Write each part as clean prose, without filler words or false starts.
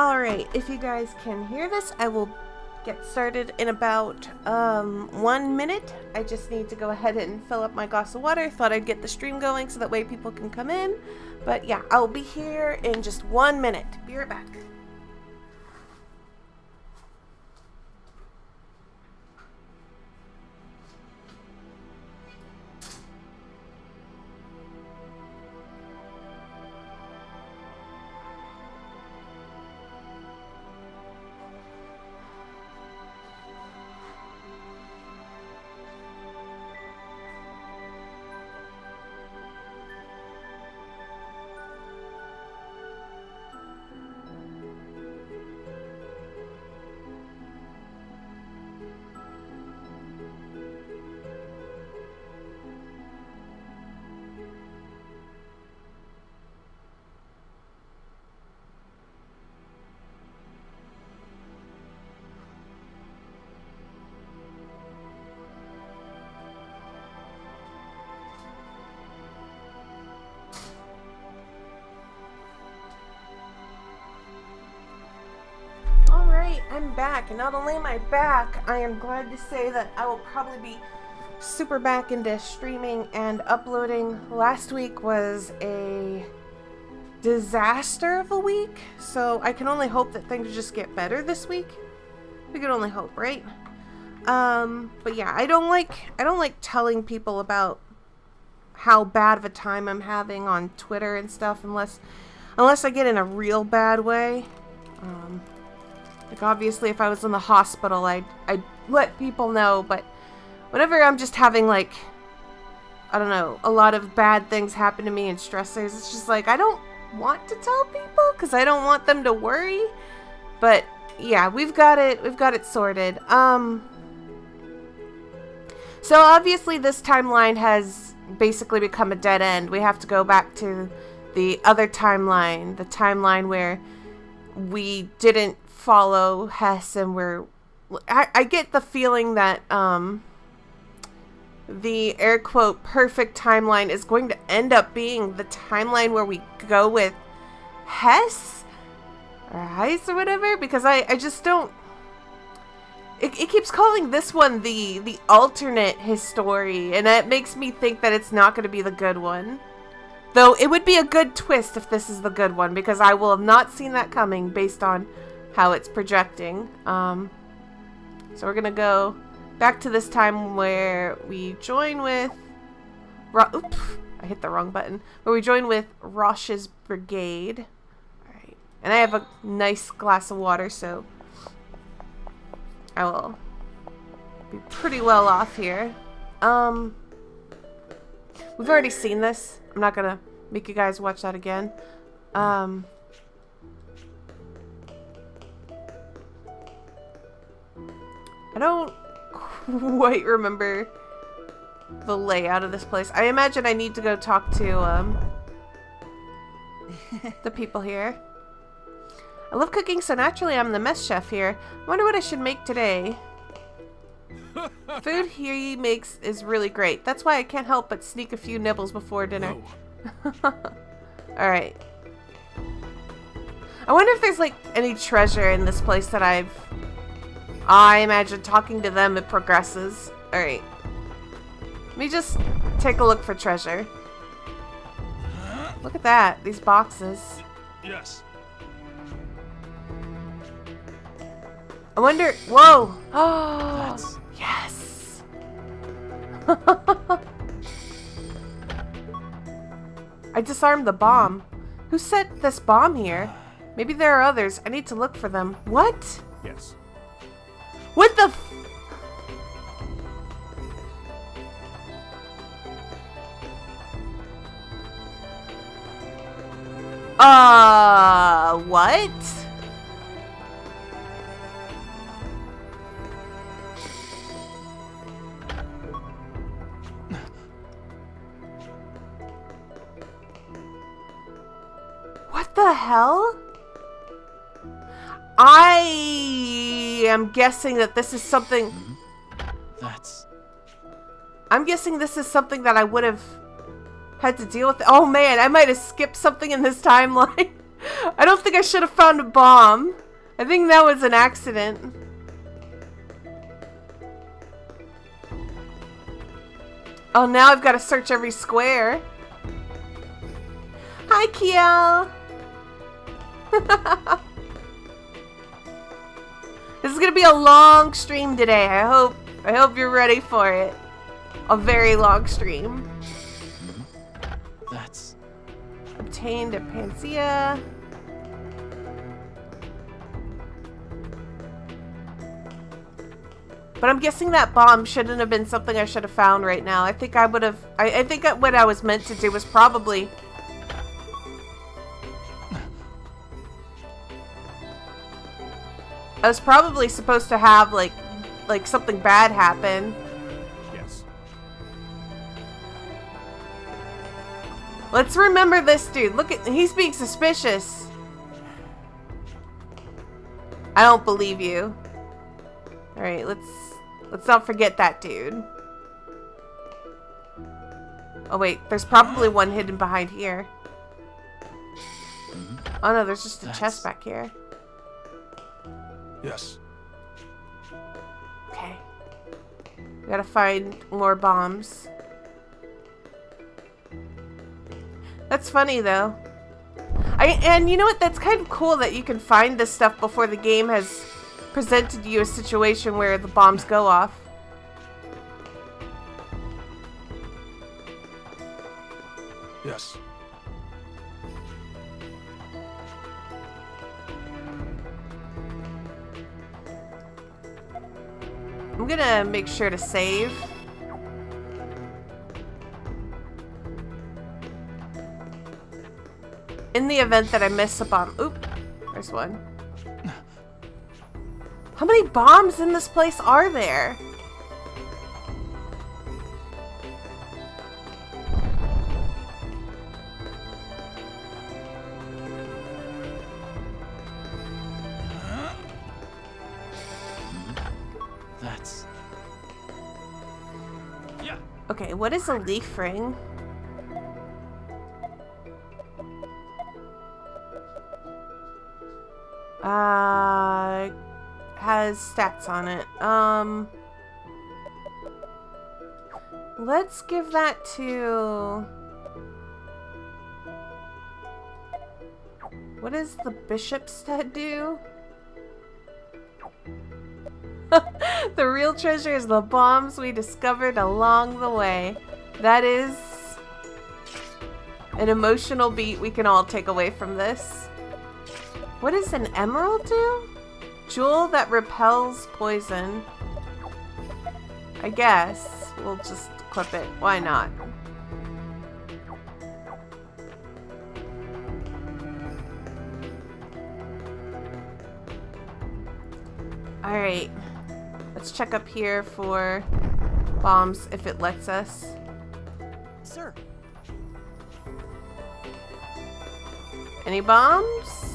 Alright, if you guys can hear this, I will get started in about 1 minute. I just need to go ahead and fill up my glass of water. Thought I'd get the stream going so that way people can come in. But yeah, I'll be here in just 1 minute. Be right back. I'm back, and not only am I back, I am glad to say that I will probably be super back into streaming and uploading. Last week was a disaster of a week, so I can only hope that things just get better this week. We can only hope, right? But yeah, I don't like telling people about how bad of a time I'm having on Twitter and stuff unless I get in a real bad way. Like, obviously, if I was in the hospital, I'd let people know, but whenever I'm just having, like, I don't know, a lot of bad things happen to me and stressors, it's just like, I don't want to tell people, because I don't want them to worry, but, yeah, we've got it sorted. So, obviously, this timeline has basically become a dead end. We have to go back to the other timeline, the timeline where we didn't follow Hess, and I get the feeling that the air quote perfect timeline is going to end up being the timeline where we go with Hess or Heiss or whatever, because I just don't, it keeps calling this one the alternate Historia, and that makes me think that it's not going to be the good one. Though it would be a good twist if this is the good one, because I will have not seen that coming based on how it's projecting. So we're gonna go back to this time where we join with oops, I hit the wrong button. Where we join with Rosh's brigade. Alright. And I have a nice glass of water, so I will be pretty well off here. We've already seen this. I'm not gonna make you guys watch that again. I don't quite remember the layout of this place. I imagine I need to go talk to the people here. I love cooking, so naturally I'm the mess chef here. I wonder what I should make today. Food he makes is really great. That's why I can't help but sneak a few nibbles before dinner. Alright. I wonder if there's like any treasure in this place that I imagine talking to them, it progresses. Alright. Let me just take a look for treasure. Look at that. These boxes. Yes. I wonder... Whoa! Oh! Yes! I disarmed the bomb. Who set this bomb here? Maybe there are others. I need to look for them. What? Yes. What the f- what? What the hell? I am guessing that this is something... I'm guessing this is something that I would have had to deal with. Oh man, I might have skipped something in this timeline. I don't think I should have found a bomb. I think that was an accident. Oh, now I've got to search every square. Hi, Kiel. This is gonna be a long stream today. I hope you're ready for it. A very long stream. That's... Obtained a Panacea. But I'm guessing that bomb shouldn't have been something I should have found right now. I think I would have... I think what I was meant to do was probably... I was probably supposed to have, like something bad happen. Yes. Let's remember this dude. Look at... He's being suspicious. I don't believe you. Alright, let's not forget that dude. Oh wait, there's probably one hidden behind here. Oh no, there's just a chest back here. Yes. Okay. We gotta find more bombs. That's funny though. And you know what? That's kind of cool that you can find this stuff before the game has presented you a situation where the bombs go off. Yes. I'm gonna make sure to save. In the event that I miss a bomb. Oop, there's one. How many bombs in this place are there? That's... Yeah. Okay, what is a leaf ring? Has stats on it. Let's give that to... What does the bishop stat do? The real treasure is the bombs we discovered along the way. That is an emotional beat we can all take away from this. What does an emerald do? Jewel that repels poison. I guess we'll just equip it. Why not? Alright. Let's check up here for bombs if it lets us. Sir. Any bombs?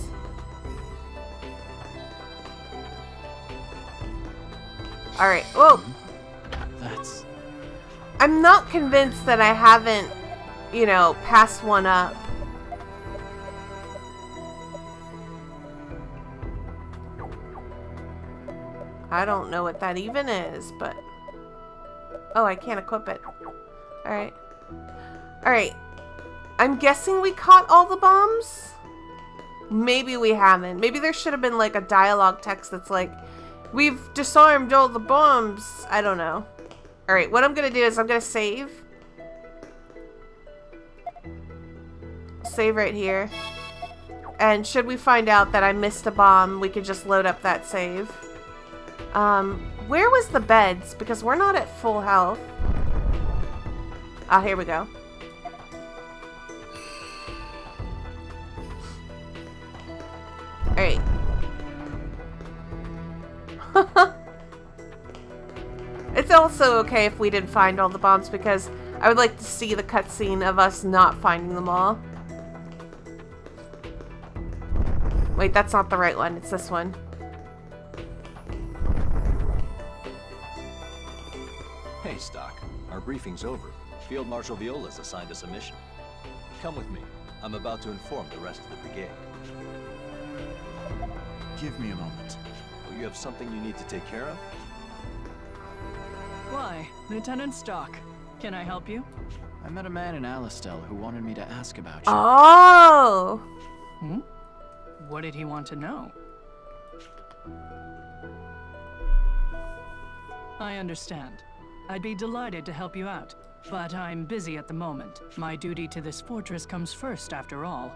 Alright, whoa! That's... I'm not convinced that I haven't, you know, passed one up. I don't know what that even is, but... Oh, I can't equip it. Alright. Alright. I'm guessing we caught all the bombs? Maybe we haven't. Maybe there should have been like a dialogue text that's like, we've disarmed all the bombs. I don't know. Alright, what I'm gonna do is I'm gonna save. Save right here. And should we find out that I missed a bomb, we can just load up that save. Where was the beds? Because we're not at full health. Ah, here we go. Alright. It's also okay if we didn't find all the bombs because I would like to see the cutscene of us not finding them all. Wait, that's not the right one. It's this one. Hey, Stock. Our briefing's over. Field Marshal Viola's assigned us a mission. Come with me. I'm about to inform the rest of the brigade. Give me a moment. Well, you have something you need to take care of? Why, Lieutenant Stock, can I help you? I met a man in Alistel who wanted me to ask about you. Oh! Hmm? What did he want to know? I understand. I'd be delighted to help you out, but I'm busy at the moment. My duty to this fortress comes first, after all.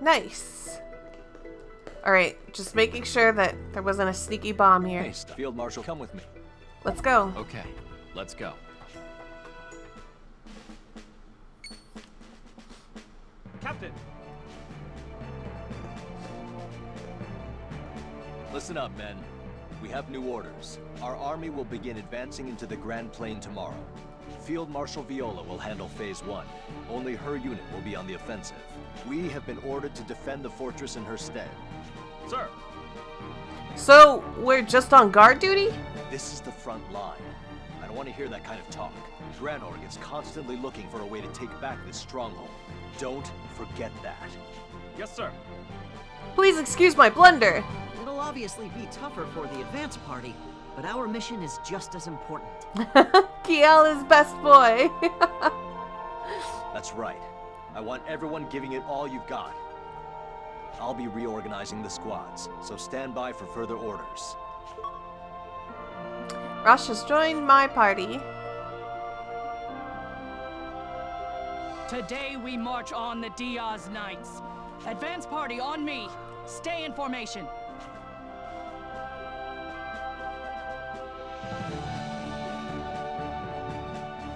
Nice. Alright, just making sure that there wasn't a sneaky bomb here. Hey, Field Marshal, come with me. Let's go. Okay, let's go. Captain! Listen up, men. We have new orders. Our army will begin advancing into the Grand Plain tomorrow. Field Marshal Viola will handle Phase 1. Only her unit will be on the offensive. We have been ordered to defend the fortress in her stead. Sir! So, we're just on guard duty? This is the front line. I don't want to hear that kind of talk. Granorg is constantly looking for a way to take back this stronghold. Don't forget that. Yes, sir. Please excuse my blunder. It'll obviously be tougher for the advance party, but our mission is just as important. Kiel is best boy. That's right. I want everyone giving it all you've got. I'll be reorganizing the squads, so stand by for further orders. Rosh has joined my party. Today we march on the Diaz Knights. Advance party on me. Stay in formation.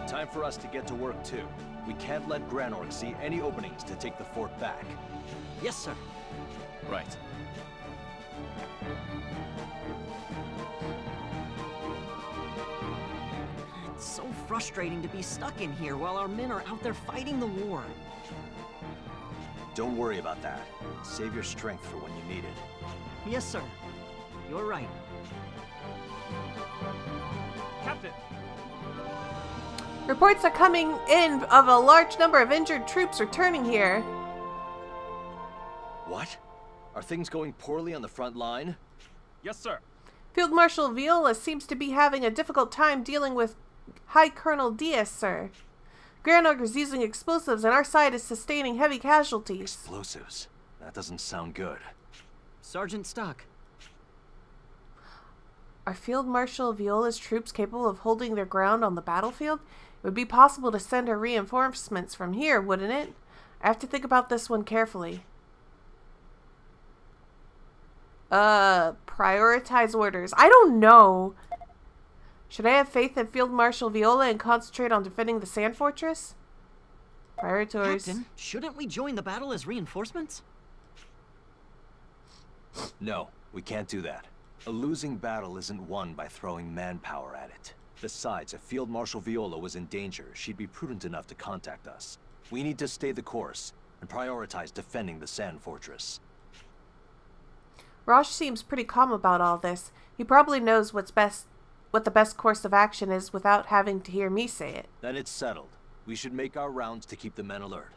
Time for us to get to work too. We can't let Granorg see any openings to take the fort back. Yes, sir. Right. It's so frustrating to be stuck in here while our men are out there fighting the war. Don't worry about that. Save your strength for when you need it. Yes, sir. You're right. Captain! Reports are coming in of a large number of injured troops returning here. What? Are things going poorly on the front line? Yes, sir. Field Marshal Viola seems to be having a difficult time dealing with High Colonel Diaz, sir. Granorg is using explosives and our side is sustaining heavy casualties. Explosives? That doesn't sound good. Sergeant Stock. Are Field Marshal Viola's troops capable of holding their ground on the battlefield? It would be possible to send her reinforcements from here, wouldn't it? I have to think about this one carefully. Prioritize orders. I don't know. Should I have faith in Field Marshal Viola and concentrate on defending the Sand Fortress? Prioritize. Captain, shouldn't we join the battle as reinforcements? No, we can't do that. A losing battle isn't won by throwing manpower at it. Besides, if Field Marshal Viola was in danger, she'd be prudent enough to contact us. We need to stay the course and prioritize defending the Sand Fortress. Rosh seems pretty calm about all this. He probably knows what the best course of action is without having to hear me say it. Then it's settled. We should make our rounds to keep the men alert.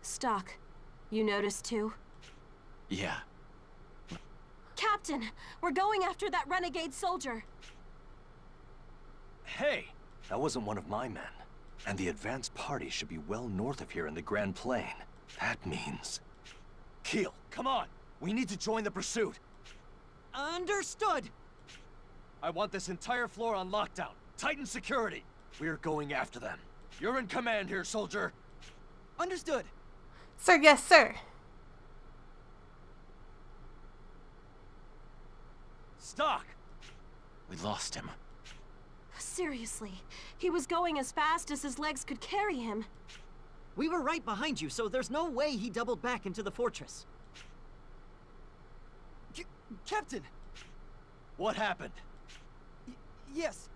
Stock, you noticed too? Yeah. Captain, we're going after that renegade soldier. Hey, that wasn't one of my men. And the advance party should be well north of here in the Grand Plain. That means... Keel, come on! We need to join the pursuit! Understood! I want this entire floor on lockdown. Tighten security! We're going after them. You're in command here, soldier! Understood! Sir, yes, sir. Stock! We lost him. Seriously, he was going as fast as his legs could carry him. We were right behind you, so there's no way he doubled back into the fortress. Captain! What happened? Yes.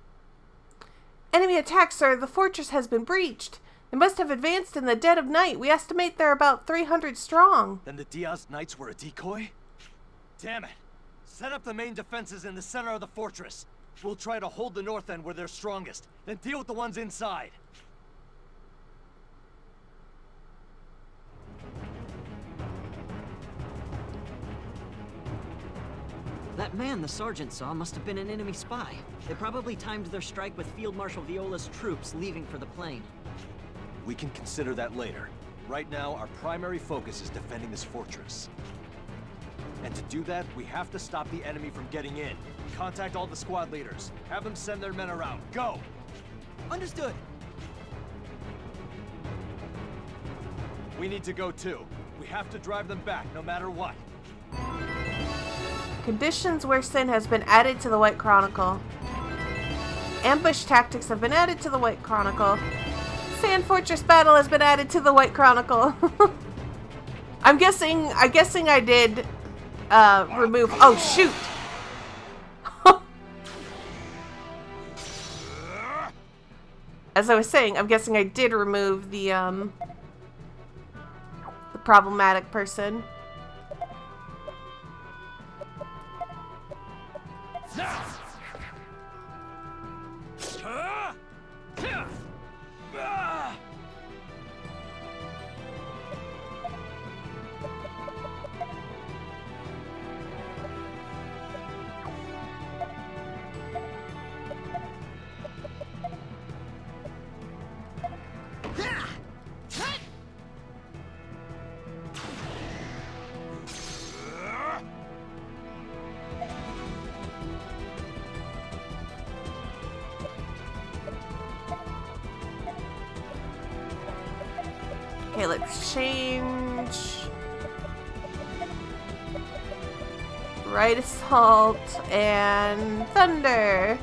Enemy attack, sir. The fortress has been breached. They must have advanced in the dead of night. We estimate they're about 300 strong. Then the Diaz Knights were a decoy? Damn it! Set up the main defenses in the center of the fortress. We'll try to hold the north end where they're strongest, then deal with the ones inside. That man the sergeant saw must have been an enemy spy. They probably timed their strike with Field Marshal Viola's troops leaving for the plain. We can consider that later. Right now, our primary focus is defending this fortress. And to do that, we have to stop the enemy from getting in. Contact all the squad leaders. Have them send their men around. Go! Understood. We need to go too. We have to drive them back, no matter what. Conditions worsen has been added to the White Chronicle. Ambush tactics have been added to the White Chronicle. Sand Fortress battle has been added to the White Chronicle. I'm guessing I did remove. Oh shoot! As I was saying, I'm guessing I did remove the problematic person. Okay, let's change. Right assault and thunder.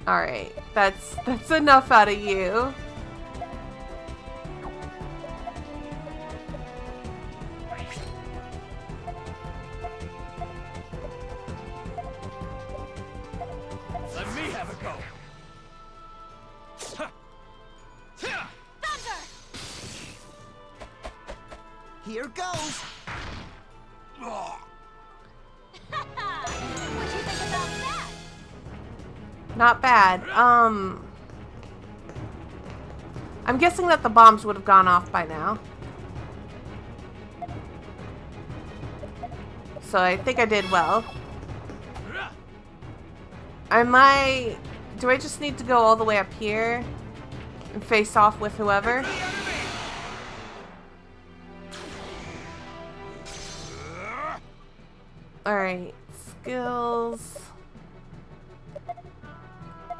All right, that's enough out of you. Let me have a go. Thunder! Here goes. What'd you think about that? Not bad. I'm guessing that the bombs would have gone off by now. So I think I did well. Do I just need to go all the way up here and face off with whoever? Alright, skills.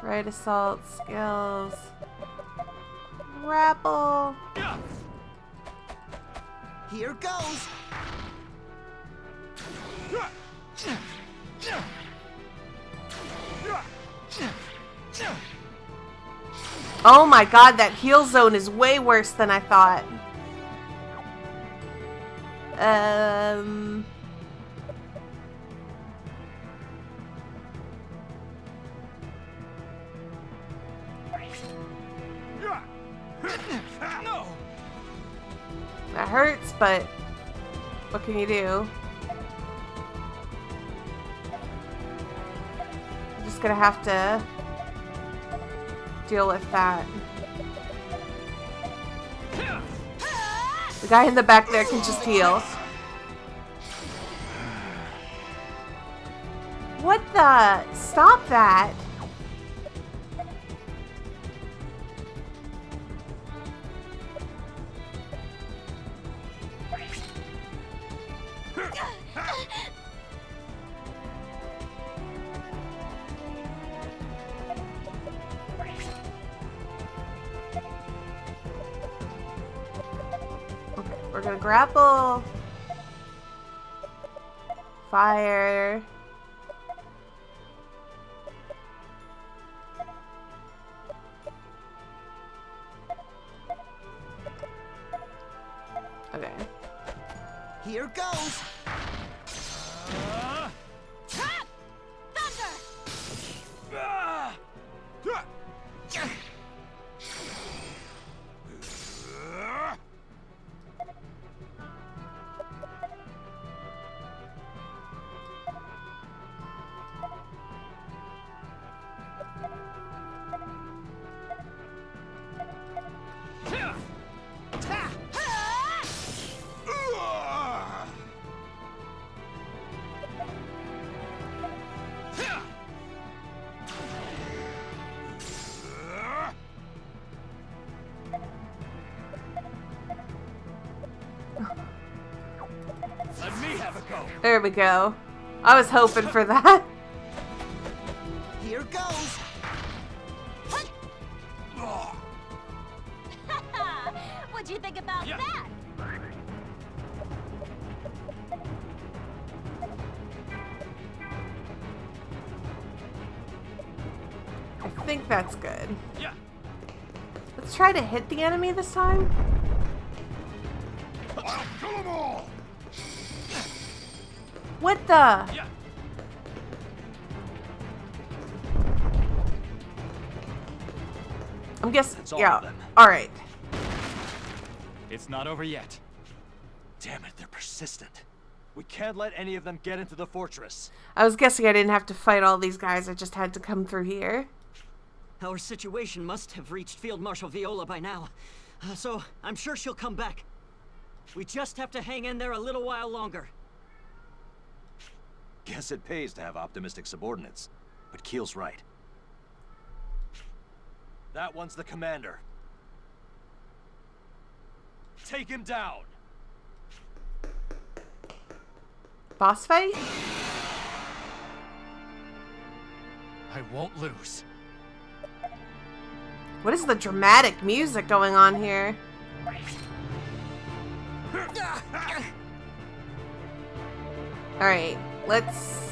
Right assault, skills. Grapple. Here goes. Oh my god, that heal zone is way worse than I thought. No. That hurts, but what can you do? I'm just gonna have to deal with that. The guy in the back there can just heal. What the? Stop that! We're gonna grapple. Fire. Okay. Here goes! Thunder! Let me have a go. There we go. I was hoping for that. Here goes! What'd you think about Yeah. that? I think that's good. Yeah. Let's try to hit the enemy this time. I'll kill them all. What the? Yeah. I'm guessing. That's all Yeah. of them. All right. It's not over yet. Damn it, they're persistent. We can't let any of them get into the fortress. I was guessing I didn't have to fight all these guys. I just had to come through here. Our situation must have reached Field Marshal Viola by now. So, I'm sure she'll come back. We just have to hang in there a little while longer. Guess it pays to have optimistic subordinates. But Keel's right. That one's the commander. Take him down! Boss fight? I won't lose. What is the dramatic music going on here? Alright, let's...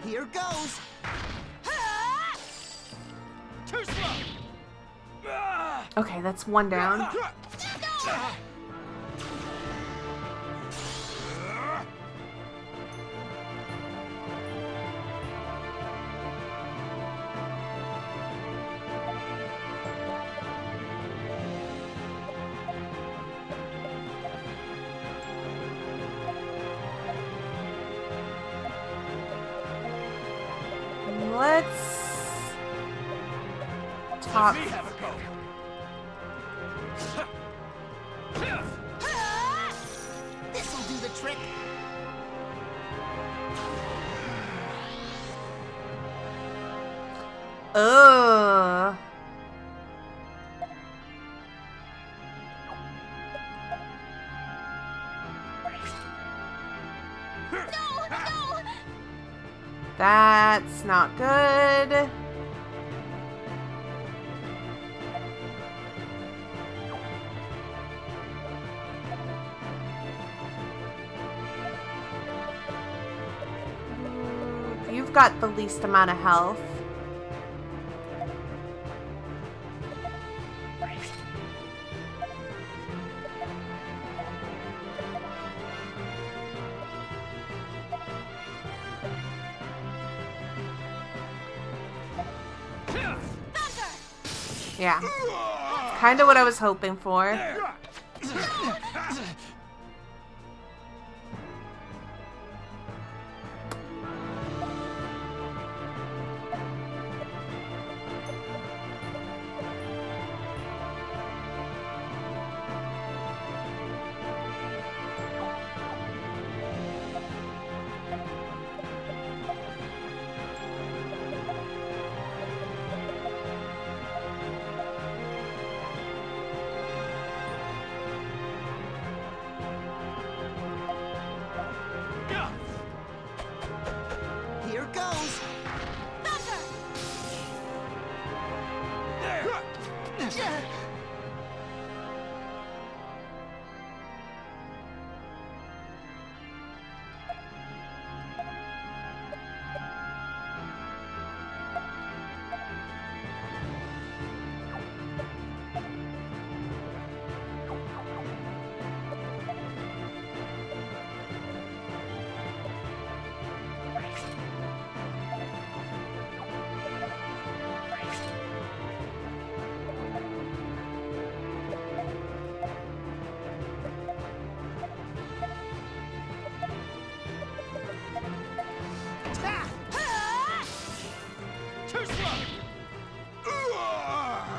Here goes! Too slow. Okay, that's one down. Let's top. Let me have a go. This'll do the trick! Ugh. That's not good. You've got the least amount of health. Yeah. Kind of what I was hoping for.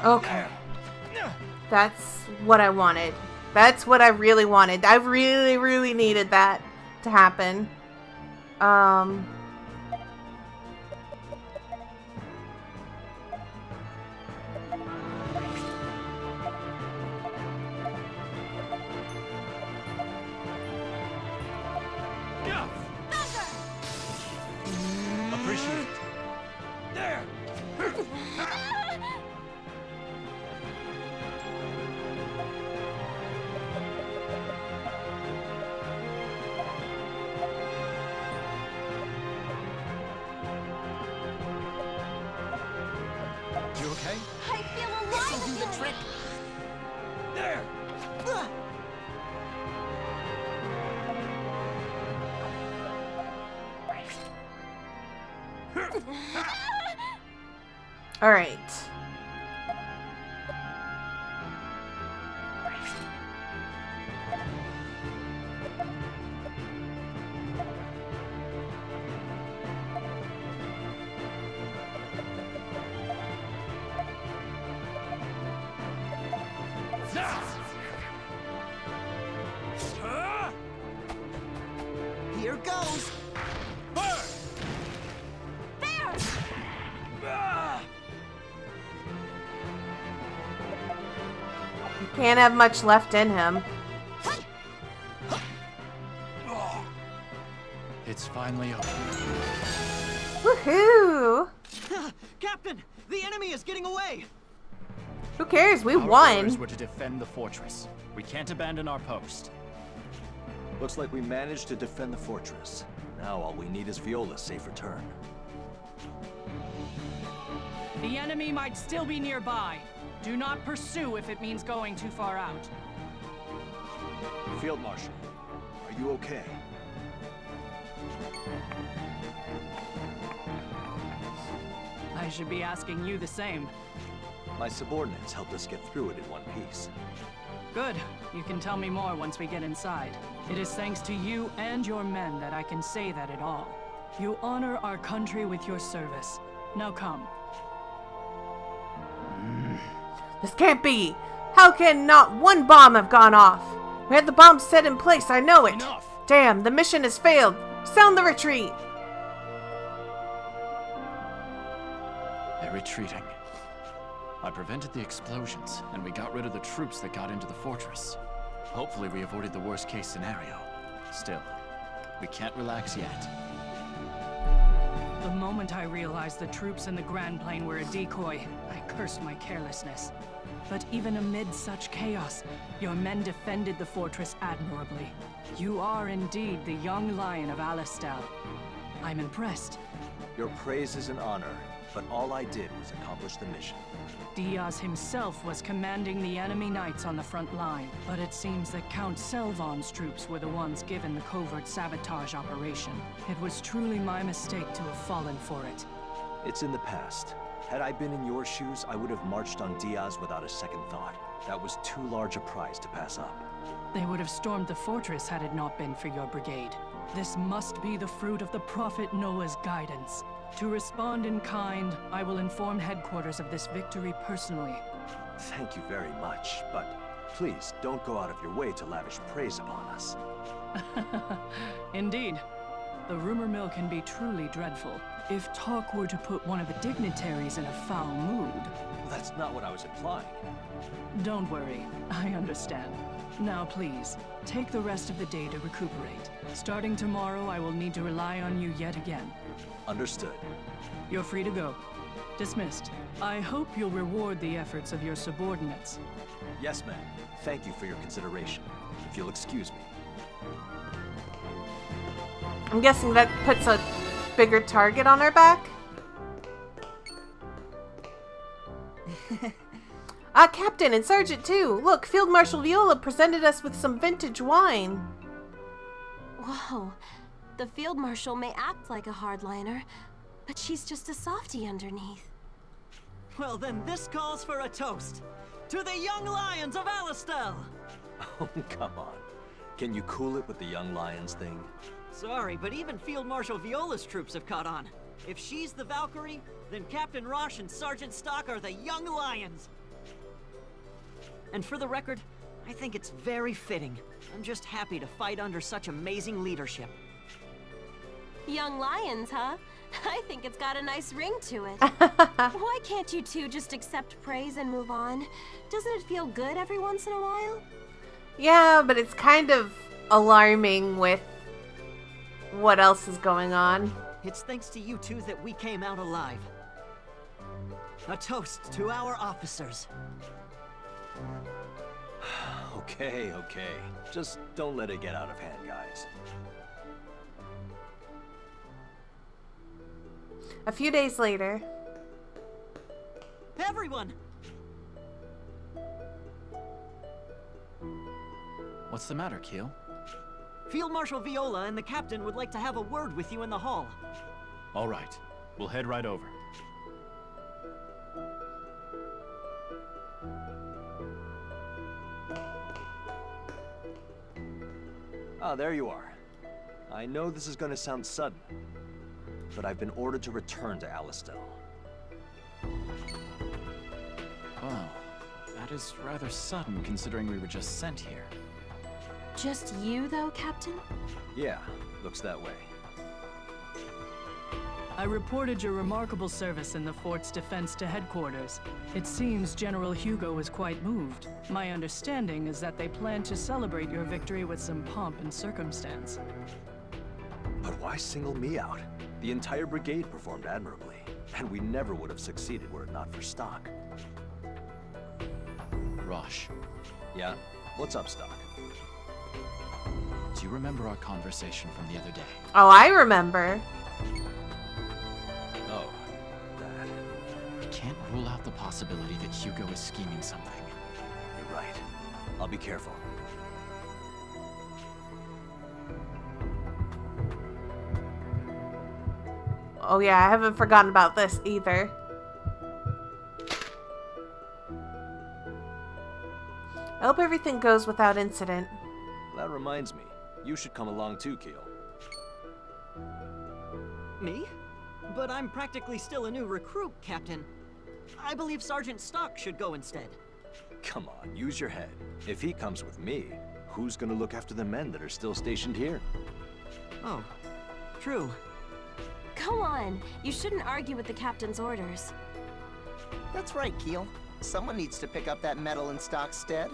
Okay. That's what I wanted. That's what I really wanted. I really, really needed that to happen. Appreciate it. There. You okay? I feel alive Do the again. trick. There. All right. Here goes. There! You can't have much left in him. It's finally over. Woohoo! Captain, the enemy is getting away. Who cares? We Our orders won. were to defend the fortress. We can't abandon our post. Looks like we managed to defend the fortress. Now all we need is Viola's safe return. The enemy might still be nearby. Do not pursue if it means going too far out. Field Marshal, are you okay? I should be asking you the same. My subordinates helped us get through it in one piece. Good. You can tell me more once we get inside. It is thanks to you and your men that I can say that at all. You honor our country with your service. Now come. This can't be. How can not one bomb have gone off? We had the bomb set in place, I know it. Enough! Damn, the mission has failed. Sound the retreat. They're retreating. I prevented the explosions, and we got rid of the troops that got into the fortress. Hopefully we avoided the worst case scenario. Still, we can't relax yet. The moment I realized the troops in the Grand Plain were a decoy, I cursed my carelessness. But even amid such chaos, your men defended the fortress admirably. You are indeed the young lion of Alistel. I'm impressed. Your praise is an honor, but all I did was accomplish the mission. Diaz himself was commanding the enemy knights on the front line, but it seems that Count Selvon's troops were the ones given the covert sabotage operation. It was truly my mistake to have fallen for it. It's in the past. Had I been in your shoes, I would have marched on Diaz without a second thought. That was too large a prize to pass up. They would have stormed the fortress had it not been for your brigade. This must be the fruit of the Prophet Noah's guidance. To respond in kind, I will inform headquarters of this victory personally. Thank you very much, but please don't go out of your way to lavish praise upon us. Indeed. The rumor mill can be truly dreadful. If talk were to put one of the dignitaries in a foul mood... That's not what I was implying. Don't worry, I understand. Now please, take the rest of the day to recuperate. Starting tomorrow, I will need to rely on you yet again. Understood. You're free to go. Dismissed. I hope you'll reward the efforts of your subordinates. Yes, ma'am. Thank you for your consideration. If you'll excuse me. I'm guessing that puts a bigger target on our back. Captain and Sergeant too. Look, Field Marshal Viola presented us with some vintage wine. Whoa. The Field Marshal may act like a hardliner, but she's just a softie underneath. Well, then this calls for a toast. To the young lions of Alistel! Oh, come on. Can you cool it with the young lions thing? Sorry, but even Field Marshal Viola's troops have caught on. If she's the Valkyrie, then Captain Roche and Sergeant Stock are the young lions. And for the record, I think it's very fitting. I'm just happy to fight under such amazing leadership. Young lions, huh? I think it's got a nice ring to it. Why can't you two just accept praise and move on? Doesn't it feel good every once in a while? Yeah, but it's kind of alarming with what else is going on. It's thanks to you two that we came out alive. A toast to our officers. Okay. Just don't let it get out of hand, guys. A few days later. Everyone! What's the matter, Keel? Field Marshal Viola and the captain would like to have a word with you in the hall. All right. We'll head right over. Ah, there you are. I know this is going to sound sudden, but I've been ordered to return to Alistel. Well, that is rather sudden considering we were just sent here. Just you, though, Captain? Yeah, looks that way. I reported your remarkable service in the fort's defense to headquarters. It seems General Hugo is quite moved. My understanding is that they plan to celebrate your victory with some pomp and circumstance. But why single me out? The entire brigade performed admirably, and we never would have succeeded were it not for Stock. Rosh, Yeah? What's up, Stock? do you remember our conversation from the other day? Oh, I remember. Oh, that. I can't rule out the possibility that Hugo is scheming something. You're right. I'll be careful. Oh yeah, I haven't forgotten about this either. I hope everything goes without incident. That reminds me. You should come along too, Keel. Me? But I'm practically still a new recruit, Captain. I believe Sergeant Stock should go instead. Come on, use your head. If he comes with me, who's gonna look after the men that are still stationed here? Oh, true. Come on, you shouldn't argue with the captain's orders. That's right, Keel. Someone needs to pick up that medal in Stock's stead.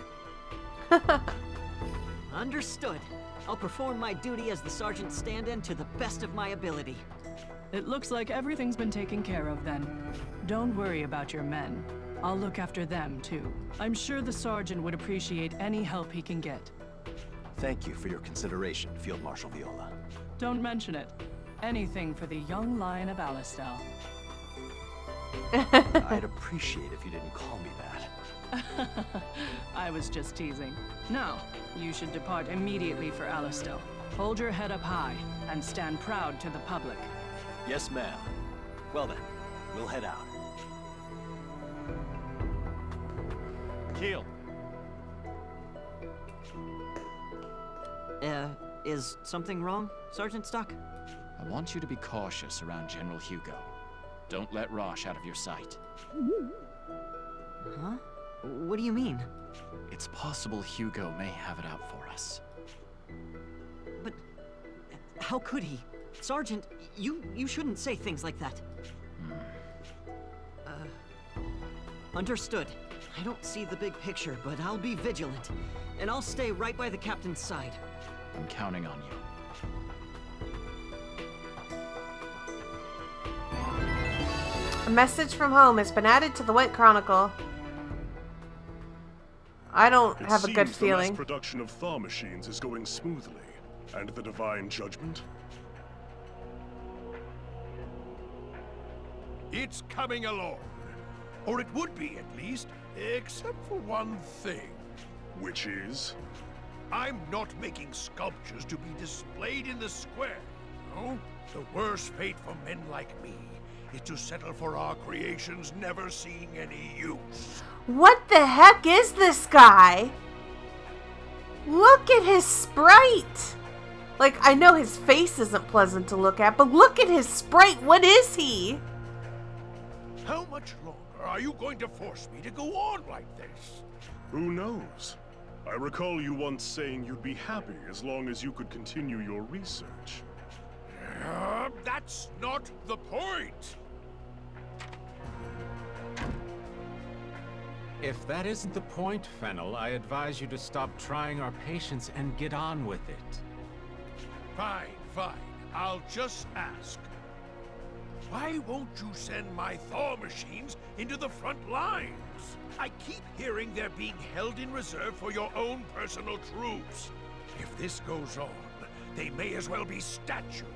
Understood. I'll perform my duty as the sergeant's stand-in to the best of my ability. It looks like everything's been taken care of then. Don't worry about your men. I'll look after them too. I'm sure the sergeant would appreciate any help he can get. Thank you for your consideration, Field Marshal Viola. Don't mention it. Anything for the young lion of Alistel. I'd appreciate if you didn't call me that. I was just teasing. Now, you should depart immediately for Alistel. Hold your head up high and stand proud to the public. Yes, ma'am. Well then, we'll head out. Keel! Is something wrong, Sergeant Stock? I want you to be cautious around General Hugo. Don't let Rosh out of your sight. Huh? What do you mean? It's possible Hugo may have it out for us. But how could he? Sergeant, you shouldn't say things like that. Understood. I don't see the big picture, but I'll be vigilant. And I'll stay right by the captain's side. I'm counting on you. A message from home has been added to the White Chronicle. I don't have a good feeling. The mass production of Thaw machines is going smoothly. And the divine judgment? It's coming along. Or it would be, at least, except for one thing. Which is? I'm not making sculptures to be displayed in the square, no? The worst fate for men like me is to settle for our creations never seeing any use. What the heck is this guy? Look at his sprite! Like, I know his face isn't pleasant to look at, but look at his sprite! What is he? How much longer are you going to force me to go on like this? Who knows? I recall you once saying you'd be happy as long as you could continue your research. That's not the point! If that isn't the point, Fennel, I advise you to stop trying our patience and get on with it. Fine, fine. I'll just ask. Why won't you send my Thaw machines into the front lines? I keep hearing they're being held in reserve for your own personal troops. If this goes on, they may as well be statues.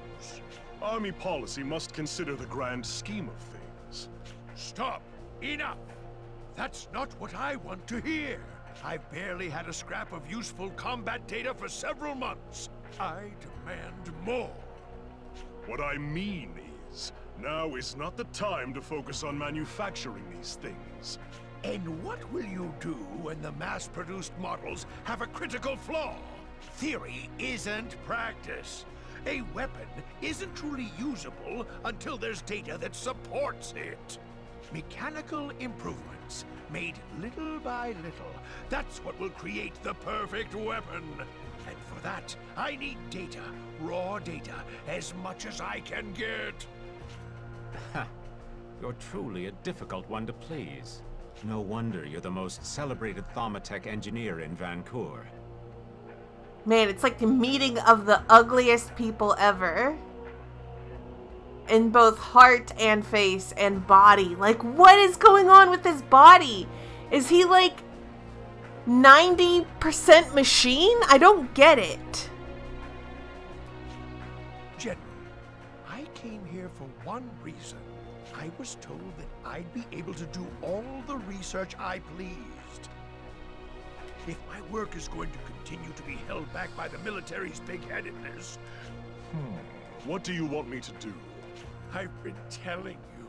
Army policy must consider the grand scheme of things. Stop! Enough! That's not what I want to hear. I've barely had a scrap of useful combat data for several months. I demand more. What I mean is, now is not the time to focus on manufacturing these things. And what will you do when the mass-produced models have a critical flaw? Theory isn't practice. A weapon isn't truly usable until there's data that supports it. Mechanical improvements, made little by little, that's what will create the perfect weapon. And for that, I need data, raw data, as much as I can get. You're truly a difficult one to please. No wonder you're the most celebrated Thaumatech engineer in Vancouver. Man, it's like the meeting of the ugliest people ever. In both heart and face and body. Like, what is going on with his body? Is he like 90% machine? I don't get it. General, I came here for one reason. I was told that I'd be able to do all the research I pleased. If my work is going to continue to be held back by the military's big-headedness... What do you want me to do? I've been telling you,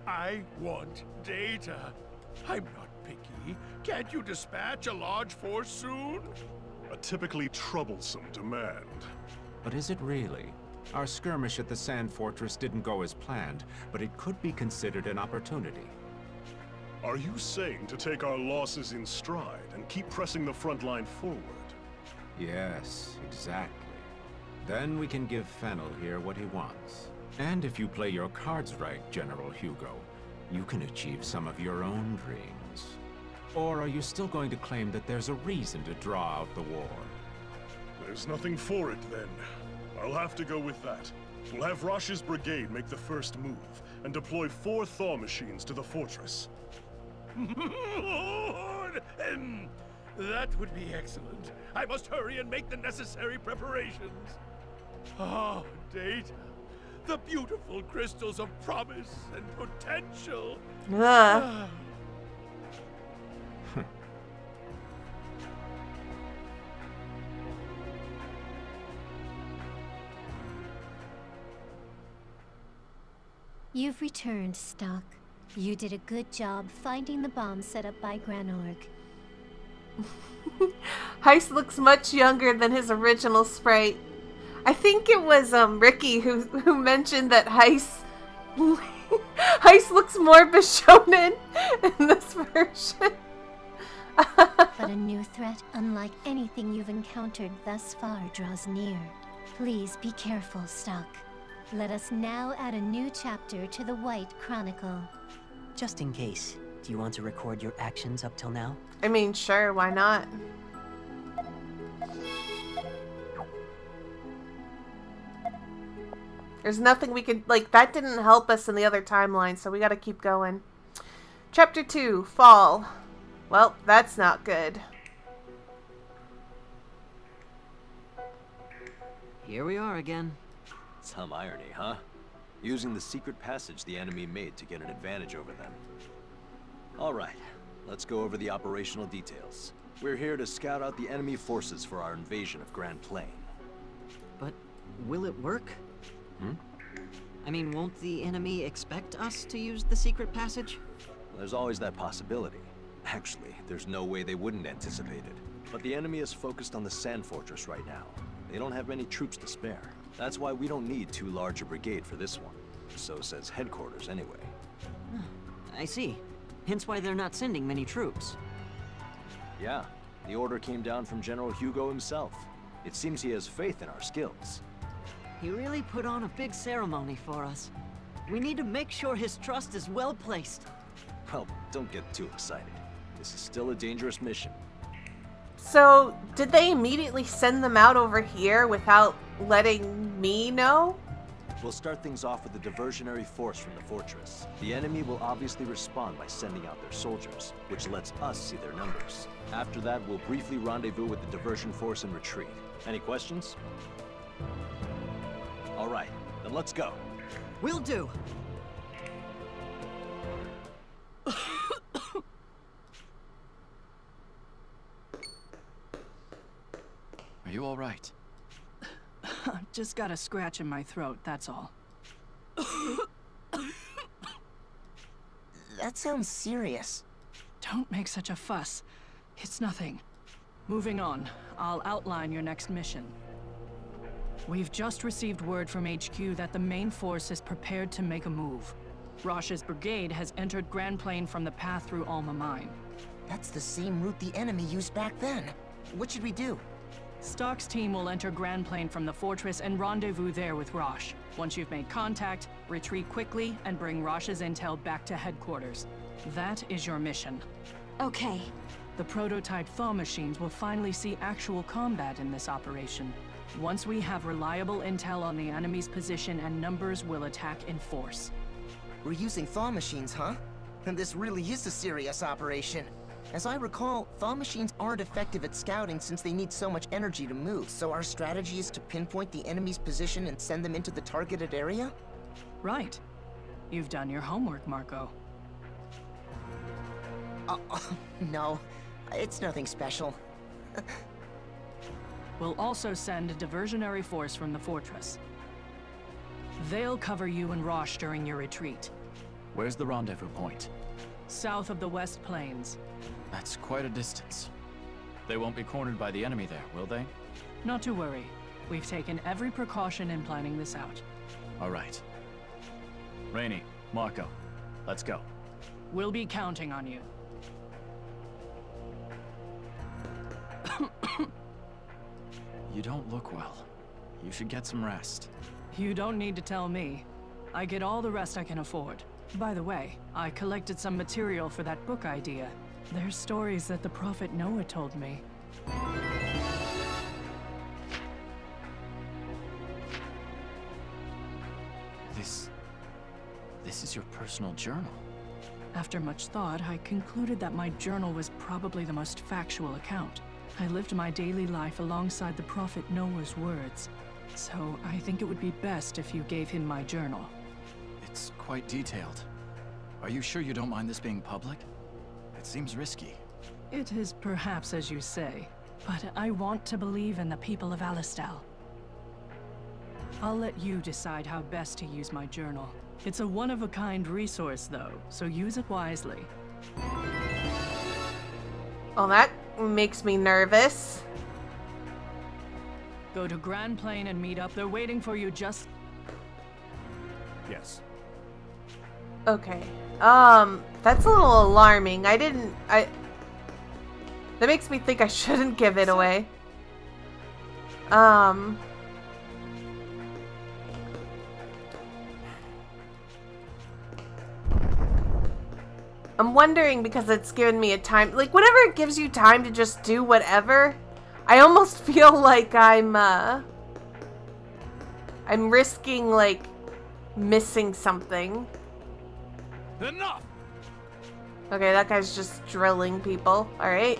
I want data. I'm not picky. Can't you dispatch a large force soon? A typically troublesome demand. But is it really? Our skirmish at the Sand Fortress didn't go as planned, but it could be considered an opportunity. Are you saying to take our losses in stride and keep pressing the front line forward? Yes, exactly. Then we can give Fennel here what he wants. And if you play your cards right, General Hugo, you can achieve some of your own dreams. Or are you still going to claim that there's a reason to draw out the war? There's nothing for it, then. I'll have to go with that. We'll have Rosh's brigade make the first move, and deploy 4 Thaw machines to the fortress. Lord! That would be excellent. I must hurry and make the necessary preparations. Oh, data. The beautiful crystals of promise and potential. You've returned, Stock. You did a good job finding the bomb set up by Granorg. Heist looks much younger than his original sprite. I think it was Ricky who mentioned that Heist looks more Bishonen in this version. But a new threat, unlike anything you've encountered thus far, draws near. Please be careful, Stock. Let us now add a new chapter to the White Chronicle. Just in case, do you want to record your actions up till now? I mean, sure, why not? There's nothing we could, like, that didn't help us in the other timeline, so we gotta keep going. Chapter 2, Fall. Well, that's not good. Here we are again. Some irony, huh? Using the secret passage the enemy made to get an advantage over them. Alright, let's go over the operational details. We're here to scout out the enemy forces for our invasion of Grand Plain. But will it work? I mean, won't the enemy expect us to use the secret passage? There's always that possibility. Actually, there's no way they wouldn't anticipate it. But the enemy is focused on the Sand Fortress right now. They don't have many troops to spare. That's why we don't need too large a brigade for this one. So says headquarters anyway. I see. Hence why they're not sending many troops. Yeah, the order came down from General Hugo himself. It seems he has faith in our skills. He really put on a big ceremony for us. We need to make sure his trust is well placed. Well, don't get too excited. This is still a dangerous mission. So, did they immediately send them out over here without letting me know? We'll start things off with a diversionary force from the fortress. The enemy will obviously respond by sending out their soldiers, which lets us see their numbers. After that, we'll briefly rendezvous with the diversion force and retreat. Any questions? All right, then let's go. Will do. Are you all right? Just got a scratch in my throat, that's all. That sounds serious. Don't make such a fuss. It's nothing. Moving on, I'll outline your next mission. We've just received word from HQ that the main force is prepared to make a move. Rosh's brigade has entered Grand Plain from the path through Alma Mine. That's the same route the enemy used back then. What should we do? Stock's team will enter Grand Plain from the fortress and rendezvous there with Rosh. Once you've made contact, retreat quickly and bring Rosh's intel back to headquarters. That is your mission. Okay. The prototype thaw machines will finally see actual combat in this operation. Once we have reliable intel on the enemy's position and numbers, we'll attack in force. We're using thaw machines, huh? And this really is a serious operation. As I recall, thaw machines aren't effective at scouting since they need so much energy to move, so our strategy is to pinpoint the enemy's position and send them into the targeted area? Right. You've done your homework, Marco. No. It's nothing special. We'll also send a diversionary force from the fortress. They'll cover you and Rosh during your retreat. Where's the rendezvous point? South of the West Plains. That's quite a distance. They won't be cornered by the enemy there, will they? Not to worry. We've taken every precaution in planning this out. All right. Rainey, Marco, let's go. We'll be counting on you. You don't look well. You should get some rest. You don't need to tell me. I get all the rest I can afford. By the way, I collected some material for that book idea. There's stories that the Prophet Noah told me. This is your personal journal. After much thought, I concluded that my journal was probably the most factual account. I lived my daily life alongside the Prophet Noah's words. So I think it would be best if you gave him my journal. It's quite detailed. Are you sure you don't mind this being public? It seems risky. It is perhaps as you say, but I want to believe in the people of Alistal. I'll let you decide how best to use my journal. It's a one-of-a-kind resource, though, so use it wisely. Oh, that makes me nervous. Go to Grand Plain and meet up. They're waiting for you just... Yes. Okay. That's a little alarming. That makes me think I shouldn't give it away. I'm wondering because it's given me a time, like whenever it gives you time to just do whatever, I almost feel like I'm risking like missing something. Enough! Okay, that guy's just drilling people. Alright.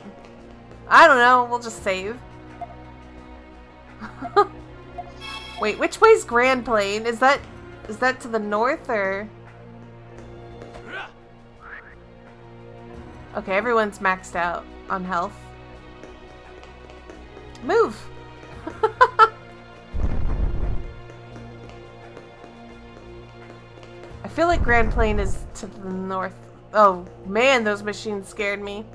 I don't know, we'll just save. Wait, which way's Grand Plain? Is that to the north or? Okay, everyone's maxed out on health. Move! I feel like Grand Plain is to the north. Oh man, those machines scared me.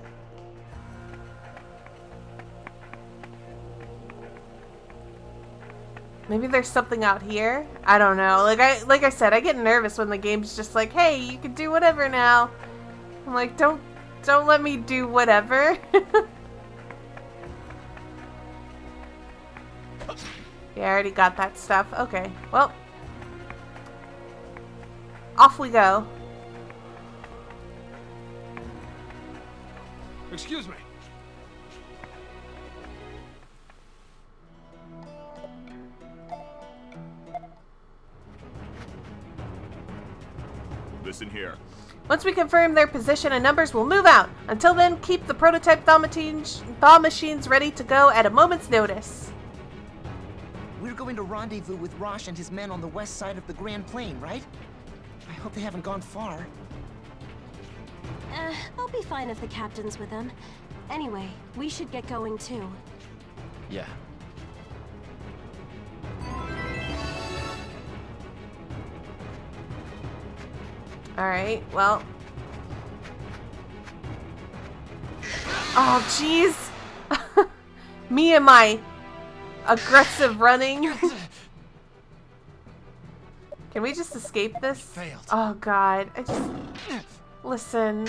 Maybe there's something out here? I don't know. Like I said, I get nervous when the game's just like, hey, you can do whatever now. I'm like, don't let me do whatever. Yeah, I already got that stuff. Okay, well. Off we go. Excuse me. Listen here. Once we confirm their position and numbers, we'll move out. Until then, keep the prototype thaw machines ready to go at a moment's notice. We're going to rendezvous with Rosh and his men on the west side of the Grand Plain, right? I hope they haven't gone far. They'll be fine if the captain's with them. Anyway, we should get going too. Yeah. Alright, well. Oh, jeez. Me and my aggressive running. Can we just escape this? Failed. Oh, God. I just... Listen.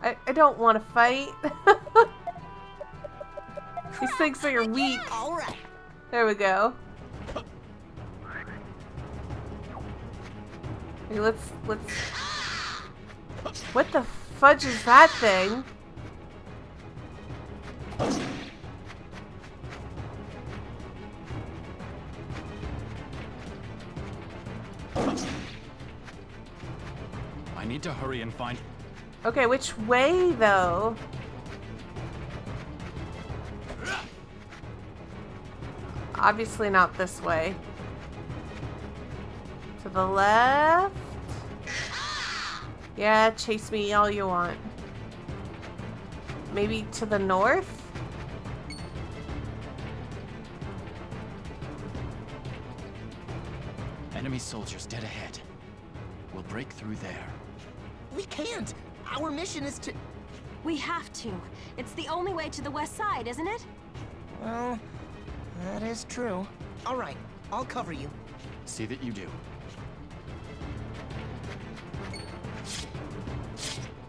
I don't want to fight. These things are weak. All right. There we go. Okay, let's... What the fudge is that thing? I need to hurry and find... Okay, which way, though? Obviously not this way. To the left? Yeah, chase me all you want. Maybe to the north? Enemy soldiers dead ahead. We'll break through there. We can't. Our mission is to... We have to. It's the only way to the west side, isn't it? Well, that is true. All right, I'll cover you. See that you do.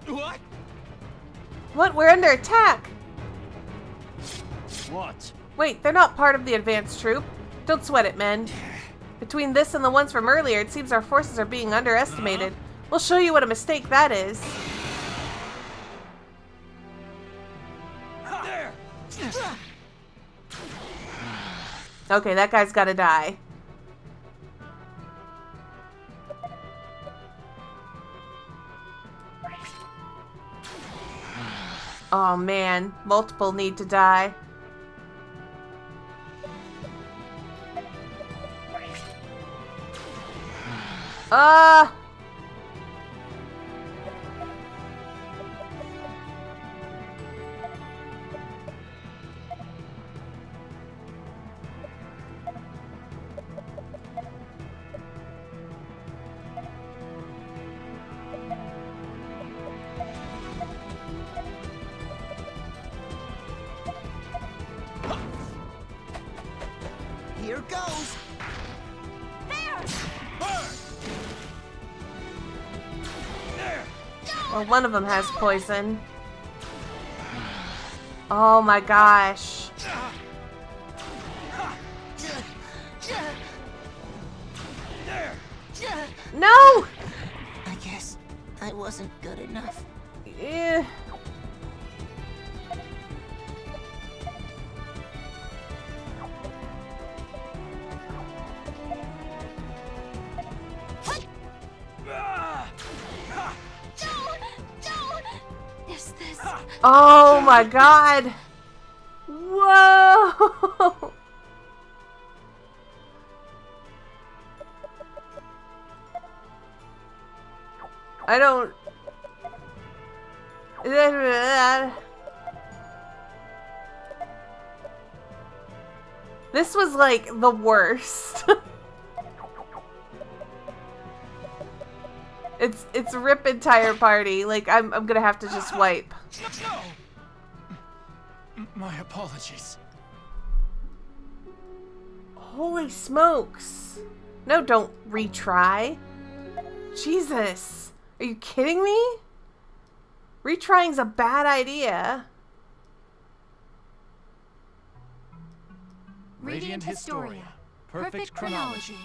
What? What? We're under attack! What? Wait, they're not part of the advanced troop. Don't sweat it, men. Between this and the ones from earlier, it seems our forces are being underestimated. We'll show you what a mistake that is. There. Okay, that guy's gotta die. Oh man, multiple need to die. Here goes. Well, one of them has poison. Oh my gosh. No! I guess I wasn't good enough. Eh. Oh my god! Whoa! I don't... This was like the worst. It's rip entire party. Like I'm gonna have to just wipe. My apologies. Holy smokes. No, don't retry. Jesus. Are you kidding me? Retrying's a bad idea. and Historia. Perfect chronology.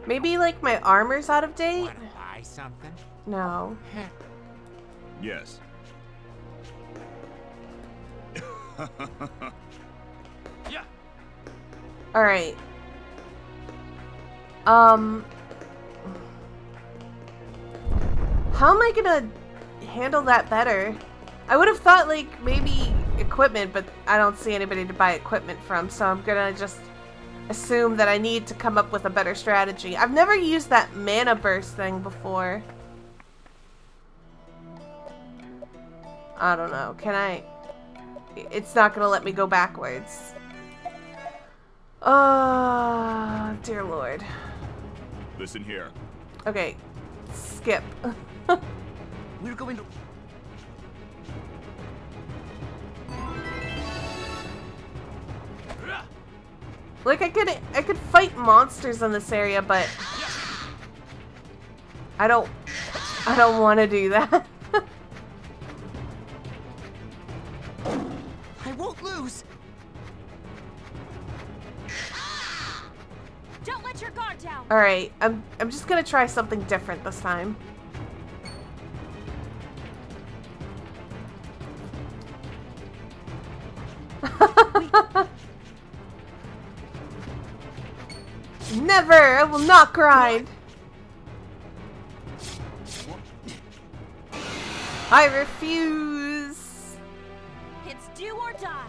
Maybe like my armor's out of date? Wanna buy something? No. Yes. Yeah. Alright. How am I gonna handle that better? I would have thought like maybe equipment, but I don't see anybody to buy equipment from, so I'm gonna just assume that I need to come up with a better strategy. I've never used that mana burst thing before. I don't know. Can I? It's not gonna let me go backwards. Oh, dear Lord. Listen here. Okay. Skip. We're going to... Like I could fight monsters in this area, but I don't want to do that. I won't lose. Don't let your guard down. All right, I'm just gonna try something different this time. Never! I will not grind! I refuse! It's do or die.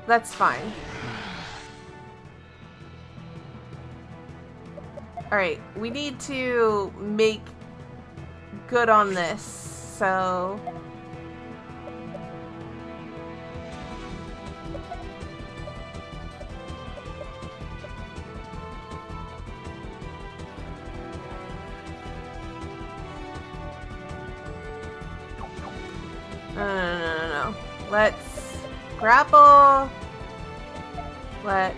That's fine. Alright, we need to make good on this, so... No. Let's grapple. Let's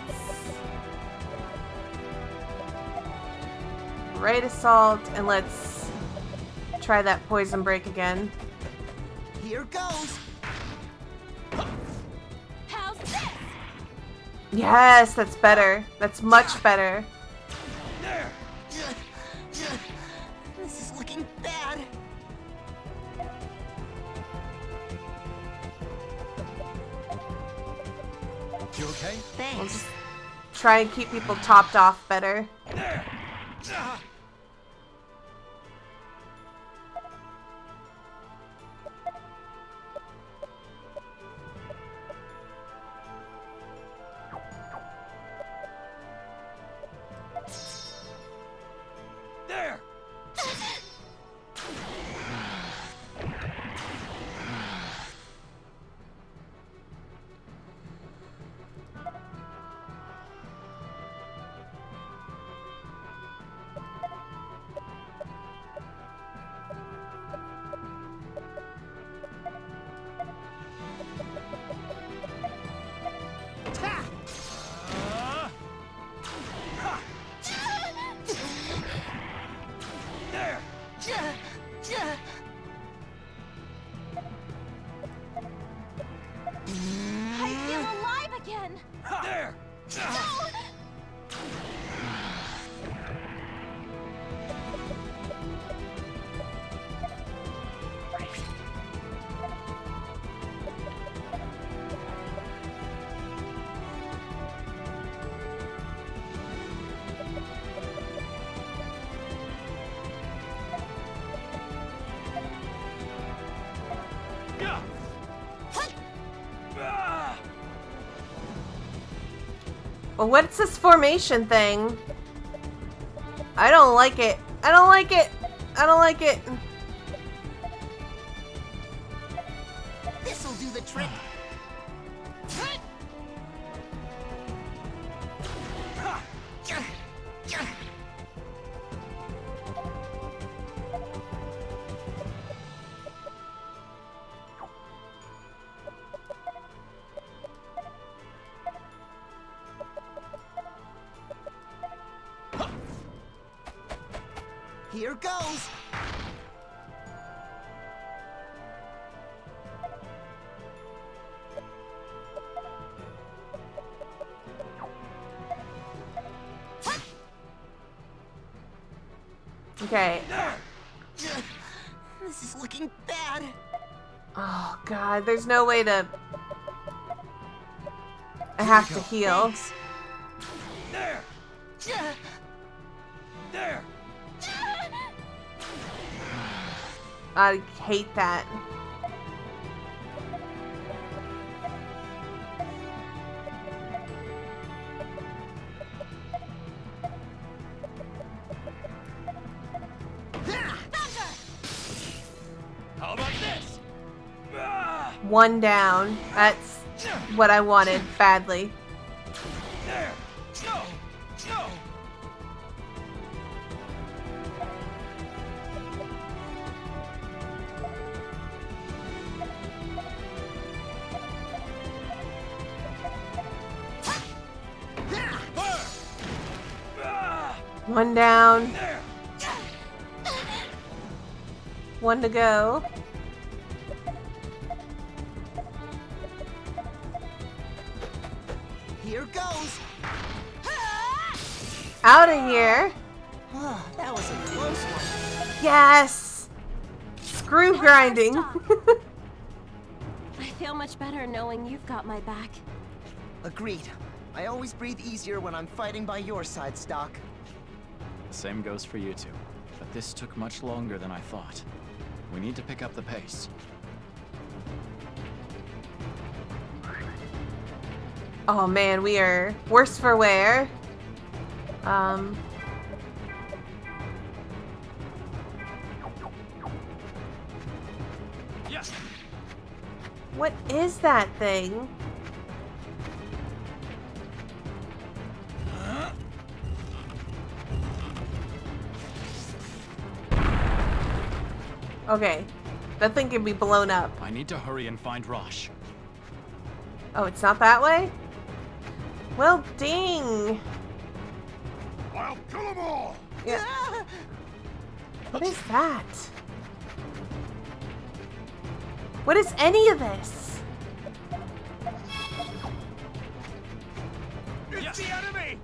right assault, and let's try that poison break again. Here goes. How's this? Yes, that's better. That's much better. This is looking bad. You okay? We'll just try and keep people topped off better. There! I feel alive again. There! Well, what's this formation thing? I don't like it. I don't like it. I don't like it. This'll do the trick. Here goes! Okay. This is looking bad. Oh god, there's no way to... I have to heal. Thanks. There! There! I hate that. How about this? One down. That's what I wanted badly. There! No! No! One down. One to go. Here goes. Out of here. Oh, that was a close one. Yes. Screw grinding. I feel much better knowing you've got my back. Agreed. I always breathe easier when I'm fighting by your side, Stock. Same goes for you two. But this took much longer than I thought. We need to pick up the pace. Oh man, we are worse for wear. Yes. What is that thing? Okay, that thing can be blown up. I need to hurry and find Rosh. Oh, it's not that way? Well, ding. I'll kill them all! Yeah. What is that? What is any of this? It's the enemy!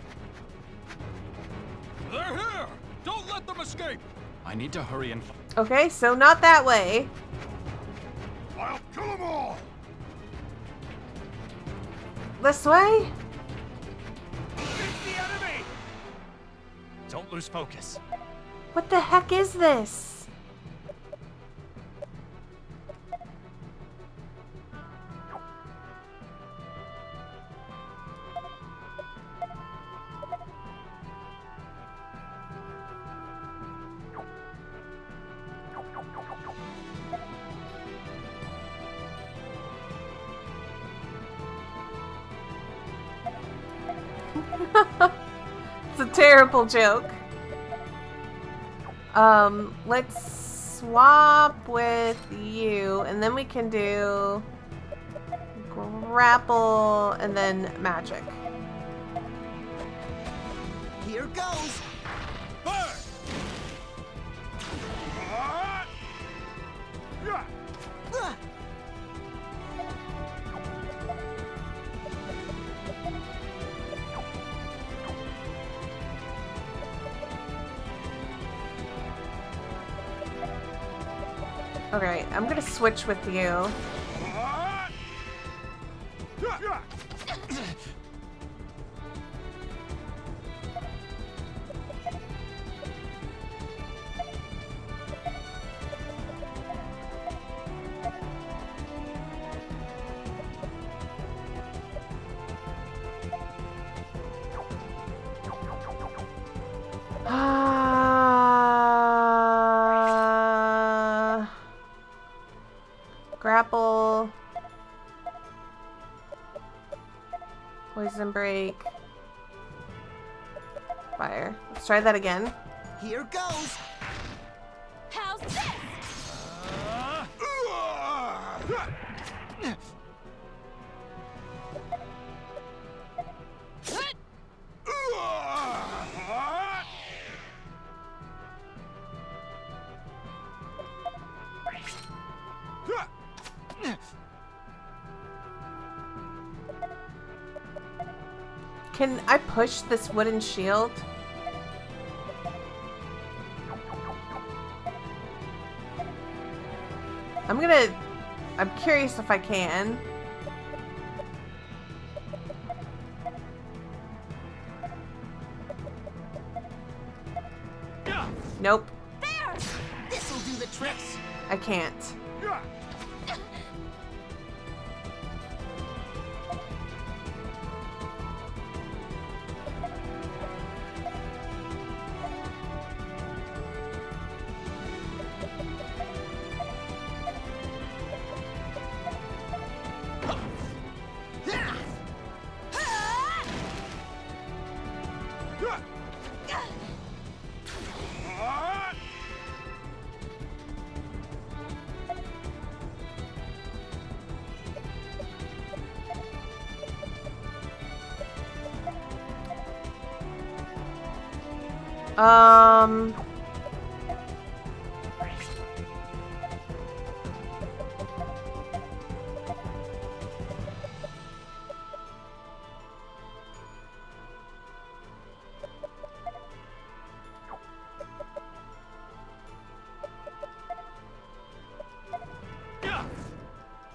They're here! Don't let them escape! I need to hurry and Okay, so not that way. I'll kill them all! This way? It's the enemy! Don't lose focus. What the heck is this? It's a terrible joke. Let's swap with you, and then we can do grapple and then magic. Here goes. Fire! Yeah! Okay, I'm gonna switch with you. Grapple. Poison break. Fire. Let's try that again. Here goes. How's this? Can I push this wooden shield? I'm curious if I can. Nope. There! This'll do the tricks. I can't.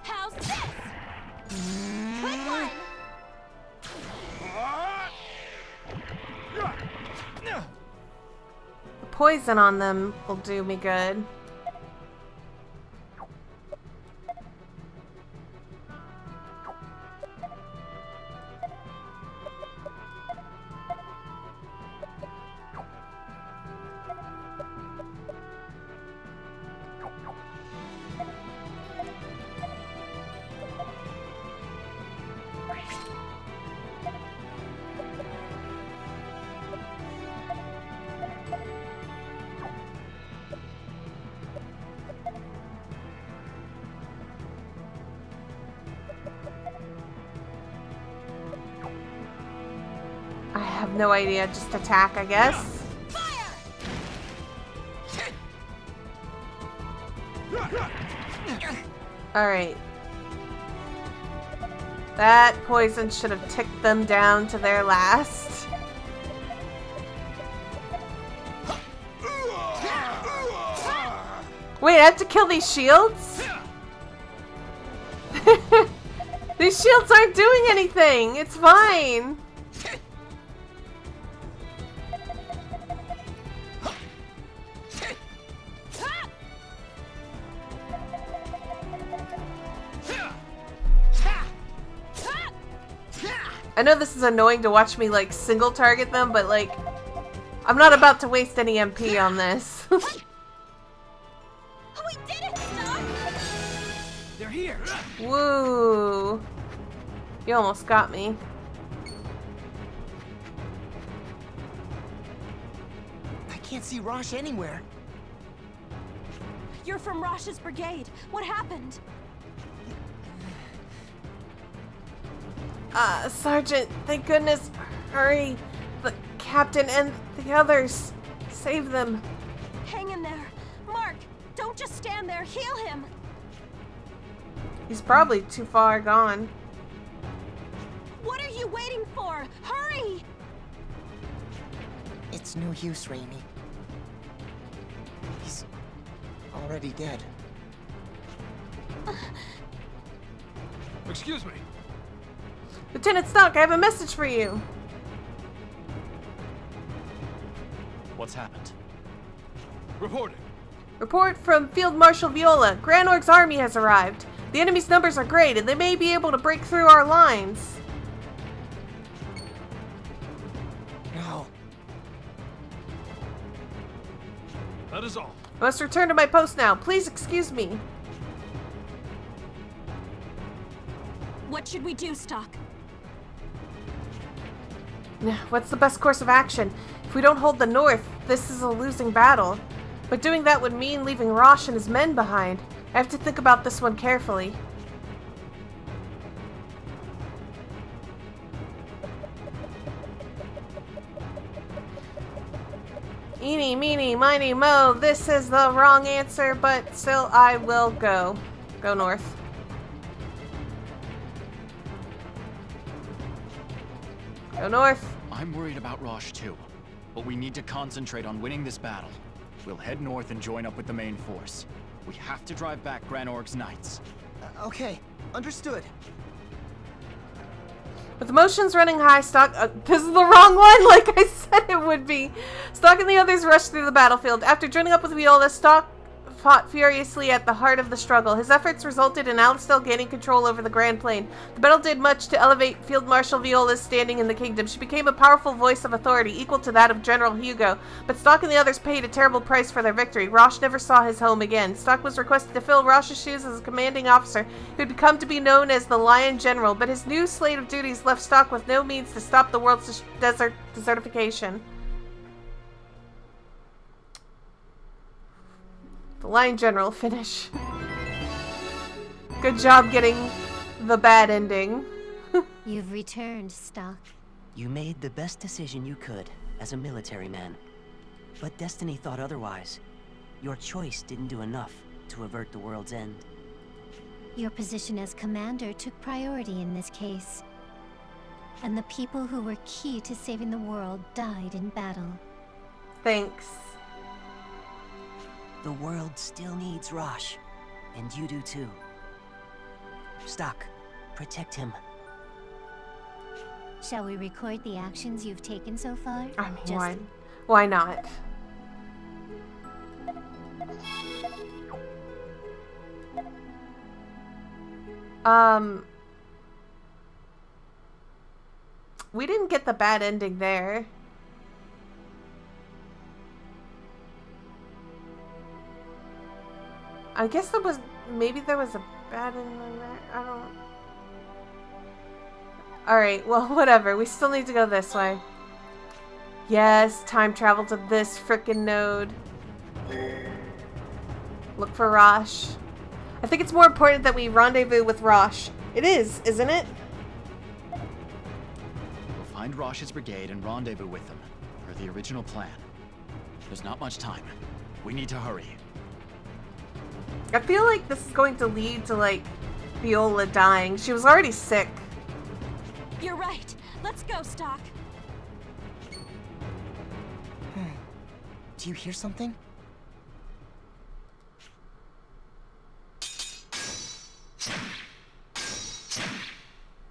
How's this? Quick one! The poison on them will do me good. I have no idea. Just attack, I guess. Alright. That poison should have ticked them down to their last. Wait, I have to kill these shields? These shields aren't doing anything. It's fine. I know this is annoying to watch me, like, single target them, but, like, I'm not about to waste any MP on this. We did it, Doc! They're here! Woo! You almost got me. I can't see Rosh anywhere. You're from Rosh's brigade. What happened? Sergeant, thank goodness. Hurry. The captain and the others. Save them. Hang in there. Mark, don't just stand there. Heal him. He's probably too far gone. What are you waiting for? Hurry! It's no use, Raimi. He's already dead. Excuse me. Lieutenant Stock, I have a message for you. What's happened? Reporting. Report from Field Marshal Viola. Grand Orc's army has arrived. The enemy's numbers are great, and they may be able to break through our lines. No. That is all. I must return to my post now. Please excuse me. What should we do, Stock? What's the best course of action? If we don't hold the north, this is a losing battle. But doing that would mean leaving Rosh and his men behind. I have to think about this one carefully. Eeny, meeny, miny, mo. This is the wrong answer, but still I will go. Go north. Go north. I'm worried about Rosh too, but we need to concentrate on winning this battle. We'll head north and join up with the main force. We have to drive back Gran Org's knights. Okay, understood. With emotions running high, Stock... this is the wrong one, like I said it would be. Stock and the others rushed through the battlefield. After joining up with Viola, Stock fought furiously at the heart of the struggle. His efforts resulted in Alistel gaining control over the Grand Plain. The battle did much to elevate Field Marshal Viola's standing in the kingdom. She became a powerful voice of authority, equal to that of General Hugo. But Stock and the others paid a terrible price for their victory. Rosh never saw his home again. Stock was requested to fill Rosh's shoes as a commanding officer, who had become to be known as the Lion General, but his new slate of duties left Stock with no means to stop the world's desertification. The Lion General finish. Good job getting the bad ending. You've returned, Stock. You made the best decision you could as a military man. But Destiny thought otherwise. Your choice didn't do enough to avert the world's end. Your position as commander took priority in this case. And the people who were key to saving the world died in battle. Thanks. The world still needs Rosh, and you do too. Stock, protect him. Shall we record the actions you've taken so far? I mean, why not? We didn't get the bad ending there. I guess there was, maybe there was a bad ending there. I don't. Alright, well, whatever. We still need to go this way. Yes, time travel to this frickin' node. Look for Rosh. I think it's more important that we rendezvous with Rosh. It is, isn't it? We'll find Rosh's brigade and rendezvous with them, per the original plan. There's not much time. We need to hurry. I feel like this is going to lead to, like, Viola dying. She was already sick. You're right. Let's go, Stock. Do you hear something?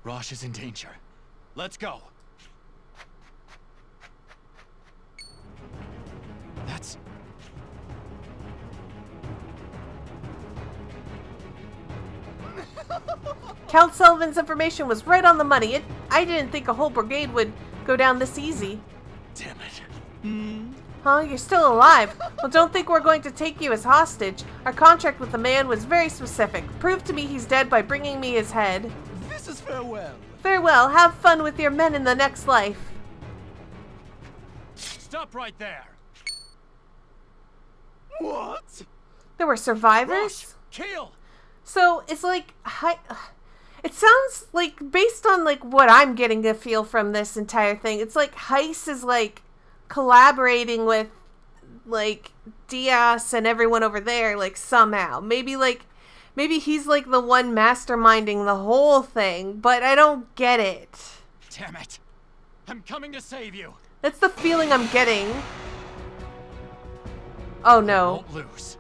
Rosh is in danger. Let's go. That's... Count Sullivan's information was right on the money. I didn't think a whole brigade would go down this easy. Damn it. Huh? You're still alive? Well, don't think we're going to take you as hostage. Our contract with the man was very specific. Prove to me he's dead by bringing me his head. This is farewell. Farewell. Have fun with your men in the next life. Stop right there. What? There were survivors? Rosh, kill! So, it's like... It sounds like, based on, like, what I'm getting a feel from this entire thing, it's like Heiss is, like, collaborating with, like, Diaz and everyone over there, like, somehow. Maybe he's, like, the one masterminding the whole thing, but I don't get it. Damn it. I'm coming to save you. That's the feeling I'm getting. Oh, no. Won't lose.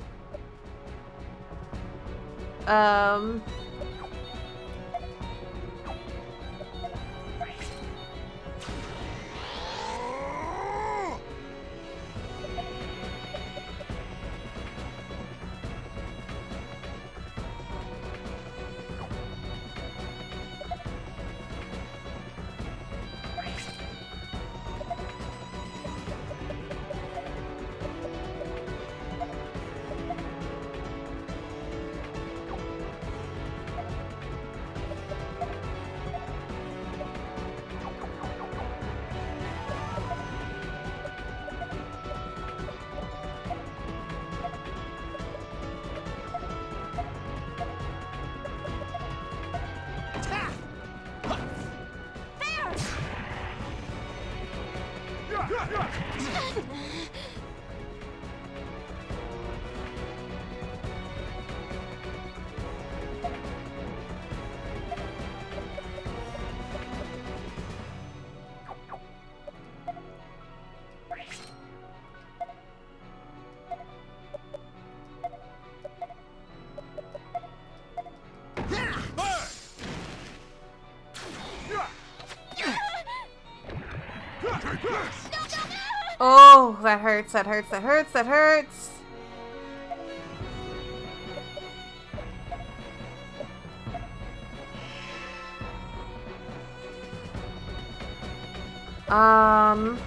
Oh, that hurts, that hurts, that hurts, that hurts. I'll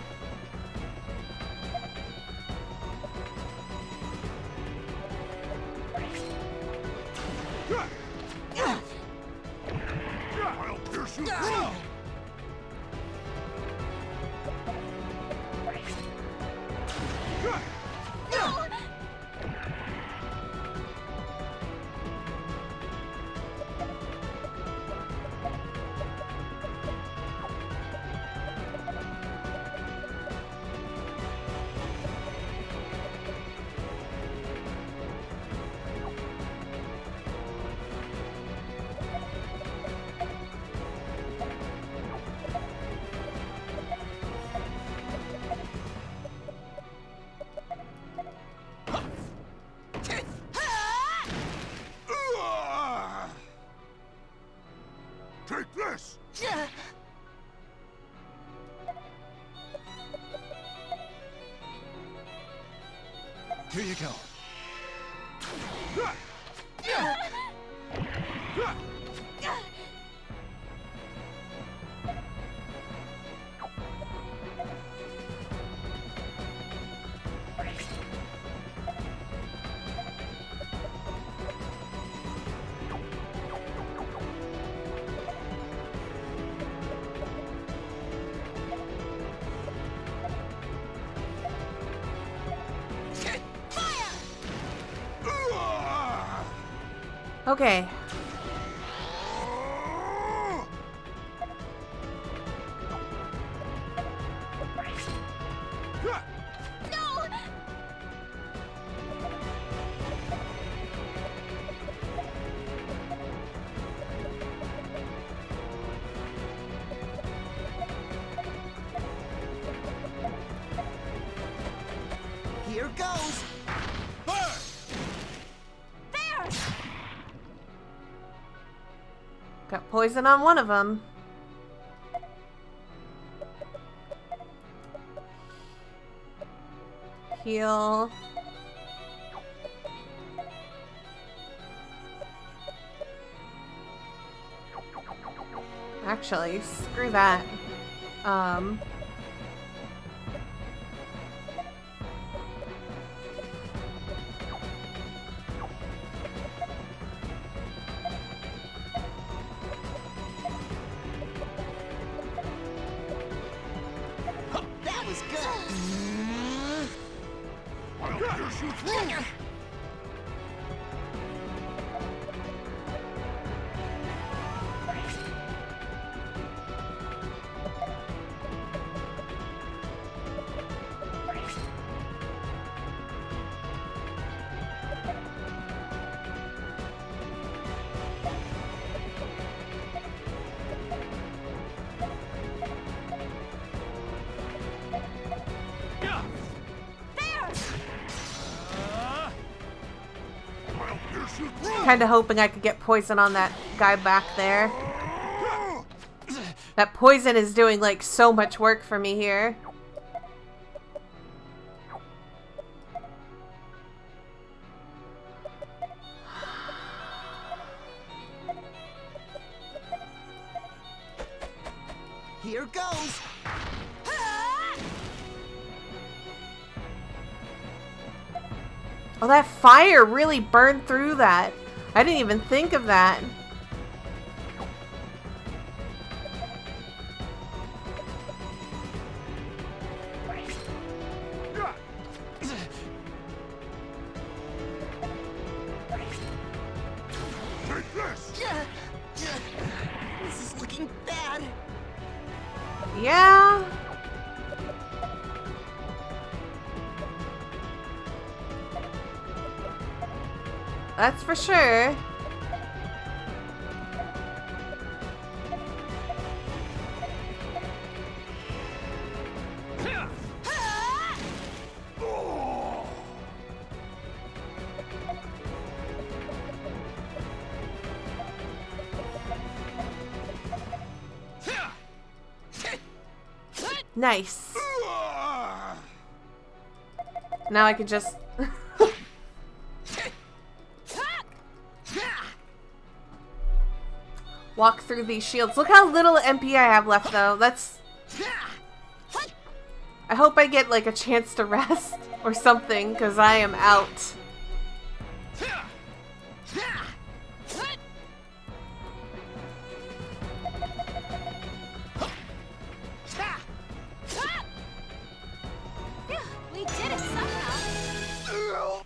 pierce you through. Take this! Here you go. Okay. Here goes. Got poison on one of them. Heal. Actually, screw that. That was good. I'll pierce you through. Kinda hoping I could get poison on that guy back there. That poison is doing like so much work for me here. Here goes. Oh, that fire really burned through that. I didn't even think of that. Take this. This is looking bad. Yeah. That's for sure. Nice. Now I can just... walk through these shields. Look how little MP I have left, though. That's... I hope I get, like, a chance to rest or something, because I am out. We did it somehow.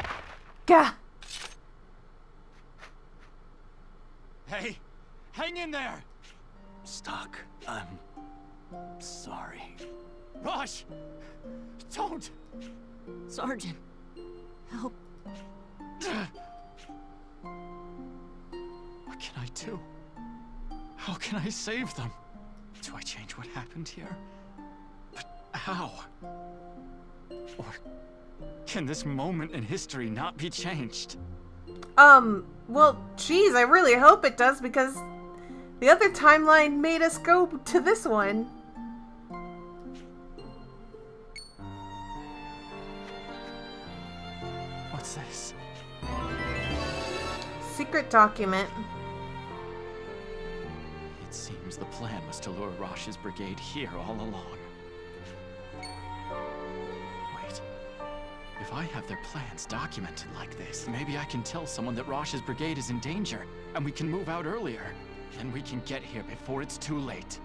Gah! Hey, hang in there! Stock, I'm sorry. Rush! Don't! Sergeant, help. What can I do? How can I save them? Do I change what happened here? But how? Or can this moment in history not be changed? Well, geez, I really hope it does, because the other timeline made us go to this one. What's this? Secret document. It seems the plan was to lure Rosh's brigade here all along. Wait. If I have their plans documented like this, maybe I can tell someone that Rosh's brigade is in danger, and we can move out earlier. Then we can get here before it's too late.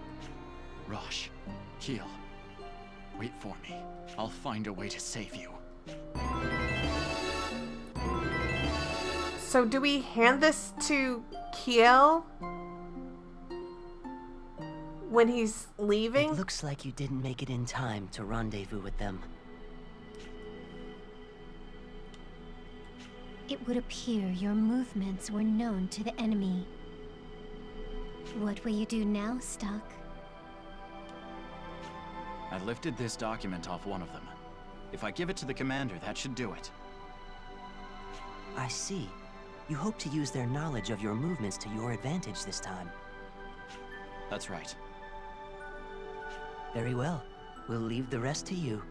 Rosh, Keel, wait for me. I'll find a way to save you. So do we hand this to Keel when he's leaving? It looks like you didn't make it in time to rendezvous with them. It would appear your movements were known to the enemy. What will you do now, Stock? I lifted this document off one of them. If I give it to the commander, that should do it. I see. You hope to use their knowledge of your movements to your advantage this time. That's right. Very well. We'll leave the rest to you.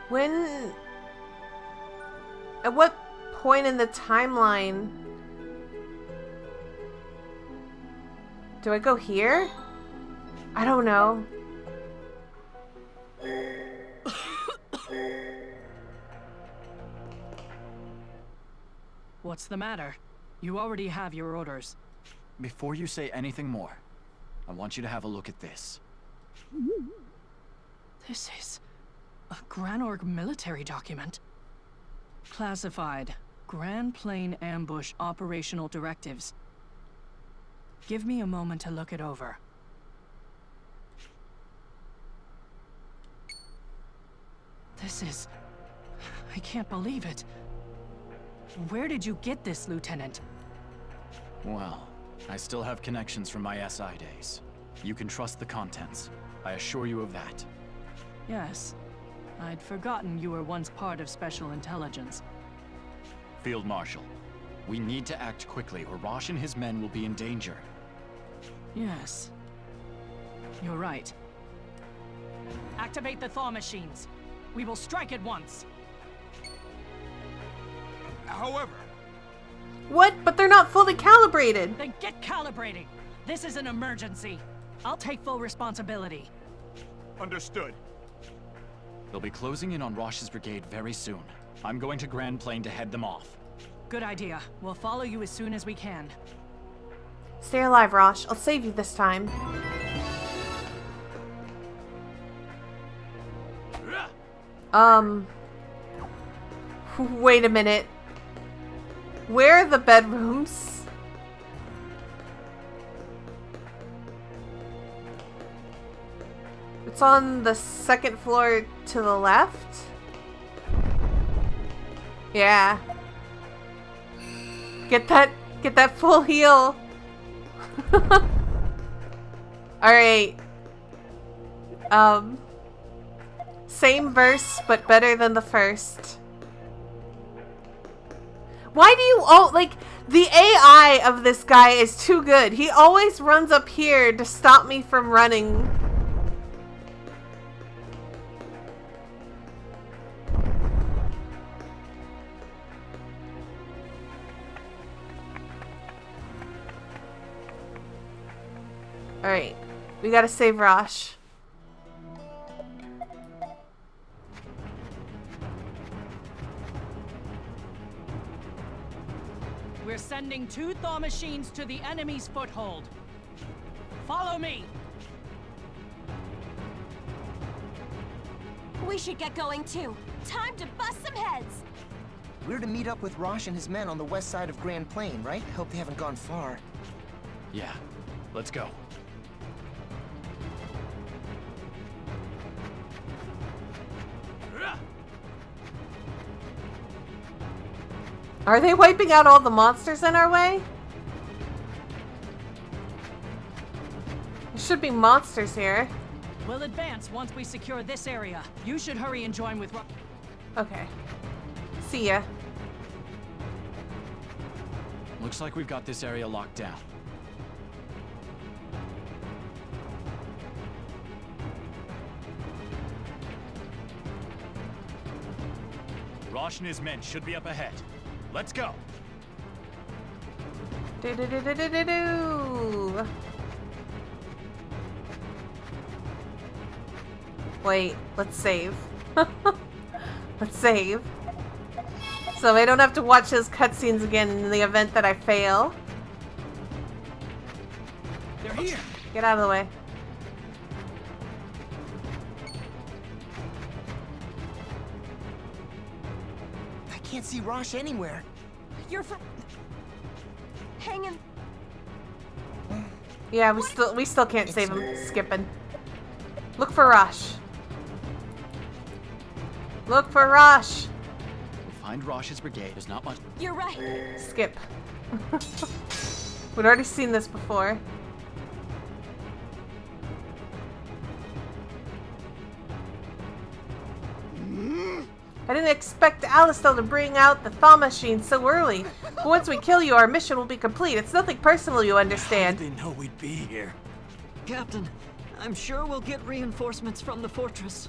When... At what point in the timeline... Do I go here? I don't know. What's the matter? You already have your orders. Before you say anything more, I want you to have a look at this. This is a Granorg military document. Classified. Grand Plain Ambush Operational Directives. Give me a moment to look it over. This is... I can't believe it. Where did you get this, Lieutenant? Well, I still have connections from my SI days. You can trust the contents. I assure you of that. Yes. I'd forgotten you were once part of Special Intelligence. Field Marshal, we need to act quickly or Rosh and his men will be in danger. Yes. You're right. Activate the thaw machines. We will strike at once. However... What? But they're not fully calibrated. Then get calibrating. This is an emergency. I'll take full responsibility. Understood. They'll be closing in on Rosh's brigade very soon. I'm going to Grand Plain to head them off. Good idea. We'll follow you as soon as we can. Stay alive, Rosh. I'll save you this time. Wait a minute. Where are the bedrooms? It's on the second floor to the left. Yeah. Get that full heal. Alright. Same verse, but better than the first. Why do you all, like, the AI of this guy is too good. He always runs up here to stop me from running. Alright, we gotta save Rosh. We're sending 2 thaw machines to the enemy's foothold. Follow me! We should get going too. Time to bust some heads! We're to meet up with Rosh and his men on the west side of Grand Plain, right? I hope they haven't gone far. Yeah, let's go. Are they wiping out all the monsters in our way? There should be monsters here. We'll advance once we secure this area. You should hurry and join with Okay. See ya. Looks like we've got this area locked down. Rosh and his men should be up ahead. Let's go. Do-do-do-do-do-do-do. Wait, let's save. Let's save. So I don't have to watch those cutscenes again in the event that I fail. They're here. Get out of the way. I can't see Rosh anywhere. You're hanging. Yeah, we still can't save him. Skipping. Look for Rosh. Look for Rosh. We'll find Rosh's brigade. There's not much. You're right. Skip. We'd already seen this before. I didn't expect Alistel to bring out the thaw machine so early. But once we kill you, our mission will be complete. It's nothing personal, you understand. How did they know we'd be here? Captain, I'm sure we'll get reinforcements from the fortress.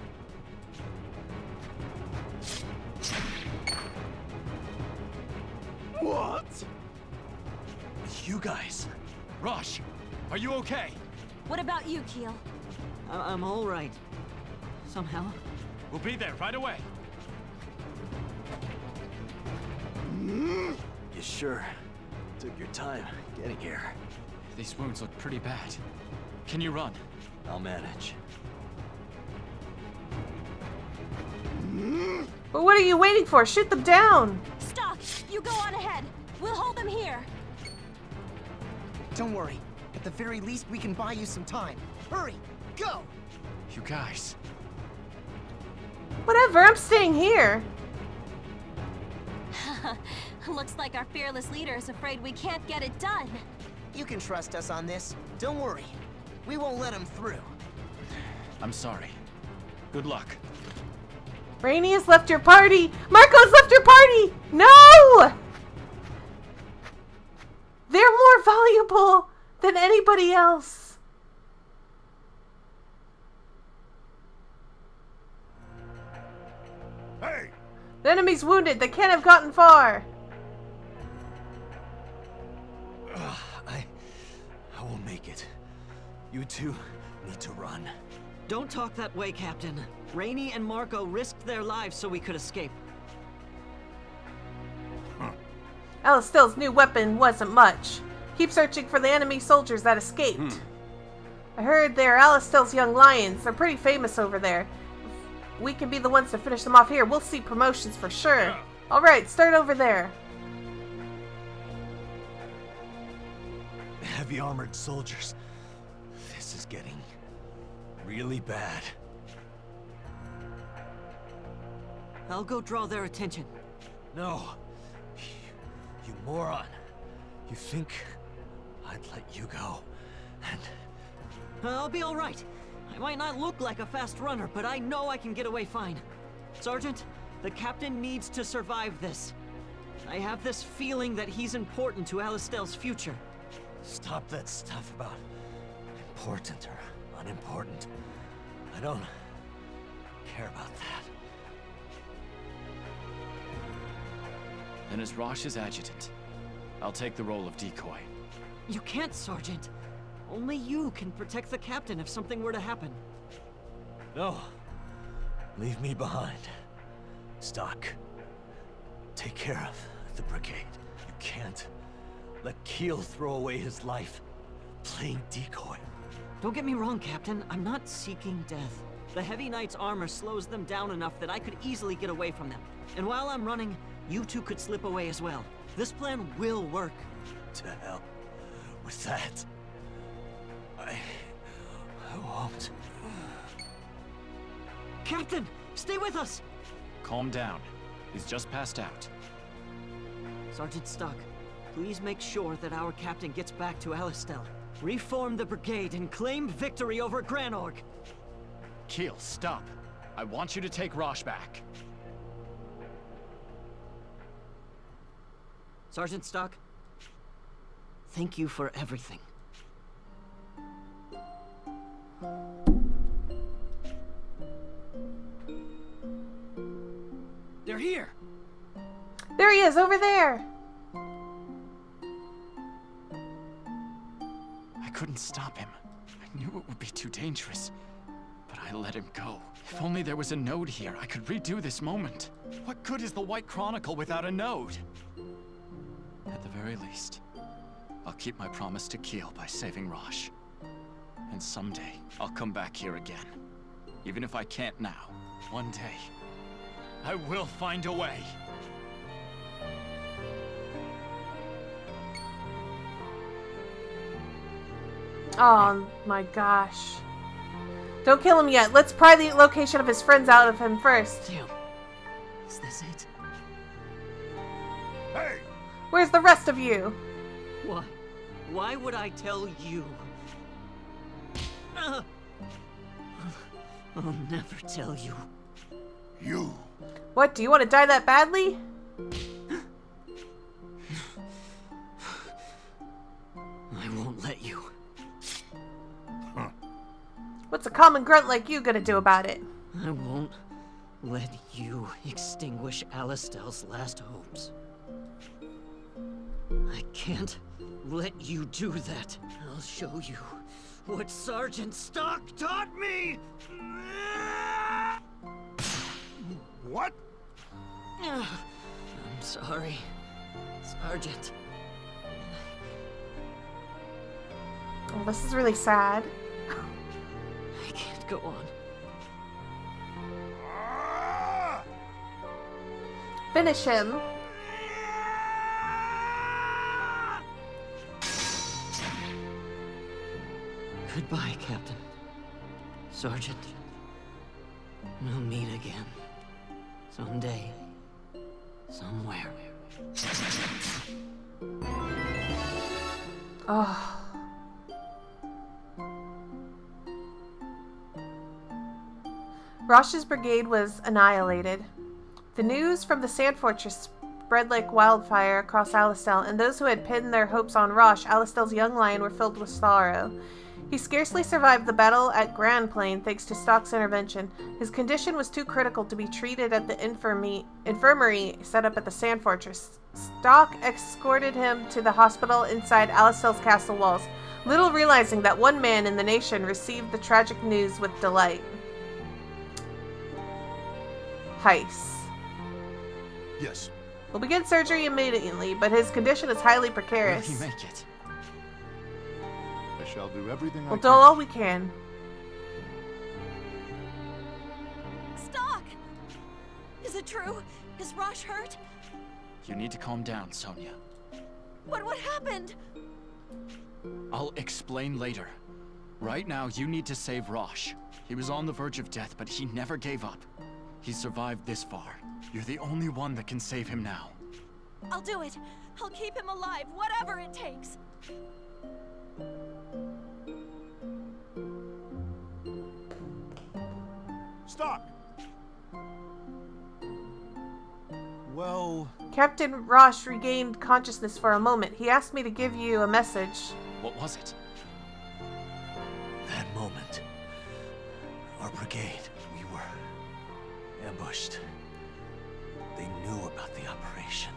What? You guys. Rosh, are you okay? What about you, Keel? I'm all right. Somehow. We'll be there right away. You sure took your time getting here? These wounds look pretty bad. Can you run? I'll manage. But what are you waiting for? Shoot them down! Stock! You go on ahead. We'll hold them here. Don't worry. At the very least, we can buy you some time. Hurry! Go! You guys. Whatever, I'm staying here. Looks like our fearless leader is afraid we can't get it done. You can trust us on this. Don't worry. We won't let him through. I'm sorry. Good luck. Rainey has left your party! Marco's left your party! No! They're more valuable than anybody else. Hey! The enemy's wounded. They can't have gotten far. I won't make it. You two need to run. Don't talk that way, Captain. Rainey and Marco risked their lives so we could escape. Alistel's new weapon wasn't much. Keep searching for the enemy soldiers that escaped. I heard they're Alistel's young lions. They're pretty famous over there. If we can be the ones to finish them off here, we'll see promotions for sure. Alright, start over there. Heavy armored soldiers. This is getting really bad. I'll go draw their attention. No. You moron. You think I'd let you go, and... I'll be all right. I might not look like a fast runner, but I know I can get away fine. Sergeant, the captain needs to survive this. I have this feeling that he's important to Alistell's future. Stop that stuff about important or unimportant. I don't care about that. Then as Rosh's adjutant, I'll take the role of decoy. You can't, Sergeant. Only you can protect the captain if something were to happen. No. Leave me behind. Stock. Take care of the brigade. You can't let Keel throw away his life playing decoy. Don't get me wrong, Captain. I'm not seeking death. The Heavy Knight's armor slows them down enough that I could easily get away from them. And while I'm running, you two could slip away as well. This plan will work. To hell with that. I won't. Captain, stay with us! Calm down. He's just passed out. Sergeant Stock, please make sure that our captain gets back to Alistell. Reform the brigade and claim victory over Granorg. Keel, stop. I want you to take Rosh back. Sergeant Stock, thank you for everything. They're here! There he is, over there! I couldn't stop him. I knew it would be too dangerous. But I let him go. If only there was a node here, I could redo this moment. What good is the White Chronicle without a node? At the very least, I'll keep my promise to Keel by saving Rosh. And someday, I'll come back here again. Even if I can't now, one day, I will find a way. Oh my gosh. Don't kill him yet. Let's pry the location of his friends out of him first. Damn. Is this it? Hey! Where's the rest of you? Why? Why would I tell you? I'll never tell you. You! What, do you want to die that badly? I won't let you. What's a common grunt like you gonna do about it? I won't let you extinguish Alistell's last hopes. I can't let you do that. I'll show you what Sergeant Stock taught me! What? I'm sorry, Sergeant. Oh, this is really sad. I can't go on. Finish him. Goodbye, Captain. Sergeant. We'll meet again. Someday. Somewhere. Oh. Rosh's brigade was annihilated. The news from the Sand Fortress spread like wildfire across Alistell, and those who had pinned their hopes on Rosh, Alistell's young lion, were filled with sorrow. He scarcely survived the battle at Grand Plain thanks to Stock's intervention. His condition was too critical to be treated at the infirmary set up at the Sand Fortress. Stock escorted him to the hospital inside Alistell's castle walls, little realizing that one man in the nation received the tragic news with delight. Heiss. Yes. We'll begin surgery immediately, but his condition is highly precarious. Will he make it? I shall do everything I We'll can. do all we can. Stock! Is it true? Is Rosh hurt? You need to calm down, Sonia. What happened? I'll explain later. Right now, you need to save Rosh. He was on the verge of death, but he never gave up. He survived this far. You're the only one that can save him now. I'll do it. I'll keep him alive, whatever it takes. Stop! Well... Captain Rosh regained consciousness for a moment. He asked me to give you a message. What was it? That moment. Our brigade, we were ambushed. They knew about the operation.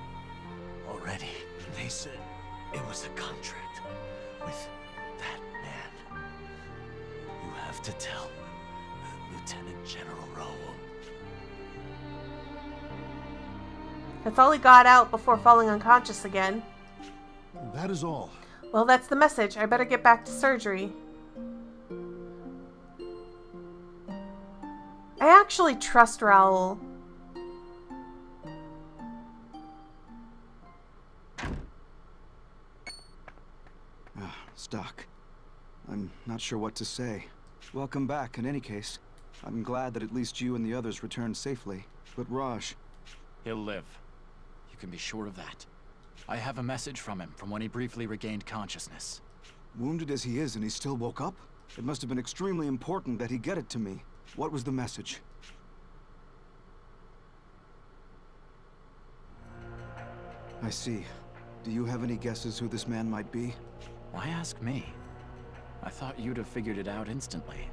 Already, they said it was a contract with that man. You have to tell Lieutenant General Raoul. That's all he got out before falling unconscious again. That is all. Well, that's the message. I better get back to surgery. I actually trust Raoul. Stock. I'm not sure what to say. Welcome back, in any case. I'm glad that at least you and the others returned safely. But Raj... He'll live. You can be sure of that. I have a message from him from when he briefly regained consciousness. Wounded as he is and he still woke up? It must have been extremely important that he get it to me. What was the message? I see. Do you have any guesses who this man might be? Why ask me? I thought you'd have figured it out instantly.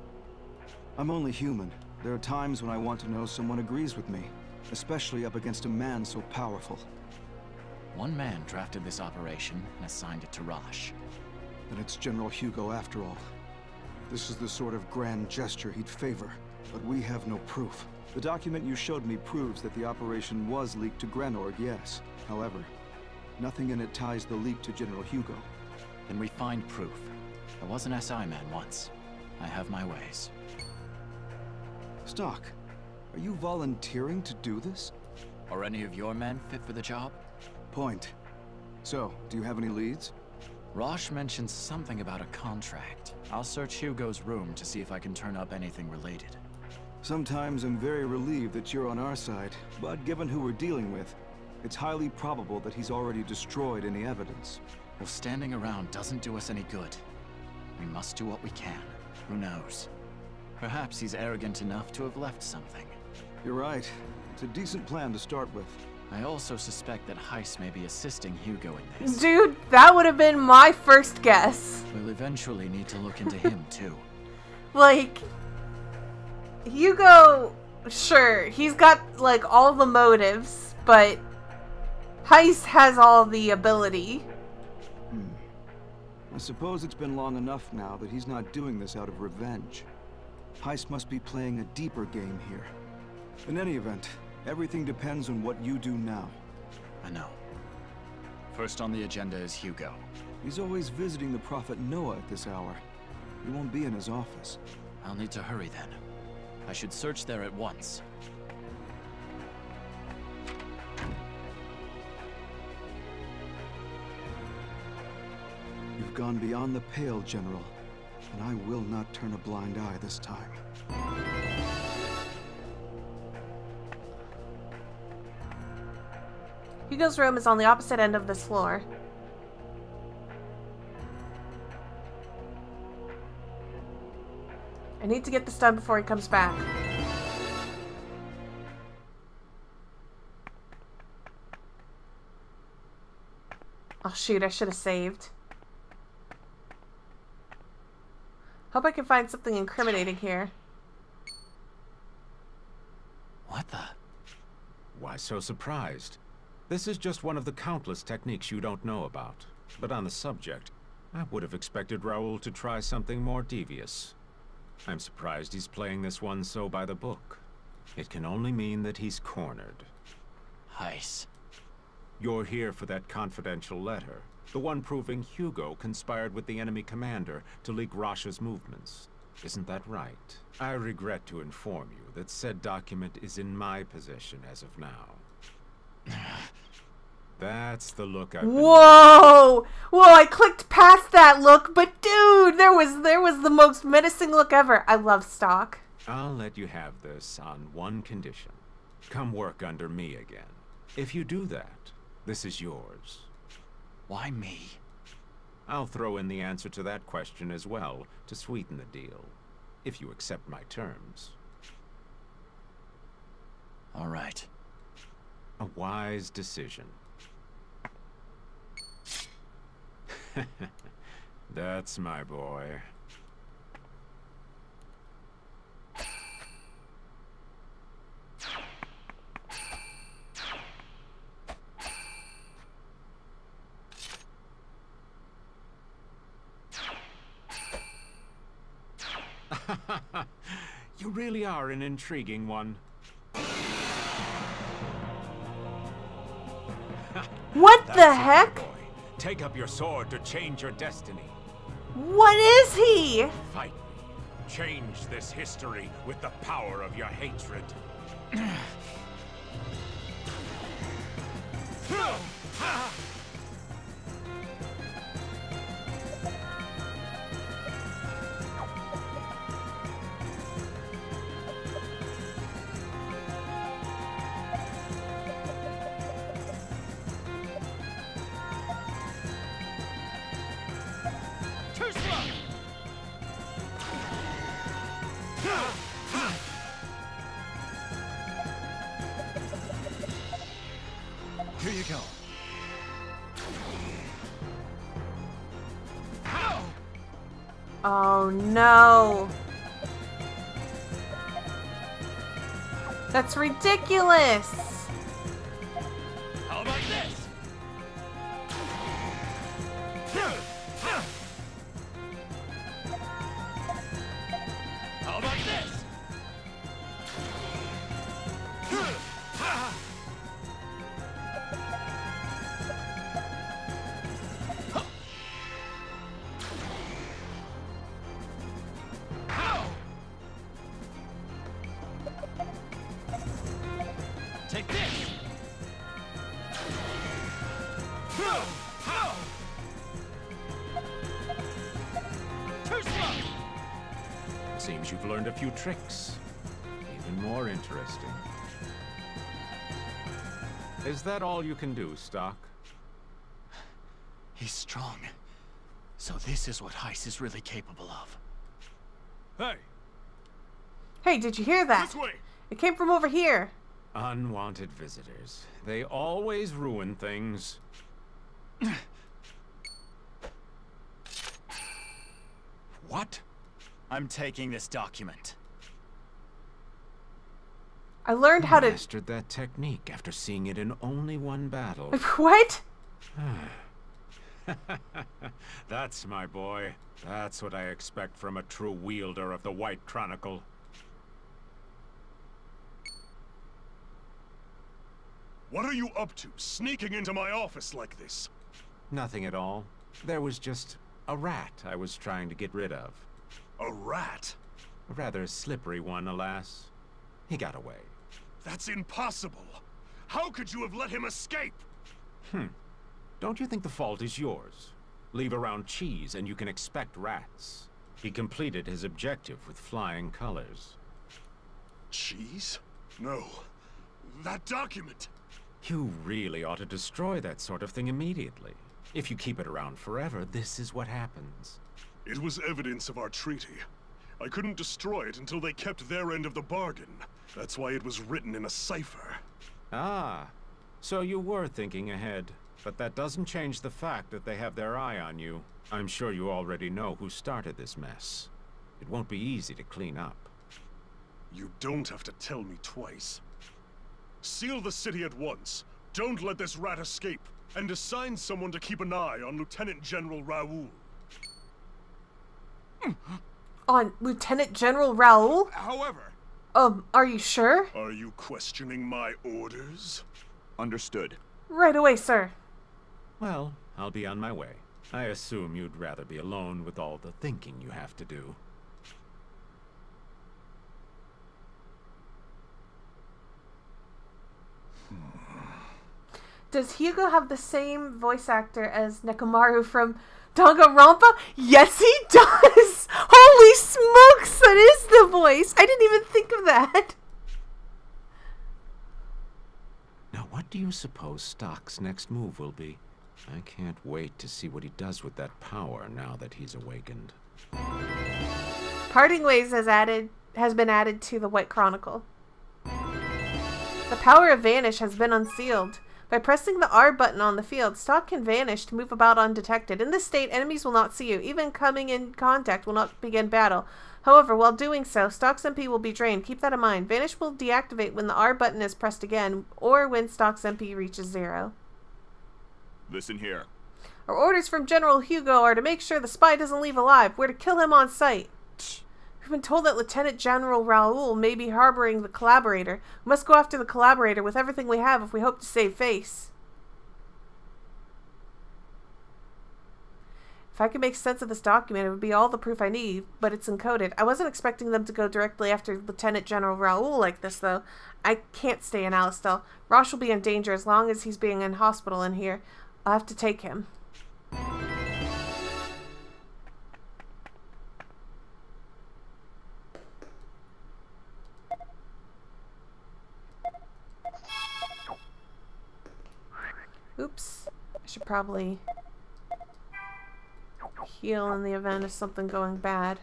I'm only human. There are times when I want to know someone agrees with me, especially up against a man so powerful. One man drafted this operation and assigned it to Rosh. Then it's General Hugo after all. This is the sort of grand gesture he'd favor, but we have no proof. The document you showed me proves that the operation was leaked to Grenorg, yes. However, nothing in it ties the leak to General Hugo. Then we find proof. I was an SI man once. I have my ways. Stock, are you volunteering to do this? Are any of your men fit for the job? Point. So, do you have any leads? Rosh mentioned something about a contract. I'll search Hugo's room to see if I can turn up anything related. Sometimes I'm very relieved that you're on our side, but given who we're dealing with, it's highly probable that he's already destroyed any evidence. Well, standing around doesn't do us any good. We must do what we can. Who knows? Perhaps he's arrogant enough to have left something. You're right. It's a decent plan to start with. I also suspect that Heiss may be assisting Hugo in this. Dude, that would have been my first guess. We'll eventually need to look into him, too. Like, Hugo, sure, he's got, like, all the motives, but Heiss has all the ability. I suppose it's been long enough now that he's not doing this out of revenge. Heiss must be playing a deeper game here. In any event, everything depends on what you do now. I know. First on the agenda is Hugo. He's always visiting the Prophet Noah at this hour. He won't be in his office. I'll need to hurry then. I should search there at once. You've gone beyond the pale, General, and I will not turn a blind eye this time. Hugo's room is on the opposite end of this floor. I need to get this done before he comes back. Oh shoot, I should have saved. Hope I can find something incriminating here. What the? Why so surprised? This is just one of the countless techniques you don't know about. But on the subject, I would have expected Raoul to try something more devious. I'm surprised he's playing this one so by the book. It can only mean that he's cornered. Heiss. You're here for that confidential letter. The one proving Hugo conspired with the enemy commander to leak Rosh's movements. Isn't that right? I regret to inform you that said document is in my possession as of now. That's the look I've been... Whoa! Whoa, I clicked past that look, but dude, there was the most menacing look ever. I love Stock. I'll let you have this on one condition. Come work under me again. If you do that, this is yours. Why me? I'll throw in the answer to that question as well, to sweeten the deal. If you accept my terms. All right. A wise decision. That's my boy. You really are an intriguing one. What the heck? Boy. Take up your sword to change your destiny. What is he? Fight me. Change this history with the power of your hatred. Here you go. Oh no. That's ridiculous. How about this? How about this? Take this! Too slow! Seems you've learned a few tricks. Even more interesting. Is that all you can do, Stock? He's strong. So this is what Heist is really capable of. Hey! Hey, did you hear that? This way! It came from over here. Unwanted visitors. They always ruin things. What? I'm taking this document. I learned how to... Mastered that technique after seeing it in only one battle. What? That's my boy. That's what I expect from a true wielder of the White Chronicle. What are you up to, sneaking into my office like this? Nothing at all. There was just a rat I was trying to get rid of. A rat? A rather slippery one, alas. He got away. That's impossible. How could you have let him escape? Don't you think the fault is yours? Leave around cheese and you can expect rats. He completed his objective with flying colors. Cheese? No. That document! You really ought to destroy that sort of thing immediately. If you keep it around forever, this is what happens. It was evidence of our treaty. I couldn't destroy it until they kept their end of the bargain. That's why it was written in a cipher. Ah, so you were thinking ahead. But that doesn't change the fact that they have their eye on you. I'm sure you already know who started this mess. It won't be easy to clean up. You don't have to tell me twice. Seal the city at once. Don't let this rat escape. And assign someone to keep an eye on Lieutenant General Raoul. On Lieutenant General Raoul? However... Are you sure? Are you questioning my orders? Understood. Right away, sir. Well, I'll be on my way. I assume you'd rather be alone with all the thinking you have to do. Does Hugo have the same voice actor as Nekomaru from Danganronpa? Yes, he does! Holy smokes, that is the voice! I didn't even think of that! Now, what do you suppose Stock's next move will be? I can't wait to see what he does with that power now that he's awakened. Parting Ways has been added to the White Chronicle. The power of Vanish has been unsealed. By pressing the R button on the field, Stock can vanish to move about undetected. In this state, enemies will not see you. Even coming in contact will not begin battle. However, while doing so, Stock's MP will be drained. Keep that in mind. Vanish will deactivate when the R button is pressed again, or when Stock's MP reaches 0. Listen here. Our orders from General Hugo are to make sure the spy doesn't leave alive. We're to kill him on sight. We've been told that Lieutenant General Raoul may be harboring the Collaborator. We must go after the Collaborator with everything we have if we hope to save face. If I could make sense of this document, it would be all the proof I need, but it's encoded. I wasn't expecting them to go directly after Lieutenant General Raoul like this, though. I can't stay in Alistel. Rosh will be in danger as long as he's being in hospital in here. I'll have to take him. Oops. I should probably heal in the event of something going bad.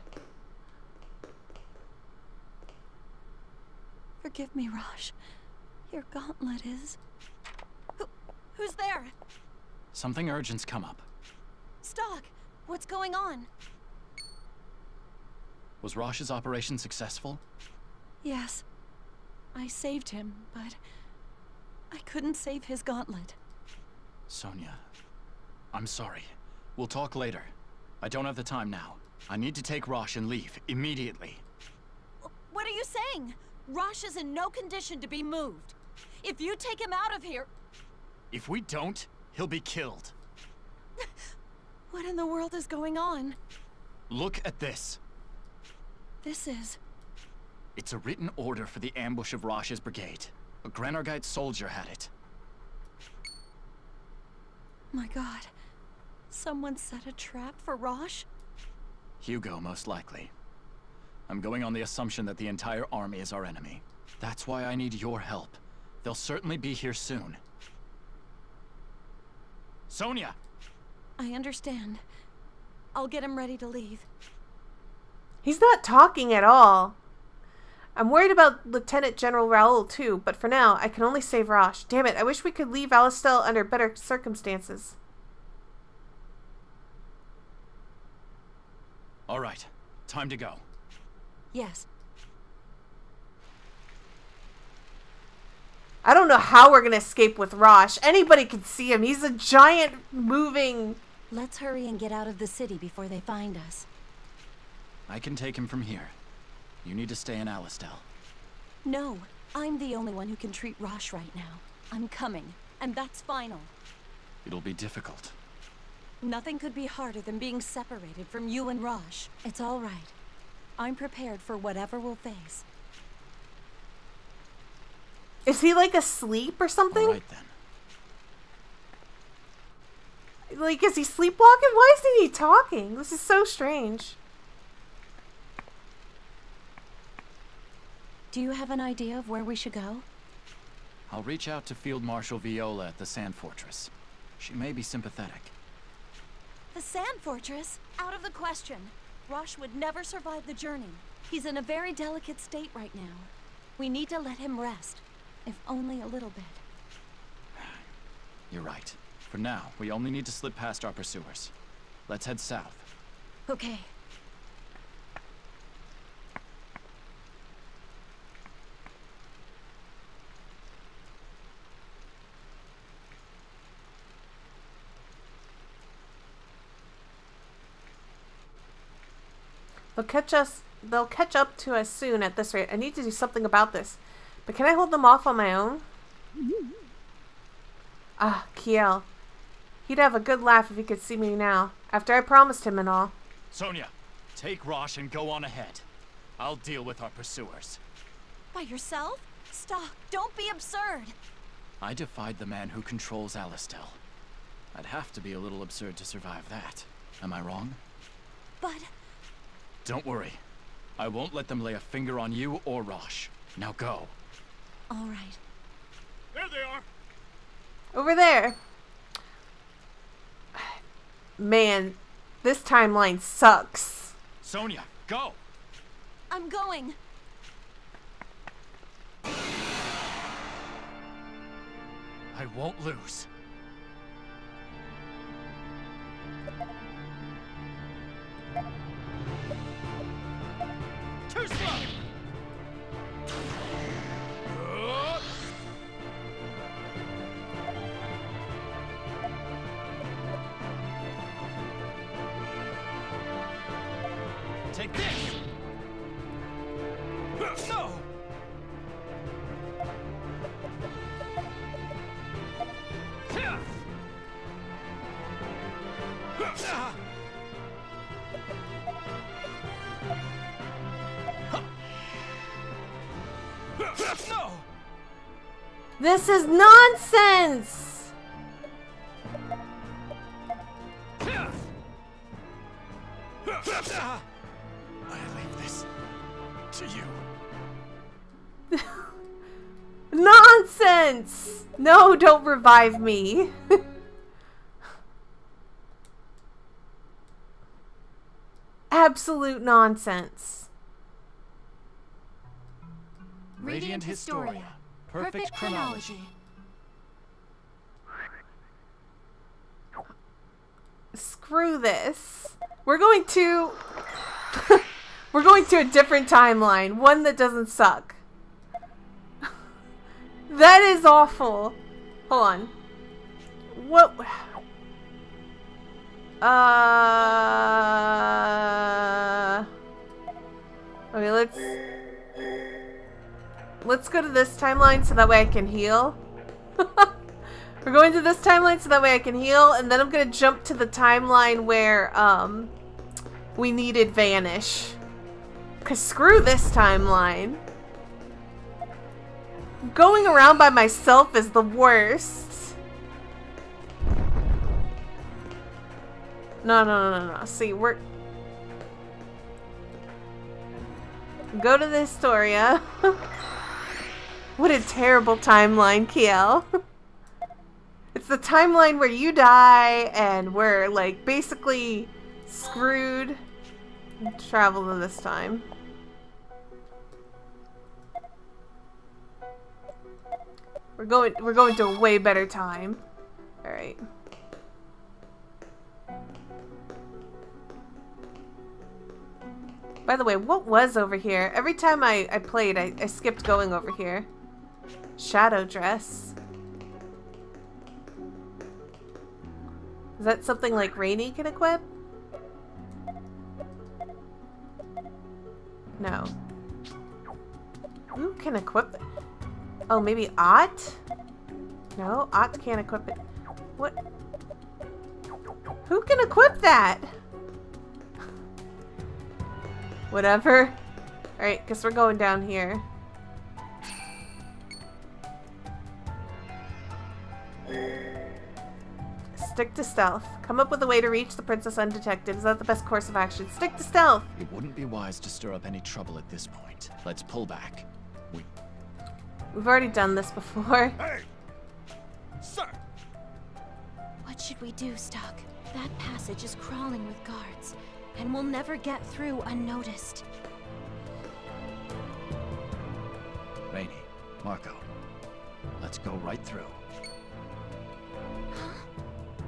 Forgive me, Rosh. Your gauntlet is... Who's there? Something urgent's come up. Stock, what's going on? Was Rosh's operation successful? Yes. I saved him, but I couldn't save his gauntlet. Sonia, I'm sorry. We'll talk later. I don't have the time now. I need to take Rosh and leave immediately. What are you saying? Rosh is in no condition to be moved. If you take him out of here... If we don't, he'll be killed. What in the world is going on? Look at this. This is... It's a written order for the ambush of Rosh's brigade. A Granorgite soldier had it. My God. Someone set a trap for Rosh? Hugo, most likely. I'm going on the assumption that the entire army is our enemy. That's why I need your help. They'll certainly be here soon. Sonia! I understand. I'll get him ready to leave. He's not talking at all. I'm worried about Lieutenant General Raoul too, but for now, I can only save Rosh. Damn it, I wish we could leave Alistel under better circumstances. All right, time to go. Yes. I don't know how we're gonna escape with Rosh. Anybody can see him. He's a giant moving... Let's hurry and get out of the city before they find us. I can take him from here. You need to stay in Alistel. No, I'm the only one who can treat Rosh right now. I'm coming, and that's final. It'll be difficult. Nothing could be harder than being separated from you and Rosh. It's all right. I'm prepared for whatever we'll face. Is he like asleep or something? All right then. Like, is he sleepwalking? Why isn't he talking? This is so strange. Do you have an idea of where we should go? I'll reach out to Field Marshal Viola at the Sand Fortress. She may be sympathetic. The Sand Fortress? Out of the question. Rosh would never survive the journey. He's in a very delicate state right now. We need to let him rest, if only a little bit. You're right. For now, we only need to slip past our pursuers. Let's head south. Okay. They'll catch up to us soon at this rate. I need to do something about this. But can I hold them off on my own? Ah, Kiel. He'd have a good laugh if he could see me now, after I promised him and all. Sonia, take Rosh and go on ahead. I'll deal with our pursuers. By yourself? Stop. Don't be absurd. I defied the man who controls Alistel. I'd have to be a little absurd to survive that. Am I wrong? But... Don't worry. I won't let them lay a finger on you or Rosh. Now go. All right. There they are. Over there. Man, this timeline sucks. Sonia, go! I'm going. I won't lose. Too slow! Take this! No! No! This is nonsense! I leave this to you. Nonsense! No, don't revive me. Absolute nonsense. Radiant Historia. Perfect chronology. Screw this. We're going to... We're going to a different timeline. One that doesn't suck. That is awful. Hold on. What? Okay, let's go to this timeline so that way I can heal. We're going to this timeline so that way I can heal, and then I'm gonna jump to the timeline where we needed Vanish. 'Cause screw this timeline. Going around by myself is the worst. No. See, we're... Go to the Historia. What a terrible timeline, Kiel. It's the timeline where you die and we're, like, basically screwed. Travel to this time. We're going to a way better time. Alright. By the way, what was over here? Every time I played, I skipped going over here. Shadow dress. Is that something like Rainy can equip? No. Who can equip it? Oh, maybe Ott? No, Ott can't equip it. What? Who can equip that? Whatever. Alright, guess we're going down here. Stick to stealth. Come up with a way to reach the princess undetected. Is that the best course of action? Stick to stealth! It wouldn't be wise to stir up any trouble at this point. Let's pull back. We've already done this before. Hey! Sir! What should we do, Stock? That passage is crawling with guards, and we'll never get through unnoticed. Rainy, Marco, let's go right through. Huh?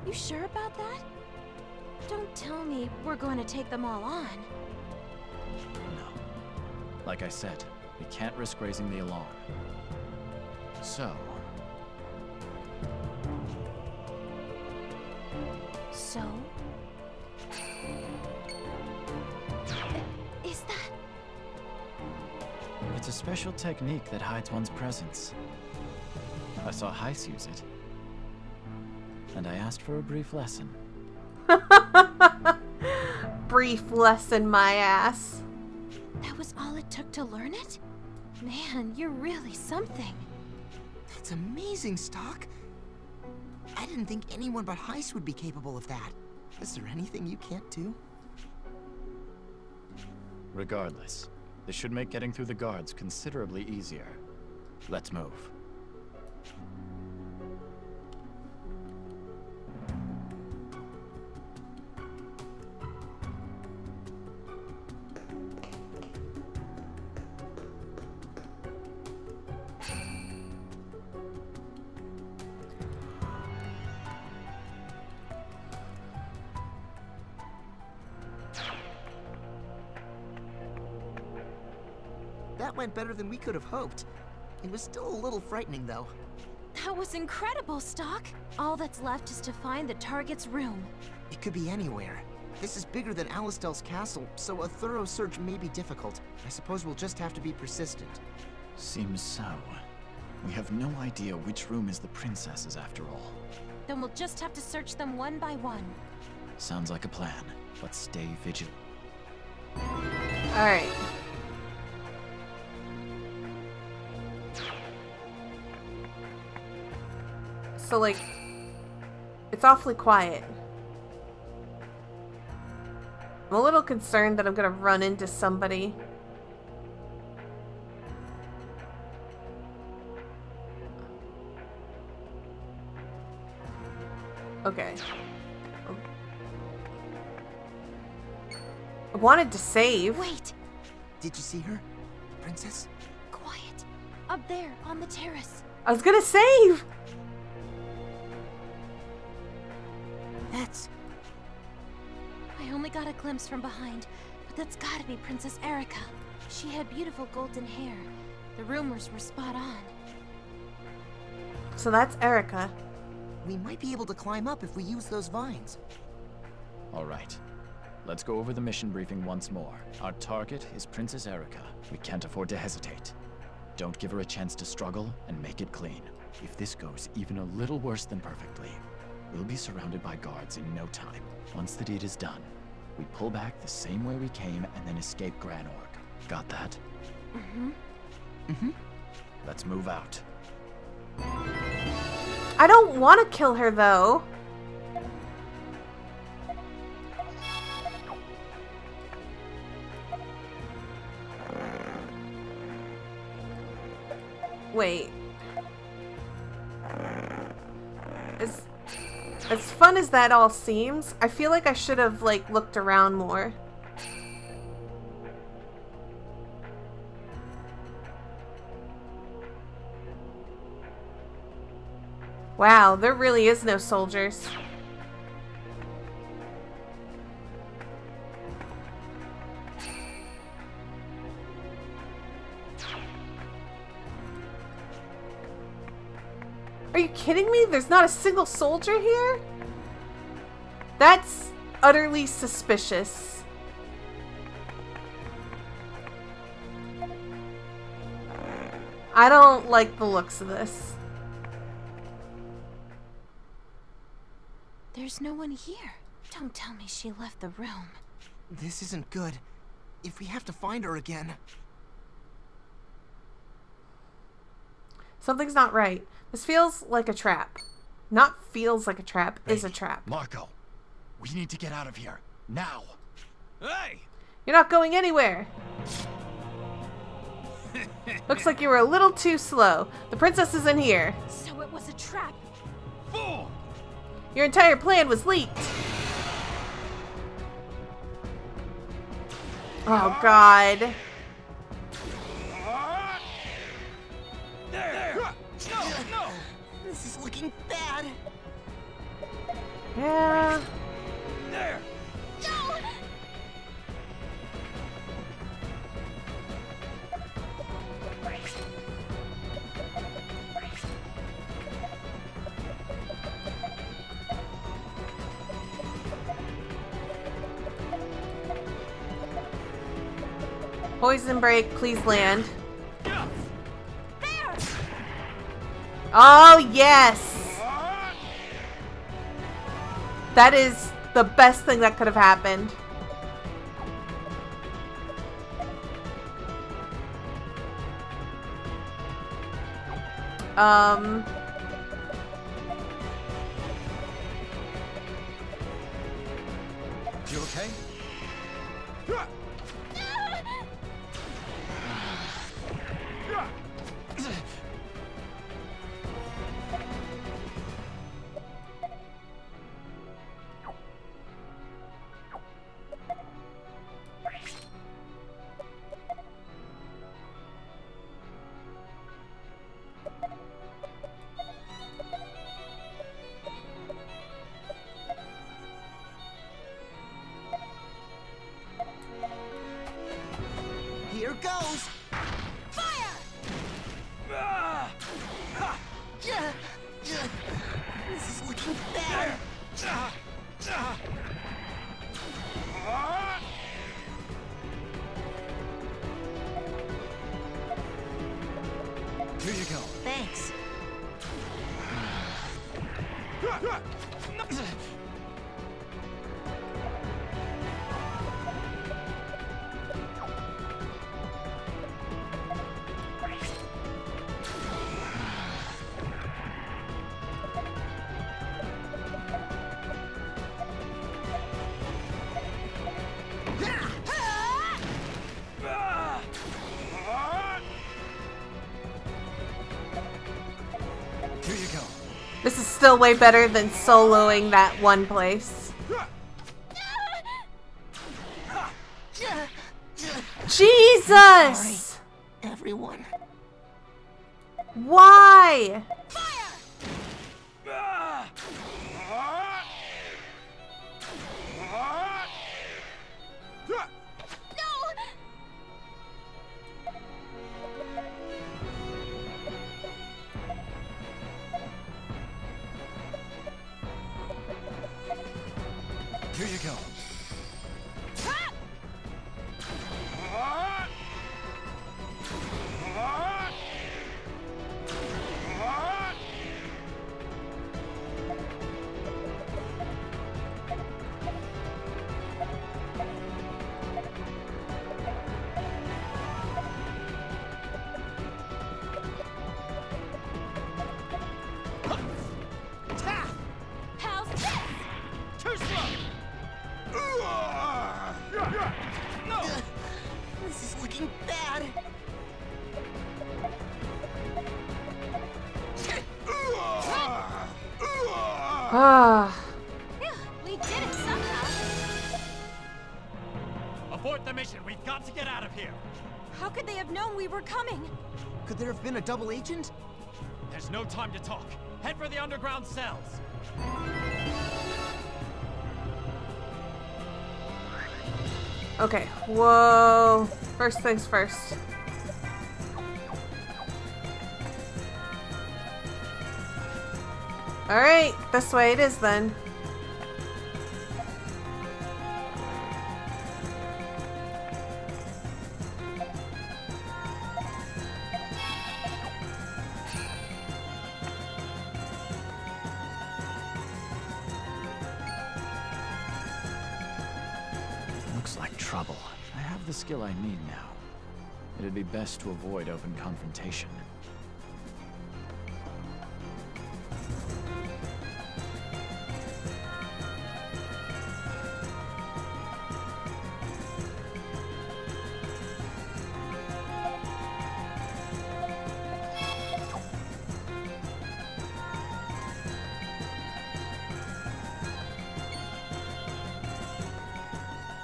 You sure about that? Don't tell me we're going to take them all on. No. Like I said, we can't risk raising the alarm. So... So? Is that... It's a special technique that hides one's presence. I saw Heiss use it. And I asked for a brief lesson. Brief lesson, my ass. That was all it took to learn it? Man, you're really something. That's amazing, Stock. I didn't think anyone but Heiss would be capable of that. Is there anything you can't do? Regardless, this should make getting through the guards considerably easier. Let's move. That went better than we could have hoped. It was still a little frightening, though. That was incredible, Stock. All that's left is to find the target's room. It could be anywhere. This is bigger than Alistel's castle, so a thorough search may be difficult. I suppose we'll just have to be persistent. Seems so. We have no idea which room is the princess's after all. Then we'll just have to search them one by one. Sounds like a plan, but stay vigilant. Alright. So, like, it's awfully quiet. I'm a little concerned that I'm gonna run into somebody. Okay. I wanted to save. Wait! Did you see her? Princess? Quiet. Up there, on the terrace. I was gonna save! That's... I only got a glimpse from behind, but that's gotta be Princess Erica. She had beautiful golden hair. The rumors were spot on. So that's Erica. We might be able to climb up if we use those vines. Alright. Let's go over the mission briefing once more. Our target is Princess Erica. We can't afford to hesitate. Don't give her a chance to struggle, and make it clean. If this goes even a little worse than perfectly, we'll be surrounded by guards in no time. Once the deed is done, we pull back the same way we came and then escape Granorg. Got that? Mm-hmm. Mm-hmm. Let's move out. I don't want to kill her, though. Wait. As fun as that all seems, I feel like I should have, like, looked around more. Wow, there really is no soldiers. Are you kidding me? There's not a single soldier here? That's utterly suspicious. I don't like the looks of this. There's no one here. Don't tell me she left the room. This isn't good. If we have to find her again... Something's not right. This feels like a trap. Not feels like a trap, is a trap. Marco, we need to get out of here. Now. Hey! You're not going anywhere. Looks like you were a little too slow. The princess is in here. So it was a trap. Fool! Your entire plan was leaked. Oh, God. There! No! This is looking bad. Yeah. There! No! Poison break, please land. There! Oh, yes! That is the best thing that could have happened. You okay? Here goes! Fire! This is looking bad! Here you go. Thanks. Here you go. This is still way better than soloing that one place. Jesus! Sorry, everyone. Why? Here you go. How's this? Too slow. No. This is looking bad. Ah. We did it somehow. Abort the mission. We've got to get out of here. How could they have known we were coming? Could there have been a double agent? There's no time to talk. Head for the underground cells. Okay, whoa. First things first. Alright, this way it is then. Looks like trouble. I have the skill I need now. It'd be best to avoid open confrontation.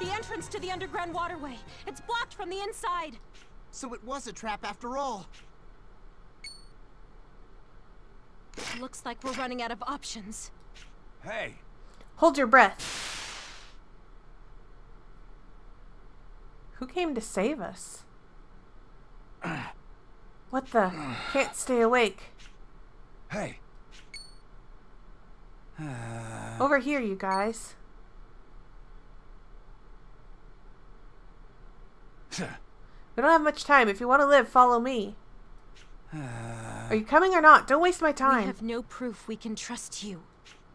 The entrance to the underground waterway. It's blocked from the inside. So it was a trap after all. Looks like we're running out of options. Hey, Hold your breath. Who came to save us? What the? Can't stay awake. hey. Over here, you guys. We don't have much time. If you want to live, follow me. Are you coming or not? Don't waste my We time. have no proof we can trust you.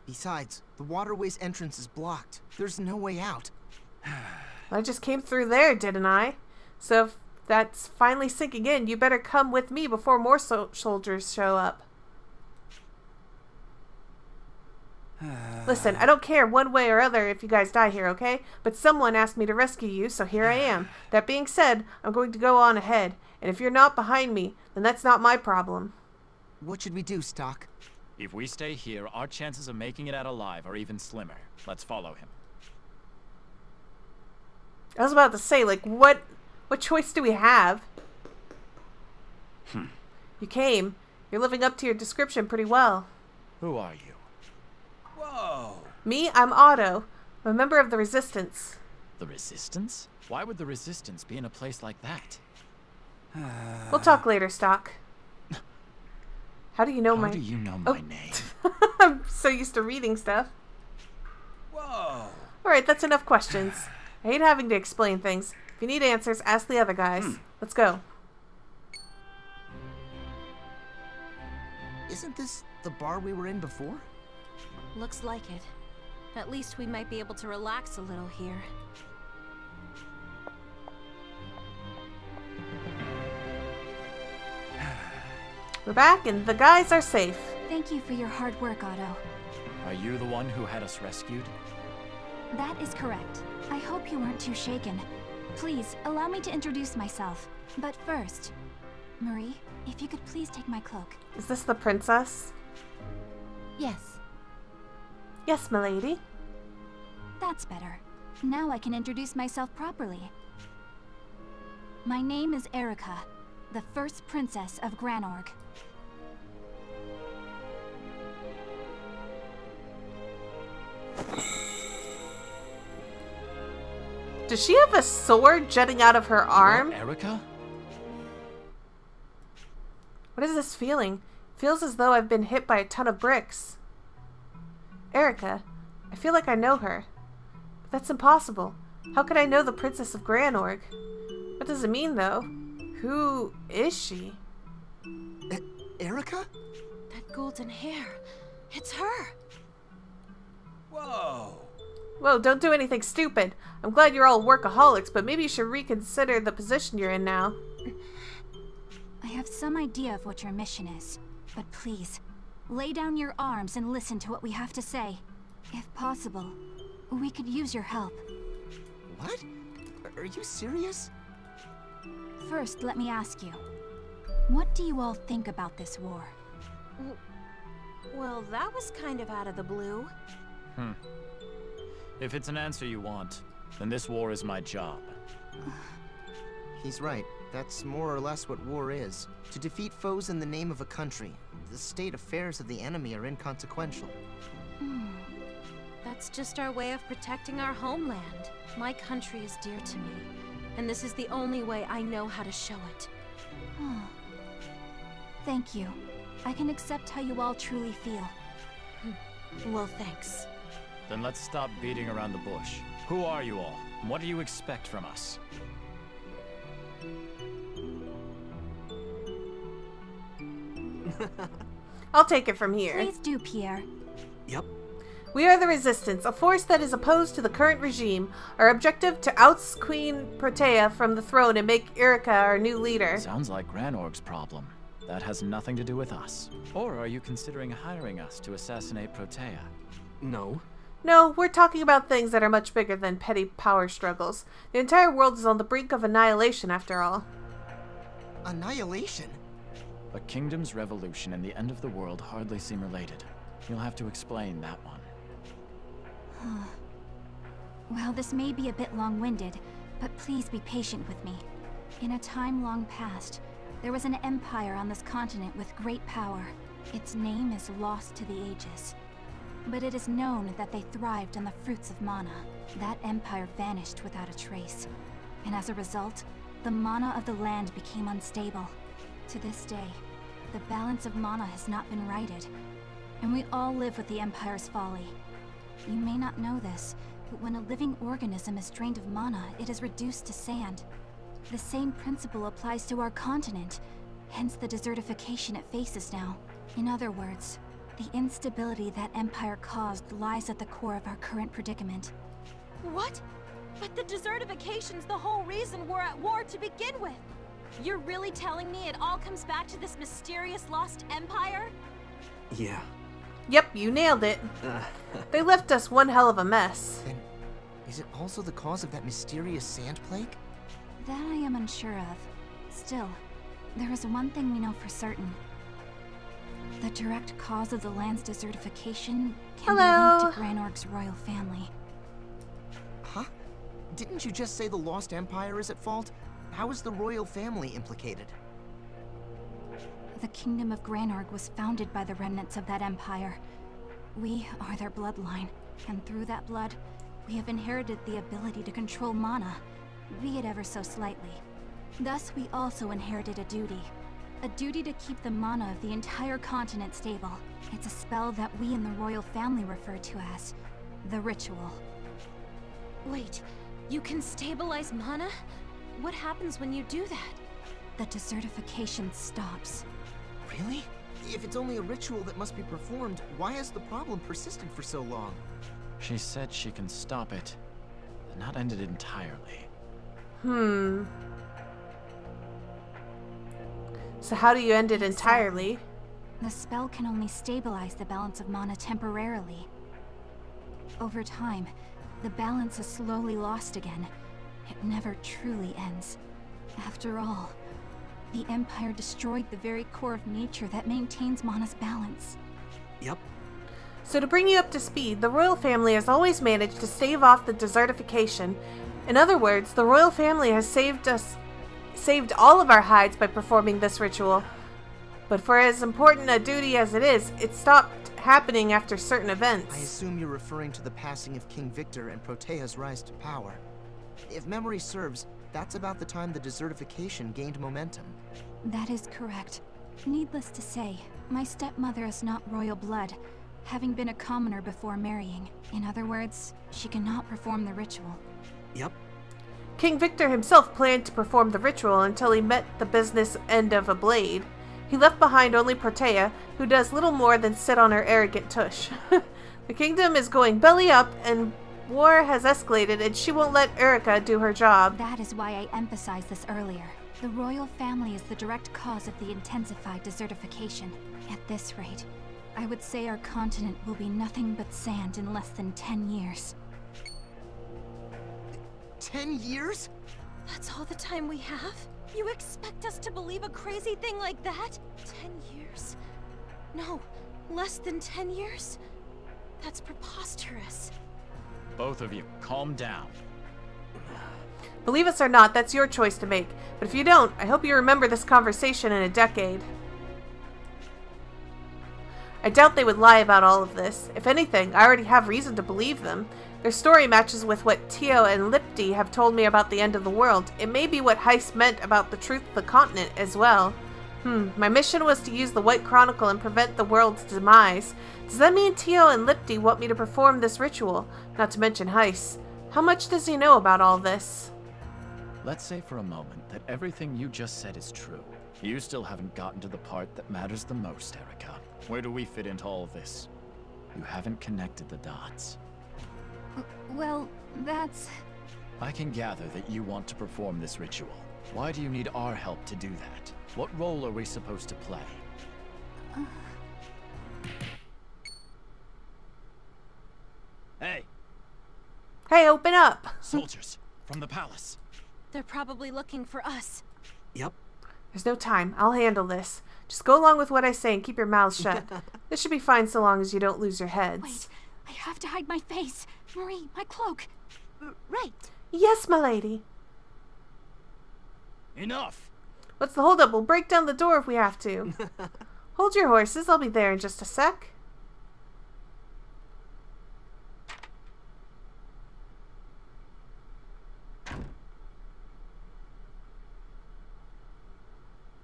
Besides, the waterway's entrance is blocked. There's no way out. I just came through there, didn't I? So if that's finally sinking in, you better come with me before more soldiers show up. Listen, I don't care one way or other if you guys die here, okay? But someone asked me to rescue you, so here I am. That being said, I'm going to go on ahead. And if you're not behind me, then that's not my problem. What should we do, Stock? If we stay here, our chances of making it out alive are even slimmer. Let's follow him. I was about to say, like, what choice do we have? You came. You're living up to your description pretty well. Who are you? Whoa! Me? I'm Otto. I'm a member of the Resistance. The Resistance? Why would the Resistance be in a place like that? We'll talk later, Stock. How do you know my name? I'm so used to reading stuff. Whoa! Alright, that's enough questions. I hate having to explain things. If you need answers, ask the other guys. Let's go. Isn't this the bar we were in before? Looks like it. At least we might be able to relax a little here. We're back and the guys are safe. Thank you for your hard work, Otto. Are you the one who had us rescued? That is correct. I hope you weren't too shaken. Please, allow me to introduce myself. But first, Marie, if you could please take my cloak. Is this the princess? Yes. Yes, milady. That's better. Now I can introduce myself properly. My name is Erica, the first princess of Granorg. Does she have a sword jutting out of her arm? Erica? What is this feeling? It feels as though I've been hit by a ton of bricks. Erica, I feel like I know her. But that's impossible. How could I know the Princess of Granorg? What does it mean, though? Who is she? Erica? That golden hair. It's her. Whoa. Whoa, don't do anything stupid. I'm glad you're all workaholics, but maybe you should reconsider the position you're in now. I have some idea of what your mission is, but please, lay down your arms and listen to what we have to say. If possible, we could use your help. What? Are you serious? First, let me ask you, what do you all think about this war? Well, that was kind of out of the blue. If it's an answer you want, then this war is my job. He's right. That's more or less what war is. To defeat foes in the name of a country. The state affairs of the enemy are inconsequential. That's just our way of protecting our homeland. My country is dear to me, and this is the only way I know how to show it. Thank you. I can accept how you all truly feel. Well, thanks. Then let's stop beating around the bush. Who are you all? What do you expect from us? I'll take it from here. Please do, Pierre. Yep. We are the Resistance, a force that is opposed to the current regime. Our objective to oust Queen Protea from the throne and make Erica our new leader. Sounds like Granorg's problem. That has nothing to do with us. Or are you considering hiring us to assassinate Protea? No. No, we're talking about things that are much bigger than petty power struggles. The entire world is on the brink of annihilation, after all. Annihilation? A kingdom's revolution and the end of the world hardly seem related. You'll have to explain that one. Well, this may be a bit long-winded, but please be patient with me. In a time long past, there was an empire on this continent with great power. Its name is lost to the ages. But it is known that they thrived on the fruits of mana. That empire vanished without a trace. And as a result, the mana of the land became unstable. To this day, the balance of mana has not been righted. And we all live with the empire's folly. You may not know this, but when a living organism is drained of mana, it is reduced to sand. The same principle applies to our continent, hence the desertification it faces now. In other words, the instability that empire caused lies at the core of our current predicament. What? But the desertification's the whole reason we're at war to begin with. You're really telling me it all comes back to this mysterious lost empire? Yeah. Yep, you nailed it. They left us one hell of a mess. Then, is it also the cause of that mysterious sand plague? That I am unsure of. Still, there is one thing we know for certain. The direct cause of the land's desertification can be linked to Granorg's royal family. Huh? Didn't you just say the Lost Empire is at fault? How is the royal family implicated? The Kingdom of Granorg was founded by the remnants of that empire. We are their bloodline, and through that blood, we have inherited the ability to control mana, be it ever so slightly. Thus, we also inherited a duty to keep the mana of the entire continent stable. It's a spell that we in the royal family refer to as the Ritual. Wait, you can stabilize mana? What happens when you do that? The desertification stops. Really? If it's only a ritual that must be performed, why has the problem persisted for so long? She said she can stop it, but not end it entirely. So how do you end it entirely? The spell can only stabilize the balance of mana temporarily. Over time, the balance is slowly lost again. It never truly ends. After all, the Empire destroyed the very core of nature that maintains mana's balance. Yep. So to bring you up to speed, the royal family has always managed to stave off the desertification. In other words, the royal family has saved all of our hides by performing this ritual. But for as important a duty as it is, it stopped happening after certain events. I assume you're referring to the passing of King Victor and Protea's rise to power. If memory serves, that's about the time the desertification gained momentum. That is correct. Needless to say, my stepmother is not royal blood, having been a commoner before marrying. In other words, she cannot perform the ritual. Yep. King Victor himself planned to perform the ritual until he met the business end of a blade. He left behind only Protea, who does little more than sit on her arrogant tush. The kingdom is going belly up, and war has escalated, and she won't let Erica do her job. That is why I emphasized this earlier. The royal family is the direct cause of the intensified desertification. At this rate, I would say our continent will be nothing but sand in less than 10 years. 10 years? That's all the time we have? You expect us to believe a crazy thing like that? 10 years? No, less than 10 years? That's preposterous. Both of you, calm down. Believe us or not, that's your choice to make. But if you don't, I hope you remember this conversation in a decade. I doubt they would lie about all of this. If anything, I already have reason to believe them. Their story matches with what Tio and Lipti have told me about the end of the world. It may be what Heist meant about the truth of the continent as well. My mission was to use the White Chronicle and prevent the world's demise. Does that mean Tio and Lipti want me to perform this ritual? Not to mention Heist. How much does he know about all this? Let's say for a moment that everything you just said is true. You still haven't gotten to the part that matters the most, Erica. Where do we fit into all of this? You haven't connected the dots. Well, that's... I can gather that you want to perform this ritual. Why do you need our help to do that? What role are we supposed to play? Hey! Hey, open up! Soldiers, from the palace. They're probably looking for us. Yep. There's no time. I'll handle this. Just go along with what I say and keep your mouths shut. This should be fine so long as you don't lose your heads. Wait, I have to hide my face. Marie, my cloak. Right. Yes, my lady. Enough! What's the holdup? We'll break down the door if we have to. Hold your horses. I'll be there in just a sec.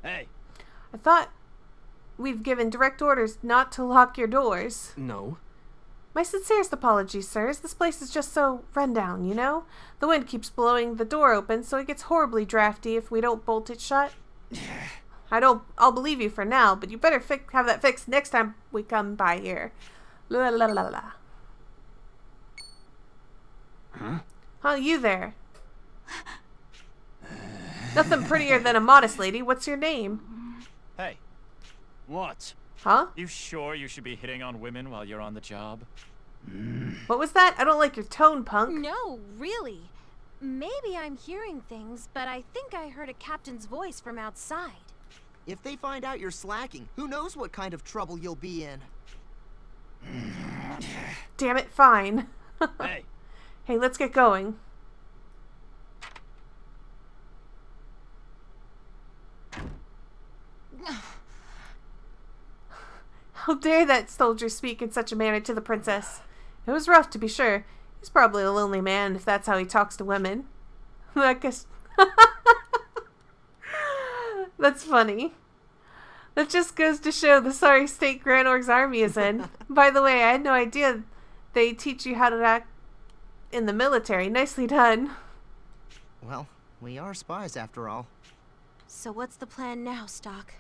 Hey! I thought we've given direct orders not to lock your doors. No. My sincerest apologies, sirs. This place is just so run down, you know? The wind keeps blowing the door open, so it gets horribly drafty if we don't bolt it shut. I'll believe you for now, but you better have that fixed next time we come by here. La la la la. Huh, you there? Nothing prettier than a modest lady. What's your name? Hey. What? Huh? You sure you should be hitting on women while you're on the job? What was that? I don't like your tone, punk. No, really. Maybe I'm hearing things, but I think I heard a captain's voice from outside. If they find out you're slacking, who knows what kind of trouble you'll be in. Damn it, fine. Hey. Hey, let's get going. How dare that soldier speak in such a manner to the princess? It was rough, to be sure. He's probably a lonely man if that's how he talks to women. I guess... That's funny. That just goes to show the sorry state Grand Org's army is in. By the way, I had no idea they teach you how to act in the military. Nicely done. Well, we are spies after all. So what's the plan now, Stock?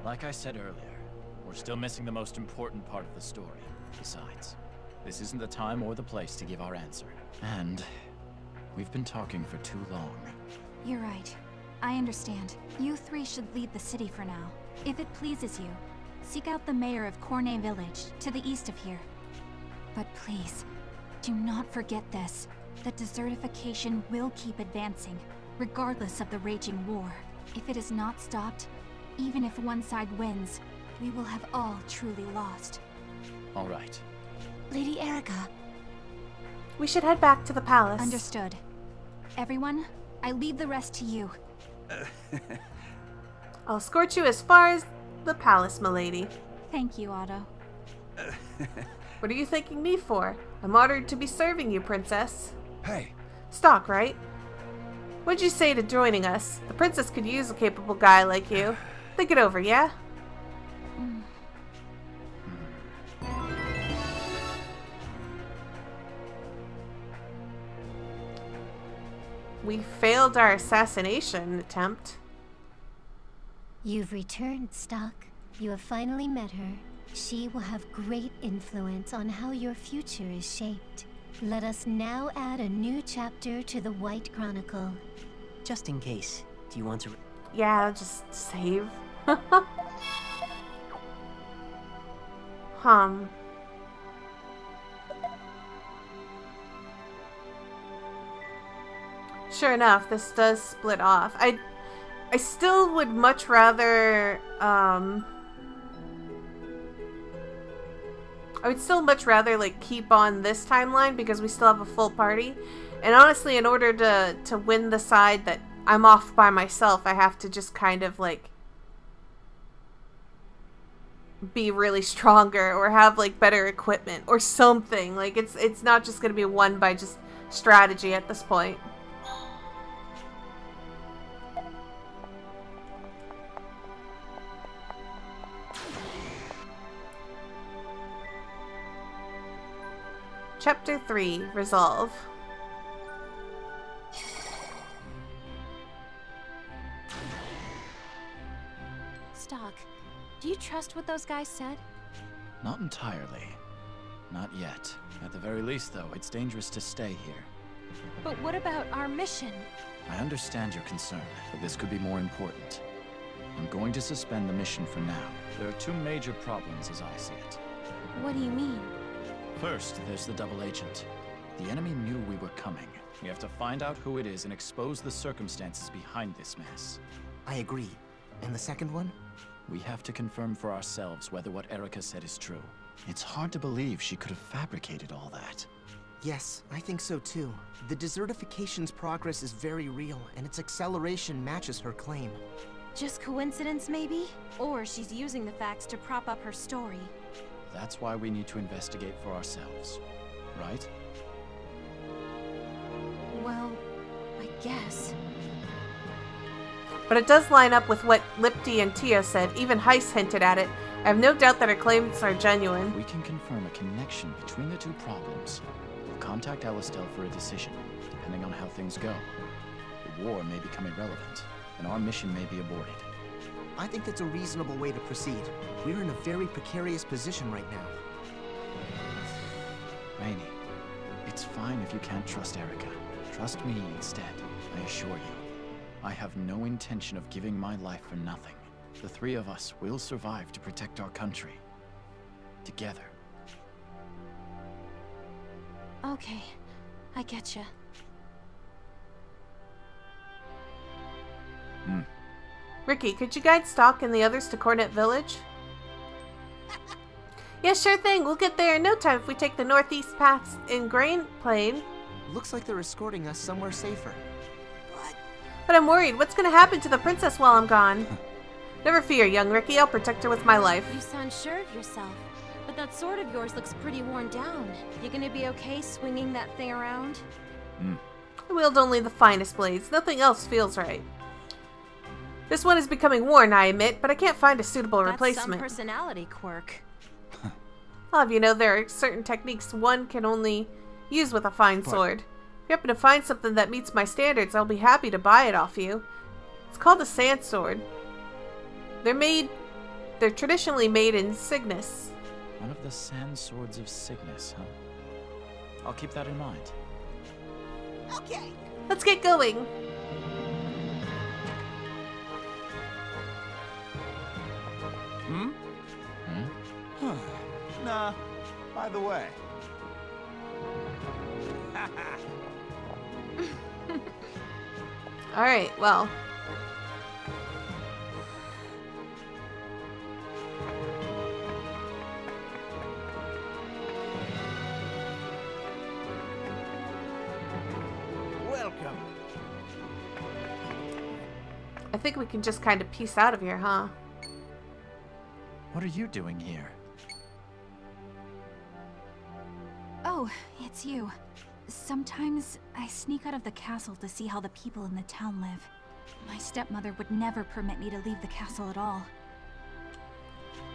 Like I said earlier, we're still missing the most important part of the story. Besides, this isn't the time or the place to give our answer. And we've been talking for too long. You're right. I understand. You three should leave the city for now. If it pleases you, seek out the mayor of Cornet Village, to the east of here. But please, do not forget this. The desertification will keep advancing, regardless of the raging war. If it is not stopped, even if one side wins, we will have all truly lost. All right. Lady Erica. We should head back to the palace. Understood. Everyone, I leave the rest to you. I'll escort you as far as the palace, milady. Thank you, Otto. What are you thanking me for? I'm honored to be serving you, princess. Hey. Stock, right? What'd you say to joining us? The princess could use a capable guy like you. Think it over, yeah? We failed our assassination attempt. You've returned, Stock. You have finally met her. She will have great influence on how your future is shaped. Let us now add a new chapter to the White Chronicle. Just in case, do you want to... Yeah, just save. Sure enough, this does split off. I still would much rather, I would still much rather, like, keep on this timeline because we still have a full party. And honestly, in order to win the side that I'm off by myself, I have to just kind of, like, be really stronger or have, like, better equipment or something. Like, it's not just gonna be won by just strategy at this point. Chapter 3, Resolve. Stock, do you trust what those guys said? Not entirely. Not yet. At the very least, though, it's dangerous to stay here. But what about our mission? I understand your concern, but this could be more important. I'm going to suspend the mission for now. There are two major problems as I see it. What do you mean? First, there's the double agent. The enemy knew we were coming. We have to find out who it is and expose the circumstances behind this mess. I agree. And the second one? We have to confirm for ourselves whether what Erica said is true. It's hard to believe she could have fabricated all that. Yes, I think so too. The desertification's progress is very real, and its acceleration matches her claim. Just coincidence, maybe? Or she's using the facts to prop up her story. That's why we need to investigate for ourselves, right? Well, I guess. But it does line up with what Lipti and Tio said. Even Heiss hinted at it. I have no doubt that her claims are genuine. We can confirm a connection between the two problems. We'll contact Alistel for a decision, depending on how things go. The war may become irrelevant, and our mission may be aborted. I think that's a reasonable way to proceed. We're in a very precarious position right now. Rainey, it's fine if you can't trust Erica. Trust me instead, I assure you. I have no intention of giving my life for nothing. the three of us will survive to protect our country. Together. Okay, I getcha. Ricky, could you guide Stalk and the others to Cornet Village? Yeah, sure thing. We'll get there in no time if we take the northeast paths in Grain Plain. Looks like they're escorting us somewhere safer. But I'm worried. What's gonna happen to the princess while I'm gone? Never fear, young Ricky. I'll protect her with my life. You sound sure of yourself, but that sword of yours looks pretty worn down. You gonna be okay swinging that thing around? I wield only the finest blades. Nothing else feels right. This one is becoming worn, I admit, but I can't find a suitable replacement. That's some personality quirk. I'll have you know there are certain techniques one can only use with a fine sword. If you happen to find something that meets my standards, I'll be happy to buy it off you. It's called a sand sword. They're traditionally made in Cygnus. One of the sand swords of Cygnus, huh? I'll keep that in mind. Okay. Let's get going. Nah, by the way. Alright, well. Welcome. I think we can just kind of peace out of here, huh? What are you doing here? Oh, it's you. Sometimes I sneak out of the castle to see how the people in the town live. My stepmother would never permit me to leave the castle at all.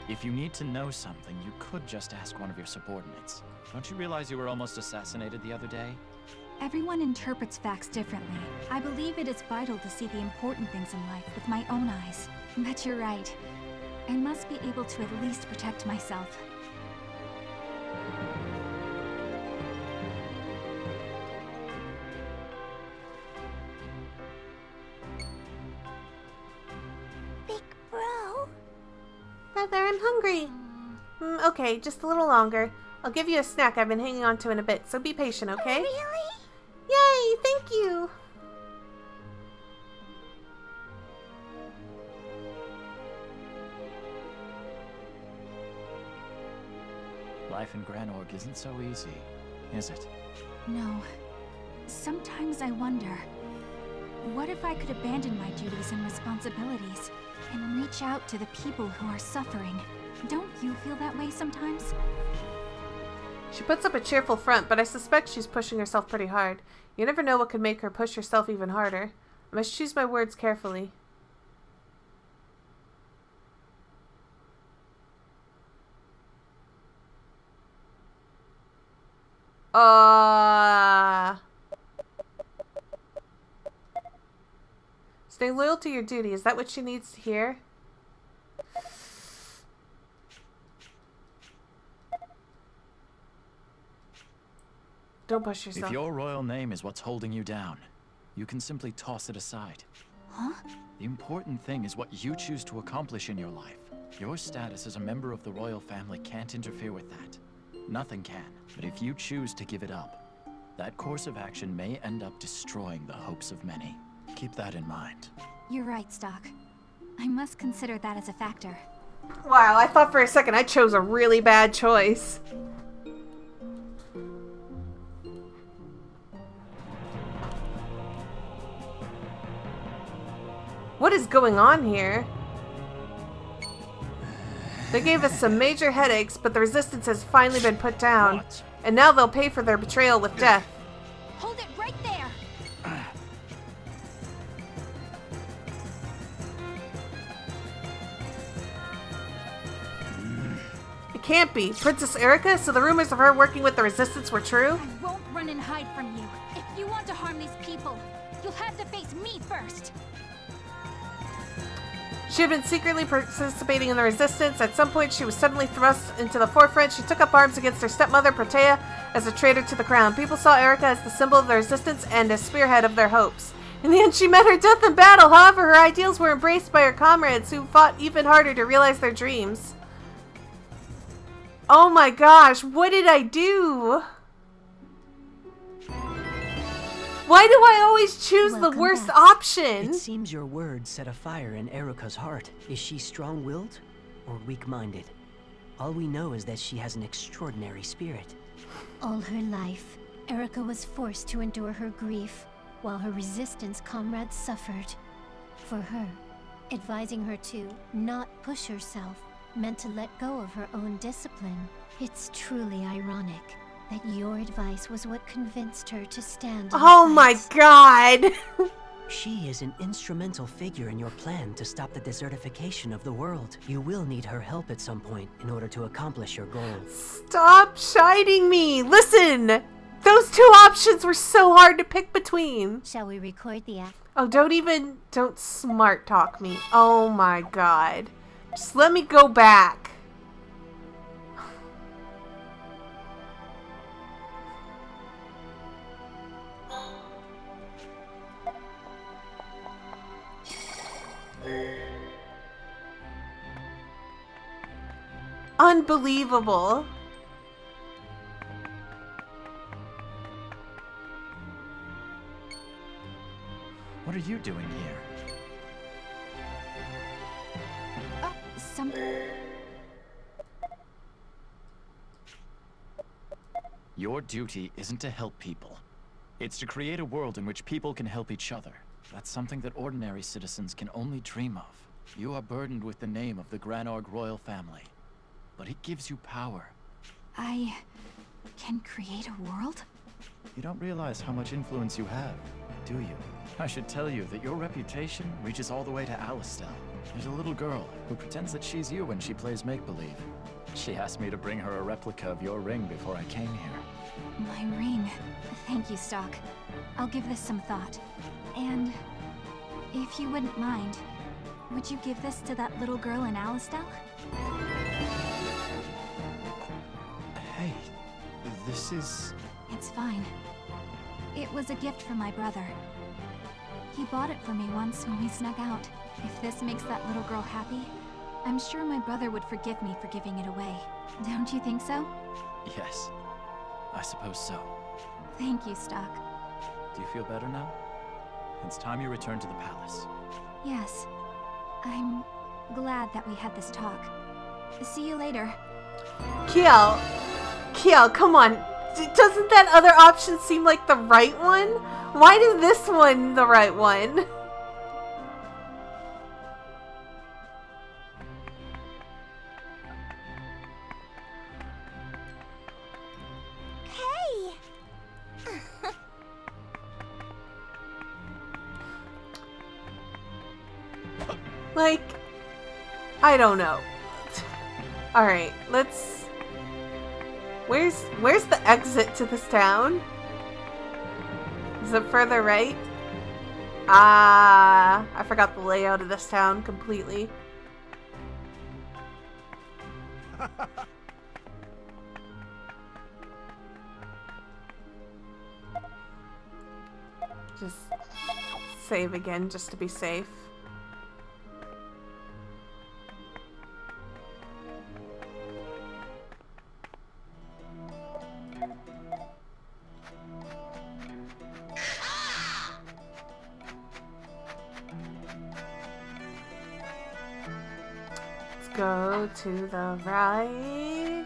If you need to know something, you could just ask one of your subordinates. Don't you realize you were almost assassinated the other day? Everyone interprets facts differently. I believe it is vital to see the important things in life with my own eyes. But you're right. I must be able to at least protect myself. Big bro? Brother, I'm hungry. Okay, just a little longer. I'll give you a snack I've been hanging on to in a bit, so be patient, okay? Really? Yay, thank you. Life in Granorg isn't so easy, is it? No. Sometimes I wonder, what if I could abandon my duties and responsibilities and reach out to the people who are suffering? Don't you feel that way sometimes? She puts up a cheerful front, but I suspect she's pushing herself pretty hard. You never know what could make her push herself even harder. I must choose my words carefully. Stay loyal to your duty. Is that what she needs to hear? Don't push yourself. If your royal name is what's holding you down, you can simply toss it aside. Huh? The important thing is what you choose to accomplish in your life. Your status as a member of the royal family can't interfere with that. Nothing can. But if you choose to give it up, that course of action may end up destroying the hopes of many. Keep that in mind. You're right, Stock. I must consider that as a factor. Wow, I thought for a second I chose a really bad choice. What is going on here? They gave us some major headaches, but the resistance has finally been put down. What? And now they'll pay for their betrayal with death. Hold it right there! It can't be. Princess Erica? So the rumors of her working with the resistance were true? I won't run and hide from you. If you want to harm these people, you'll have to face me first. She had been secretly participating in the resistance. At some point, she was suddenly thrust into the forefront. She took up arms against her stepmother, Protea, as a traitor to the crown. People saw Erica as the symbol of the resistance and a spearhead of their hopes. In the end, she met her death in battle. However, her ideals were embraced by her comrades, who fought even harder to realize their dreams. Oh my gosh, what did I do? Why do I always choose the worst option? It seems your words set a fire in Eruka's heart. Is she strong-willed or weak-minded? All we know is that she has an extraordinary spirit. All her life, Eruka was forced to endure her grief, while her resistance comrades suffered. For her, advising her to not push herself meant to let go of her own discipline. It's truly ironic that your advice was what convinced her to stand. Oh my god! She is an instrumental figure in your plan to stop the desertification of the world. You will need her help at some point in order to accomplish your goal. Stop chiding me! Listen! Those two options were so hard to pick between. Shall we record the act? Oh, don't smart talk me. Oh my god. Just let me go back. Unbelievable. What are you doing here? Your duty isn't to help people. It's to create a world in which people can help each other. That's something that ordinary citizens can only dream of. You are burdened with the name of the Granorg royal family, but it gives you power. I can create a world? You don't realize how much influence you have, do you? I should tell you that your reputation reaches all the way to Alistel. There's a little girl who pretends that she's you when she plays make-believe. She asked me to bring her a replica of your ring before I came here. My ring. Thank you, Stock. I'll give this some thought. And if you wouldn't mind, would you give this to that little girl in Alistel? Hey, this is... It's fine. It was a gift from my brother. He bought it for me once when we snuck out. If this makes that little girl happy, I'm sure my brother would forgive me for giving it away. Don't you think so? Yes, I suppose so. Thank you, Stock. Do you feel better now? It's time you return to the palace. Yes. I'm glad that we had this talk. See you later. Kiel, come on. Doesn't that other option seem like the right one? Why is this one the right one? Like, I don't know. Alright, let's... Where's the exit to this town? Is it further right? Ah, I forgot the layout of this town completely. Just save again, just to be safe. Go to the right.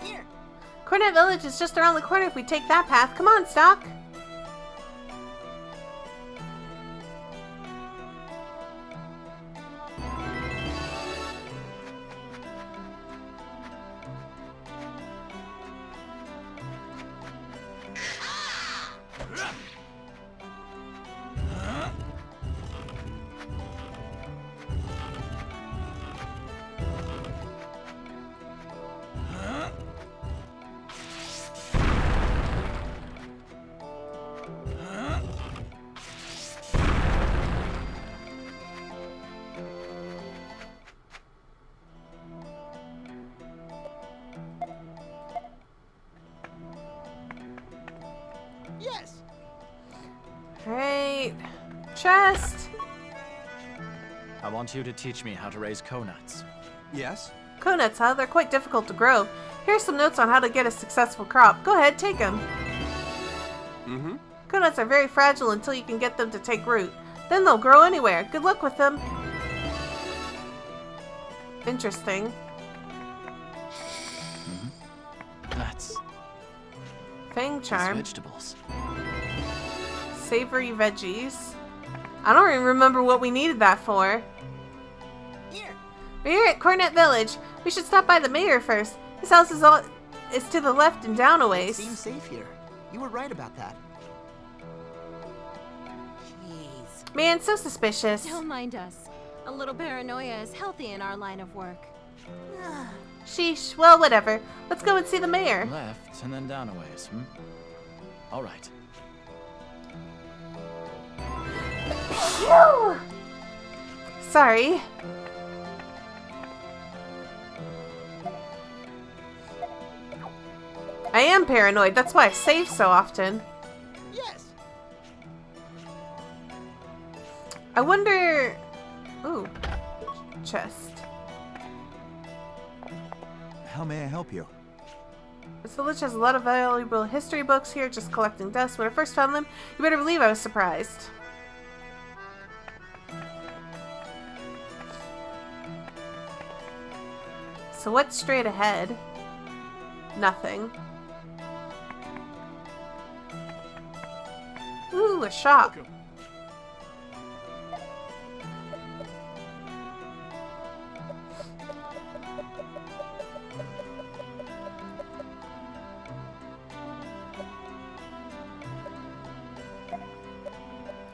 Here. Cornet Village is just around the corner if we take that path. Come on, Stock. Alright. Chest! I want you to teach me how to raise conuts. Yes? Conuts, huh? They're quite difficult to grow. Here's some notes on how to get a successful crop. Go ahead, take them. Mm-hmm. Conuts are very fragile until you can get them to take root. Then they'll grow anywhere. Good luck with them. Interesting. That's Fang charm. vegetables. Savory veggies. I don't even remember what we needed that for. We're here at Cornet Village. We should stop by the mayor first. His house is to the left and down a ways. It seems safe here. You were right about that. Jeez. Man, so suspicious. Don't mind us. A little paranoia is healthy in our line of work. Sheesh. Well, whatever. Let's go and see the mayor. Left and then down a ways, All right. Phew! Sorry. I am paranoid. That's why I save so often. Yes. I wonder... Ooh. Chest. How may I help you? This village has a lot of valuable history books here, just collecting dust. When I first found them, you better believe I was surprised. So what's straight ahead? Nothing. Ooh, a shop.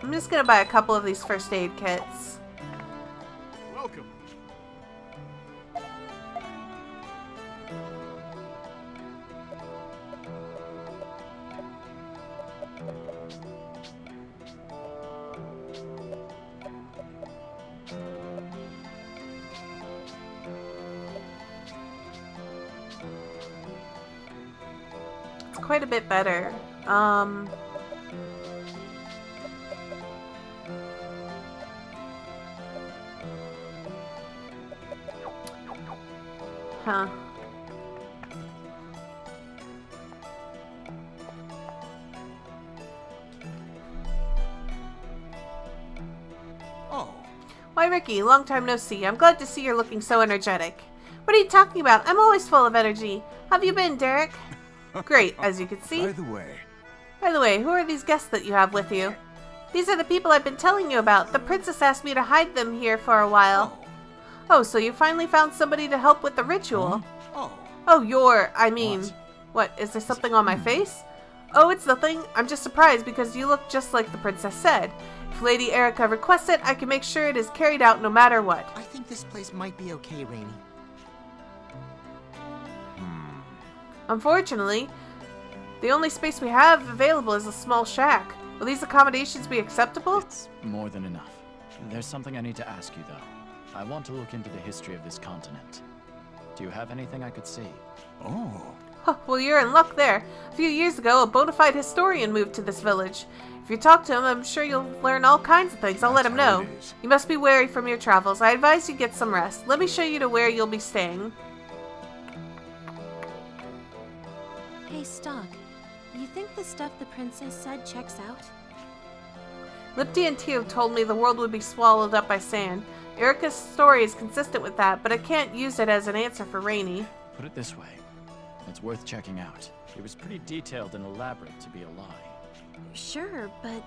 I'm just gonna buy a couple of these first aid kits. Welcome. It's quite a bit better. Huh. Oh. Why, Ricky, long time no see. I'm glad to see you're looking so energetic. What are you talking about? I'm always full of energy. How have you been, Derek? Great, as you can see. By the way, who are these guests that you have with you? These are the people I've been telling you about. The princess asked me to hide them here for a while. Oh, so you finally found somebody to help with the ritual? Oh, I mean, what, is there something on my face? Oh, it's nothing. I'm just surprised because you look just like the princess said. If Lady Erica requests it, I can make sure it is carried out no matter what. I think this place might be okay, Rainy. Unfortunately, the only space we have available is a small shack. Will these accommodations be acceptable? It's more than enough. There's something I need to ask you, though. I want to look into the history of this continent. Do you have anything I could see? Oh. Huh, well, you're in luck there. A few years ago, a bona fide historian moved to this village. If you talk to him, I'm sure you'll learn all kinds of things. I'll let him know. You must be wary from your travels. I advise you get some rest. Let me show you to where you'll be staying. Hey, Stock. You think the stuff the princess said checks out? Lipty and Tio told me the world would be swallowed up by sand. Erica's story is consistent with that, but I can't use it as an answer for Rainy. Put it this way. It's worth checking out. It was pretty detailed and elaborate to be a lie. Sure, but...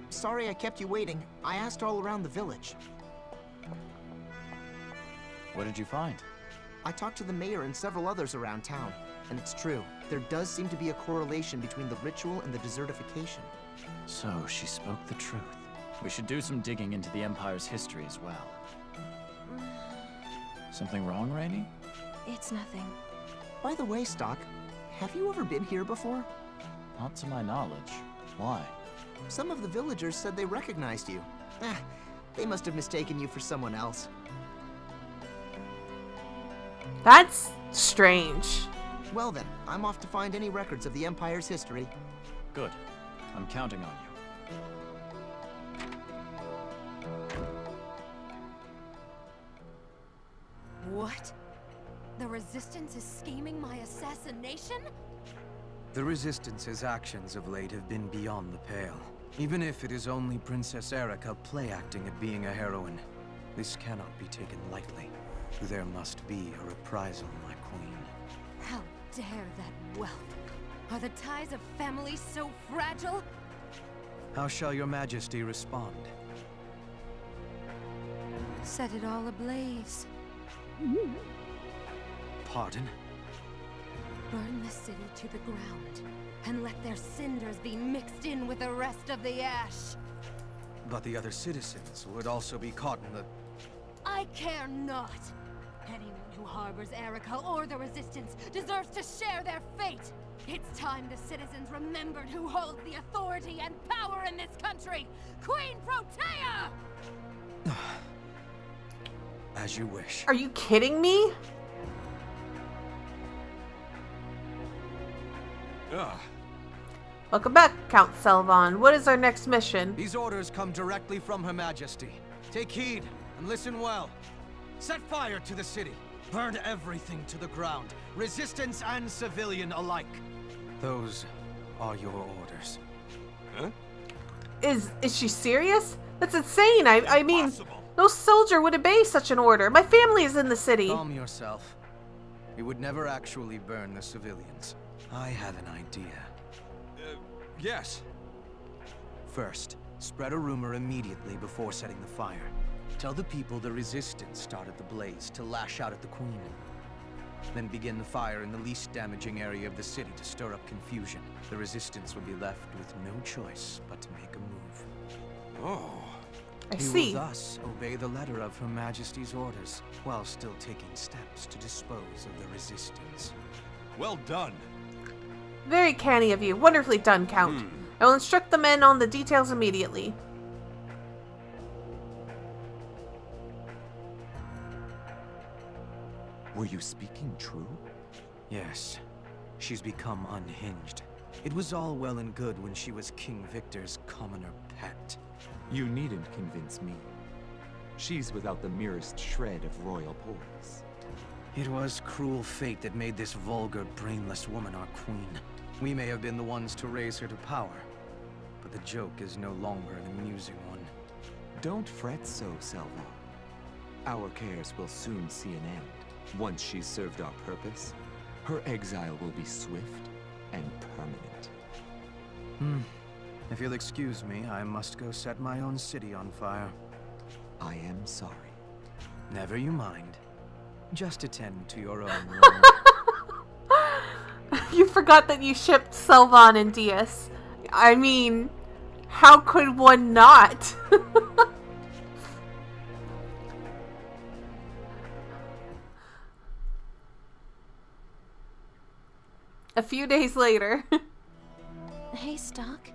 Sorry I kept you waiting. I asked all around the village. What did you find? I talked to the mayor and several others around town. And it's true. There does seem to be a correlation between the ritual and the desertification. So, she spoke the truth. We should do some digging into the Empire's history as well. Something wrong, Rainy? It's nothing. By the way, Stock, have you ever been here before? Not to my knowledge. Why? Some of the villagers said they recognized you. They must have mistaken you for someone else. That's strange. Well then, I'm off to find any records of the Empire's history. Good. I'm counting on you. What? The Resistance is scheming my assassination? The Resistance's actions of late have been beyond the pale. Even if it is only Princess Erica play-acting at being a heroine, this cannot be taken lightly. There must be a reprisal, my queen. How dare that whelp? Are the ties of family so fragile? How shall your majesty respond? Set it all ablaze. Pardon? Burn the city to the ground, and let their cinders be mixed in with the rest of the ash. But the other citizens would also be caught in the... I care not. Anyone who harbors Erica or the Resistance deserves to share their fate. It's time the citizens remembered who holds the authority and power in this country! Queen Protea! As you wish. Are you kidding me? Welcome back, Count Selvon. What is our next mission? These orders come directly from Her Majesty. Take heed and listen well. Set fire to the city. Burn everything to the ground. Resistance and civilian alike. Those are your orders. Huh? Is she serious? That's insane. I mean, no soldier would obey such an order. My family is in the city. Calm yourself. We would never actually burn the civilians. I have an idea. Yes. First, spread a rumor immediately before setting the fire. Tell the people the Resistance started the blaze to lash out at the Queen. Then begin the fire in the least damaging area of the city to stir up confusion. The Resistance will be left with no choice but to make a move. Oh. I He see. will thus obey the letter of Her Majesty's orders, while still taking steps to dispose of the Resistance. Well done. Very canny of you. Wonderfully done, Count. I will instruct the men on the details immediately. Were you speaking true? Yes. She's become unhinged. It was all well and good when she was King Victor's commoner pet. You needn't convince me. She's without the merest shred of royal poise. It was cruel fate that made this vulgar, brainless woman our queen. We may have been the ones to raise her to power, but the joke is no longer an amusing one. Don't fret so, Selva. Our cares will soon see an end. Once she's served our purpose, her exile will be swift and permanent. If you'll excuse me, I must go set my own city on fire. I am sorry. Never you mind. Just attend to your own room. You forgot that you shipped Selvon and Diaz. I mean, how could one not? A few days later. Hey, Stock.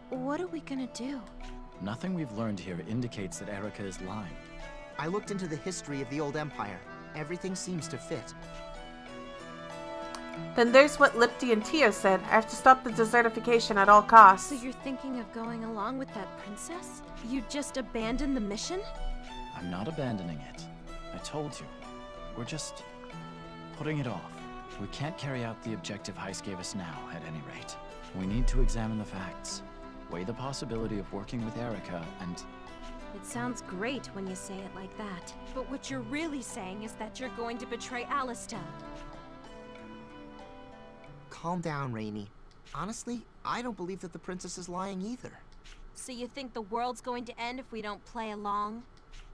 What are we gonna do? Nothing we've learned here indicates that Erica is lying. I looked into the history of the old empire. Everything seems to fit. Then there's what Lipti and Tio said. I have to stop the desertification at all costs. So you're thinking of going along with that princess? You just abandoned the mission? I'm not abandoning it. I told you. We're just putting it off. We can't carry out the objective Heist gave us now, at any rate. We need to examine the facts, weigh the possibility of working with Erica, and... It sounds great when you say it like that. But what you're really saying is that you're going to betray Alistair. Calm down, Rainey. Honestly, I don't believe that the princess is lying either. So you think the world's going to end if we don't play along?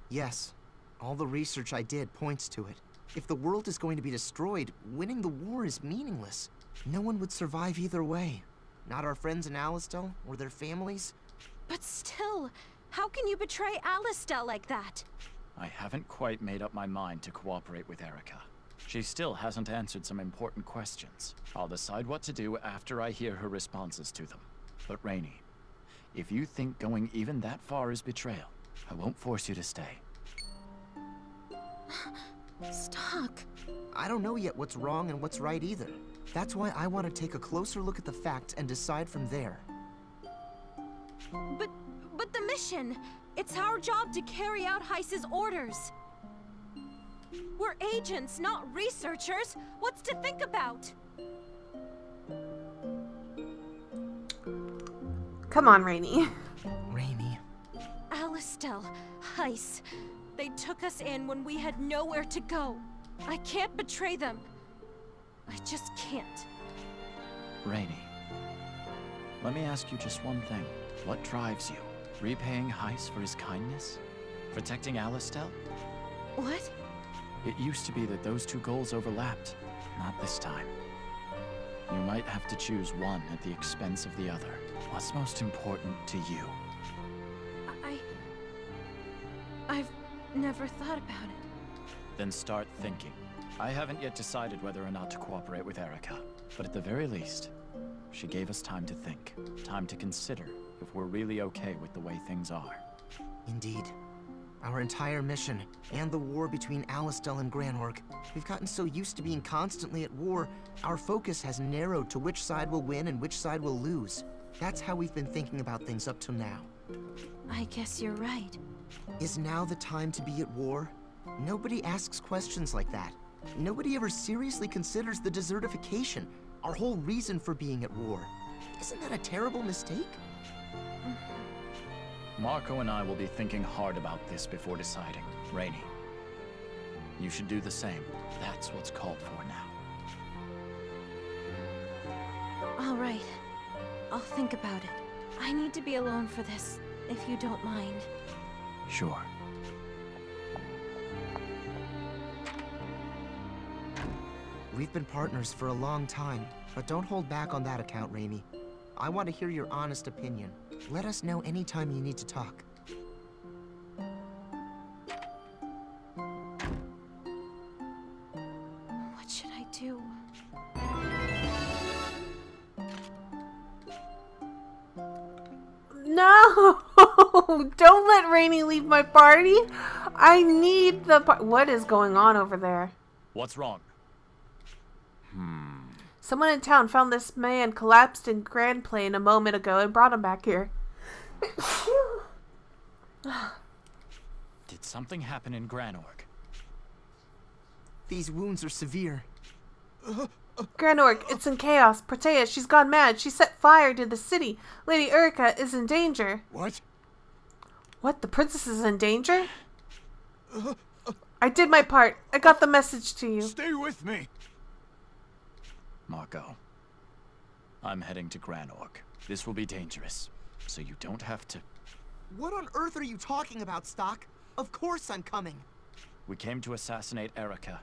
Yes. All the research I did points to it. If the world is going to be destroyed, winning the war is meaningless. No one would survive either way. Not our friends in Alistair or their families. But still, how can you betray Alistair like that? I haven't quite made up my mind to cooperate with Erica. She still hasn't answered some important questions. I'll decide what to do after I hear her responses to them. But Rainey, if you think going even that far is betrayal, I won't force you to stay. Stock. I don't know yet what's wrong and what's right either. That's why I want to take a closer look at the facts and decide from there. But the mission! It's our job to carry out Heiss's orders. We're agents, not researchers. What's to think about? Come on, Rainy. Rainy. Alistel, Heiss. They took us in when we had nowhere to go. I can't betray them. I just can't. Rainy, let me ask you just one thing. What drives you? Repaying Heiss for his kindness? Protecting Alistel? What? It used to be that those two goals overlapped. Not this time. You might have to choose one at the expense of the other. What's most important to you? I've never thought about it. Then start thinking. I haven't yet decided whether or not to cooperate with Erica, but at the very least, she gave us time to think, time to consider if we're really okay with the way things are. Indeed. Our entire mission, and the war between Alistel and Granorg, we've gotten so used to being constantly at war, our focus has narrowed to which side will win and which side will lose. That's how we've been thinking about things up till now. I guess you're right. Is now the time to be at war? Nobody asks questions like that. Nobody ever seriously considers the desertification, our whole reason for being at war. Isn't that a terrible mistake? Marco and I will be thinking hard about this before deciding. Rainy, you should do the same. That's what's called for now. All right. I'll think about it. I need to be alone for this, if you don't mind. Sure. We've been partners for a long time, but don't hold back on that account, Rainy. I want to hear your honest opinion. Let us know anytime you need to talk. What should I do? No! Don't let Rainy leave my party! I need the What is going on over there? What's wrong? Someone in town found this man collapsed in Grand Plain a moment ago and brought him back here. Did something happen in Granorg? These wounds are severe. Granorg, it's in chaos. Protea, she's gone mad. She set fire to the city. Lady Erica is in danger. What? What? The princess is in danger? I did my part. I got the message to you. Stay with me. Marco, I'm heading to Granorg. This will be dangerous, so you don't have to... What on earth are you talking about, Stock? Of course I'm coming. We came to assassinate Erica,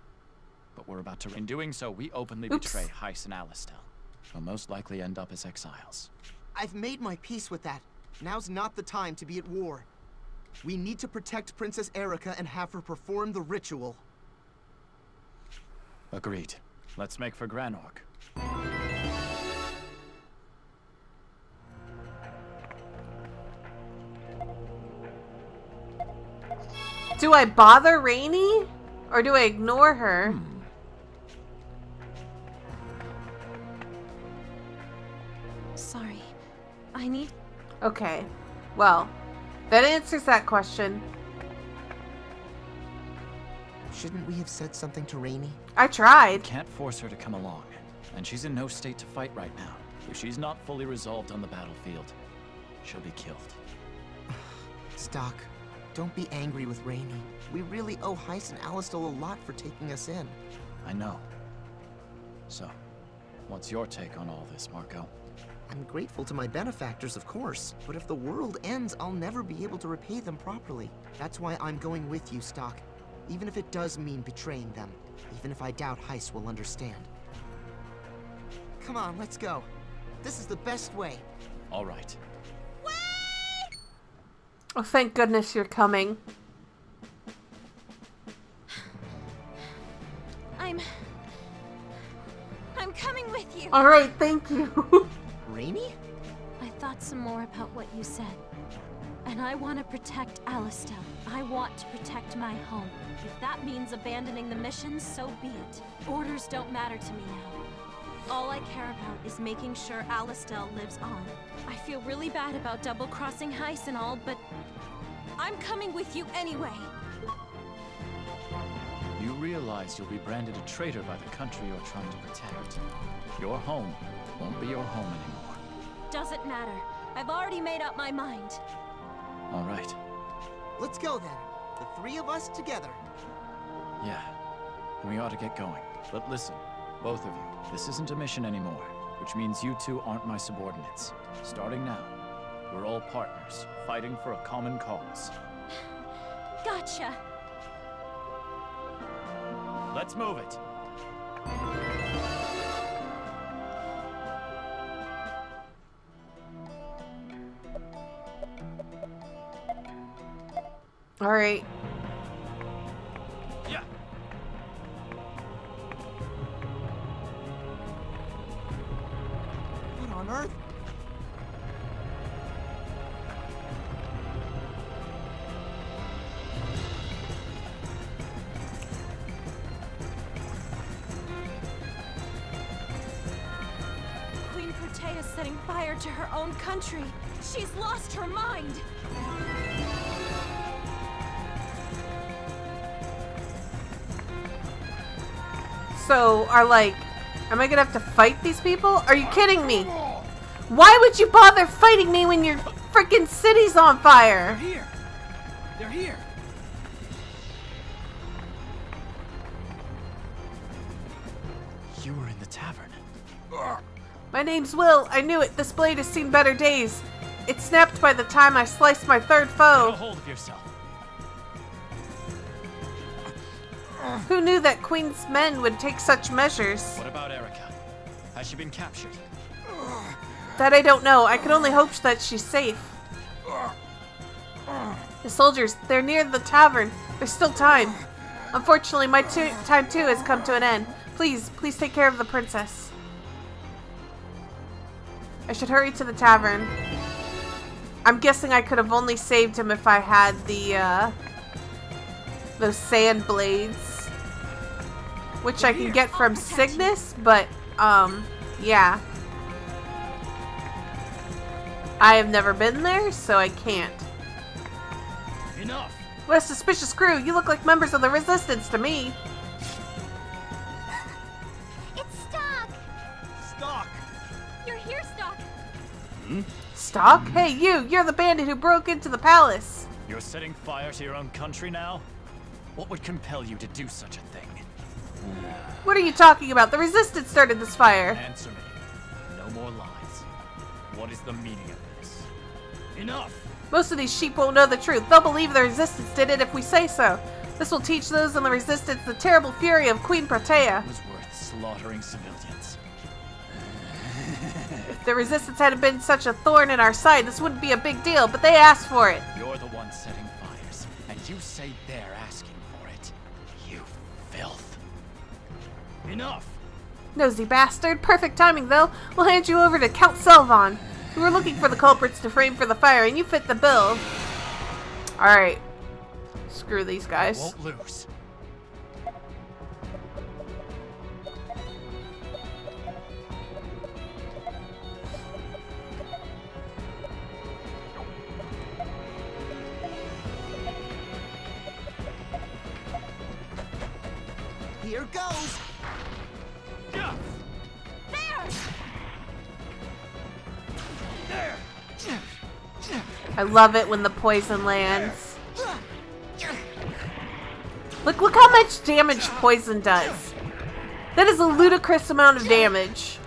but we're about to... In doing so, we openly betray Heiss and Alistel. We'll most likely end up as exiles. I've made my peace with that. Now's not the time to be at war. We need to protect Princess Erica and have her perform the ritual. Agreed. Let's make for Granorg. Do I bother Rainy? Or do I ignore her? Sorry. I need... Okay. Well, that answers that question. Shouldn't we have said something to Rainy? I tried. We can't force her to come along, and she's in no state to fight right now. If she's not fully resolved on the battlefield, she'll be killed. Stock, don't be angry with Rainy. We really owe Heiss and Alistel a lot for taking us in. I know. So, what's your take on all this, Marco? I'm grateful to my benefactors, of course, but if the world ends, I'll never be able to repay them properly. That's why I'm going with you, Stock. Even if it does mean betraying them. Even if I doubt Heiss will understand. Come on, let's go. This is the best way. All right. Oh, thank goodness you're coming. I'm coming with you. All right, thank you. Rainy? I thought some more about what you said. And I want to protect Alistel. I want to protect my home. If that means abandoning the mission, so be it. Orders don't matter to me now. All I care about is making sure Alistel lives on. I feel really bad about double-crossing Heiss and all, but I'm coming with you anyway. You realize you'll be branded a traitor by the country you're trying to protect. Your home won't be your home anymore. Doesn't matter. I've already made up my mind. All right. Let's go then. The three of us together. Yeah. We ought to get going. But listen, both of you, this isn't a mission anymore, which means you two aren't my subordinates. Starting now, we're all partners, fighting for a common cause. Gotcha. Let's move it. All right. Yeah. What on earth? Queen Protea's setting fire to her own country. She's lost her mind. So, am I gonna have to fight these people? Are you kidding me? Why would you bother fighting me when your freaking city's on fire? They're here. They're here. You were in the tavern. My name's Will. I knew it. This blade has seen better days. It snapped by the time I sliced my third foe. Get a hold of yourself. Who knew that Queen's men would take such measures? What about Erica? Has she been captured? That I don't know. I can only hope that she's safe. The soldiers, they're near the tavern. There's still time. Unfortunately, my time too has come to an end. Please take care of the princess. I should hurry to the tavern. I'm guessing I could have only saved him if I had those sand blades, which I can get from Cygnus, but yeah. I have never been there, so I can't. Enough. What a suspicious crew! You look like members of the Resistance to me. It's Stock! Stock! You're here, Stock! Hmm? Stock? Hey, you're the bandit who broke into the palace. You're setting fire to your own country now? What would compel you to do such a thing? What are you talking about? The Resistance started this fire. Answer me. No more lies. What is the meaning of this? Enough! Most of these sheep won't know the truth. They'll believe the Resistance did it if we say so. This will teach those in the Resistance the terrible fury of Queen Protea. It was worth slaughtering civilians. If the Resistance hadn't been such a thorn in our side, this wouldn't be a big deal, but they asked for it. You're the one setting fires, and you say they're asking for it. You filth. Enough! Nosy bastard. Perfect timing, though. We'll hand you over to Count Selvon. We were looking for the culprits to frame for the fire, and you fit the bill. Alright. Screw these guys. Won't lose. Here goes! Yeah. There! I love it when the poison lands. Look how much damage poison does. That is a ludicrous amount of damage.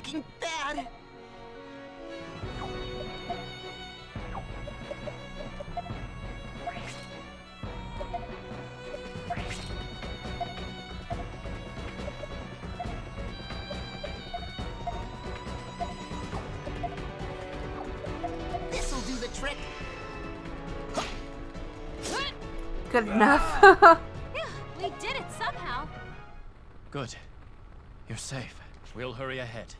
fucking bad! This'll do the trick! Good enough. Yeah, we did it somehow. Good. You're safe. We'll hurry ahead.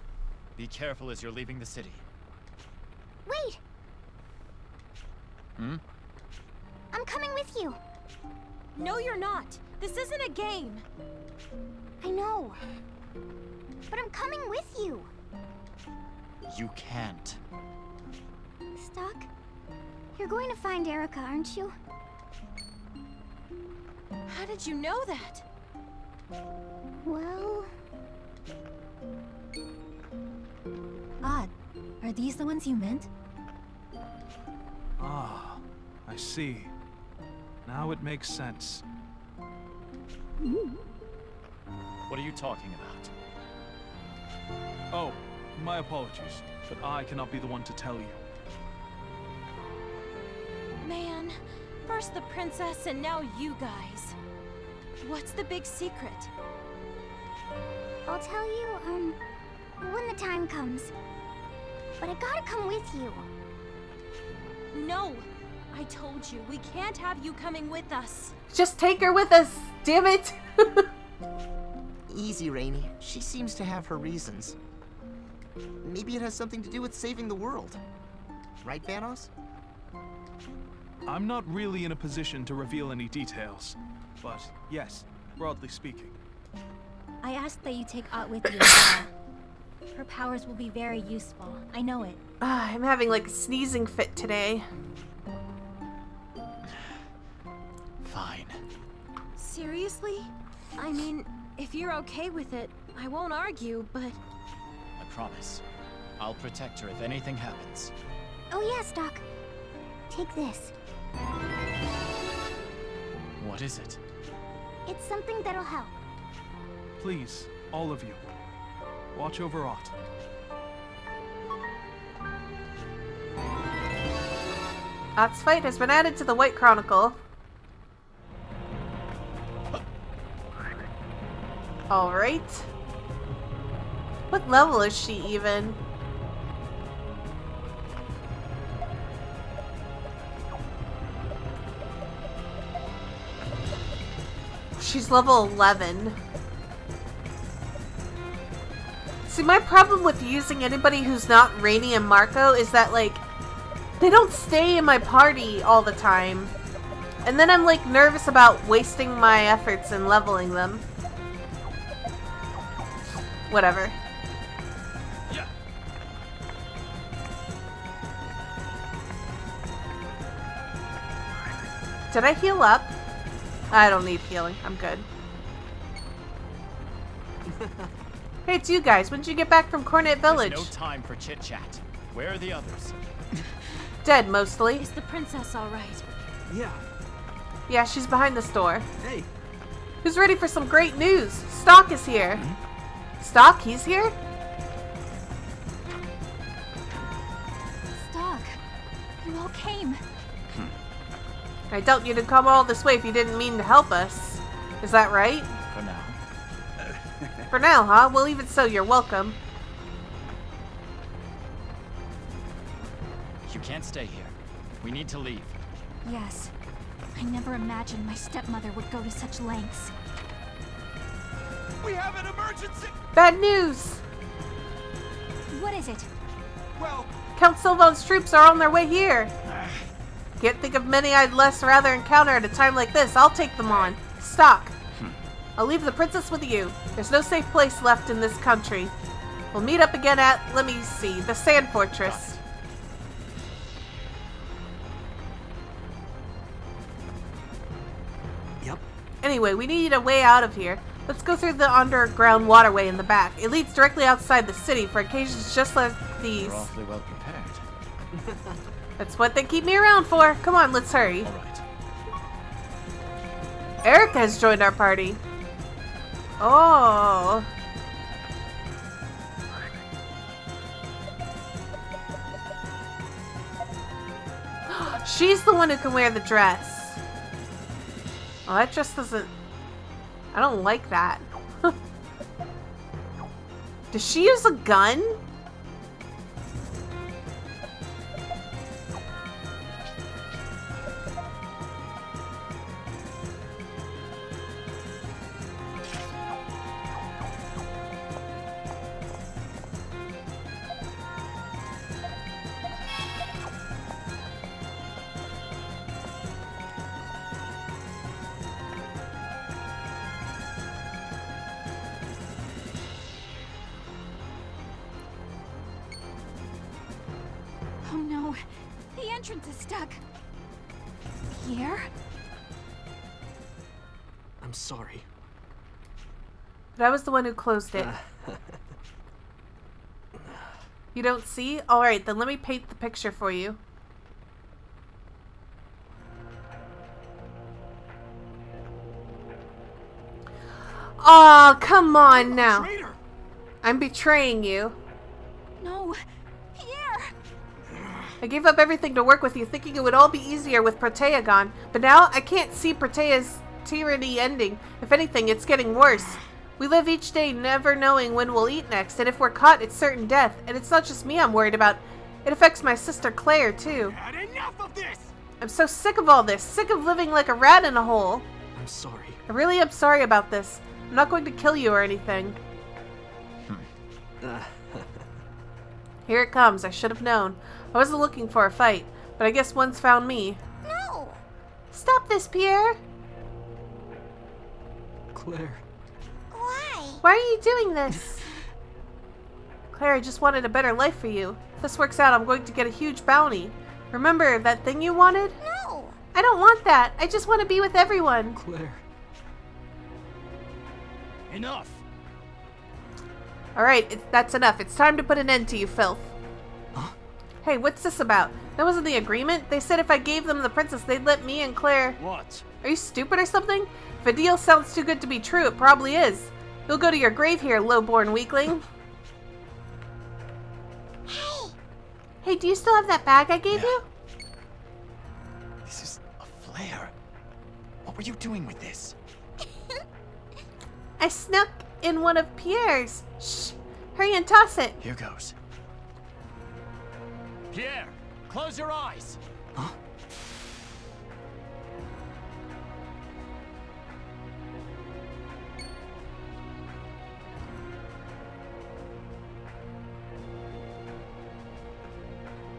Be careful as you're leaving the city. Wait! Hmm? I'm coming with you. No, you're not. This isn't a game. I know. But I'm coming with you. You can't. Stock, you're going to find Erica, aren't you? How did you know that? Well... Odd. Are these the ones you meant? Ah, I see. Now it makes sense. What are you talking about? Oh, my apologies, but I cannot be the one to tell you. Man, first the princess and now you guys. What's the big secret? I'll tell you, when the time comes. But I gotta come with you. No! I told you, we can't have you coming with us. Just take her with us, damn it! Easy, Rainy. She seems to have her reasons. Maybe it has something to do with saving the world. Right, Vanos? I'm not really in a position to reveal any details, but yes, broadly speaking. I asked that you take Ott with you. Her powers will be very useful. I know it. I'm having like a sneezing fit today. Fine. Seriously? I mean, if you're okay with it, I won't argue, but... I promise. I'll protect her if anything happens. Oh yes, Doc. Take this. What is it? It's something that'll help. Please, all of you, watch over Ott. Ott's fight has been added to the White Chronicle. Alright. What level is she even? She's level 11. See, my problem with using anybody who's not Rainy and Marco is that, like, they don't stay in my party all the time. And then I'm, like, nervous about wasting my efforts in leveling them. Whatever. Yeah. Did I heal up? I don't need healing. I'm good. Hey, it's you guys. When did you get back from Cornet Village? There's no time for chit-chat. Where are the others? Dead, mostly. Is the princess alright? Yeah. Yeah, she's behind the store. Hey. Who's ready for some great news? Stock is here. Hmm? Stock, he's here? Stock, you all came. I doubt you'd come all this way if you didn't mean to help us. Is that right? For now. For now, huh? Well, even so, you're welcome. You can't stay here. We need to leave. Yes. I never imagined my stepmother would go to such lengths. We have an emergency! Bad news! What is it? Well... Count Sylvan's troops are on their way here. Can't think of many I'd less rather encounter at a time like this. I'll take them on. Stock. I'll leave the princess with you. There's no safe place left in this country. We'll meet up again at, let me see, the Sand Fortress. Yep. Anyway, we need a way out of here. Let's go through the underground waterway in the back. It leads directly outside the city for occasions just like these. You're awfully well prepared. That's what they keep me around for. Come on, let's hurry. All right. Erica has joined our party. Oh. She's the one who can wear the dress. Oh, that just doesn't... I don't like that. Does she use a gun? Oh no, the entrance is stuck. Pierre? I'm sorry. But I was the one who closed it. You don't see? Alright, then let me paint the picture for you. Oh, come on now. I'm betraying you. No, Pierre! I gave up everything to work with you, thinking it would all be easier with Protea gone. But now, I can't see Protea's tyranny ending. If anything, it's getting worse. We live each day never knowing when we'll eat next, and if we're caught, it's certain death. And it's not just me I'm worried about. It affects my sister Claire, too. Had enough of this! I'm so sick of all this. Sick of living like a rat in a hole. I'm sorry. I really am sorry about this. I'm not going to kill you or anything. Here it comes. I should have known. I wasn't looking for a fight, but I guess one's found me. No! Stop this, Pierre! Claire. Why? Why are you doing this? Claire, I just wanted a better life for you. If this works out, I'm going to get a huge bounty. Remember that thing you wanted? No! I don't want that. I just want to be with everyone. Claire. Enough! Alright, that's enough. It's time to put an end to you, filth. Huh? Hey, what's this about? That wasn't the agreement? They said if I gave them the princess, they'd let me and Claire... What? Are you stupid or something? If a deal sounds too good to be true, it probably is. You'll go to your grave here, low-born weakling. Hey! Hey, do you still have that bag I gave you? This is a flare. What were you doing with this? I snuck in one of Pierre's. Shh! Hurry and toss it. Here goes. Pierre, close your eyes! Huh?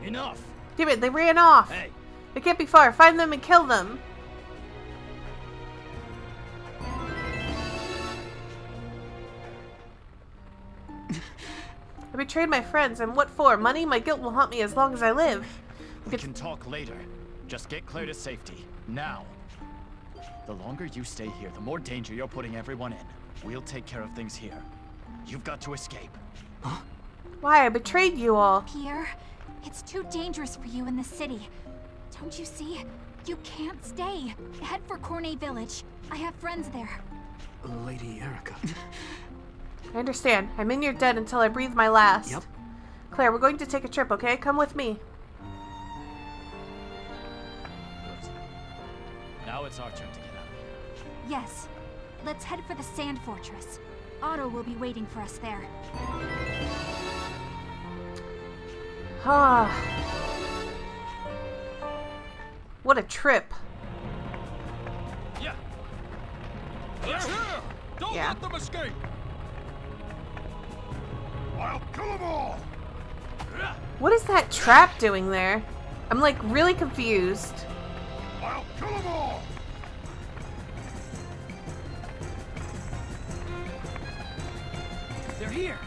Enough! Damn it, they ran off. Hey! They can't be far. Find them and kill them. I betrayed my friends, and what for? Money? My guilt will haunt me as long as I live. We can talk later. Just get Claire to safety. Now. The longer you stay here, the more danger you're putting everyone in. We'll take care of things here. You've got to escape. Huh? Why? I betrayed you all. Pierre, it's too dangerous for you in the city. Don't you see? You can't stay. Head for Cornet Village. I have friends there. Lady Erica. I understand. I'm in your debt until I breathe my last. Yep. Claire, we're going to take a trip, okay? Come with me. Good. Now it's our turn to get out of here. Yes. Let's head for the Sand Fortress. Otto will be waiting for us there. Ah. What a trip. Yeah! They're here! Don't let them escape! I'll kill them all! What is that trap doing there? I'm like really confused. I'll kill them all! They're here!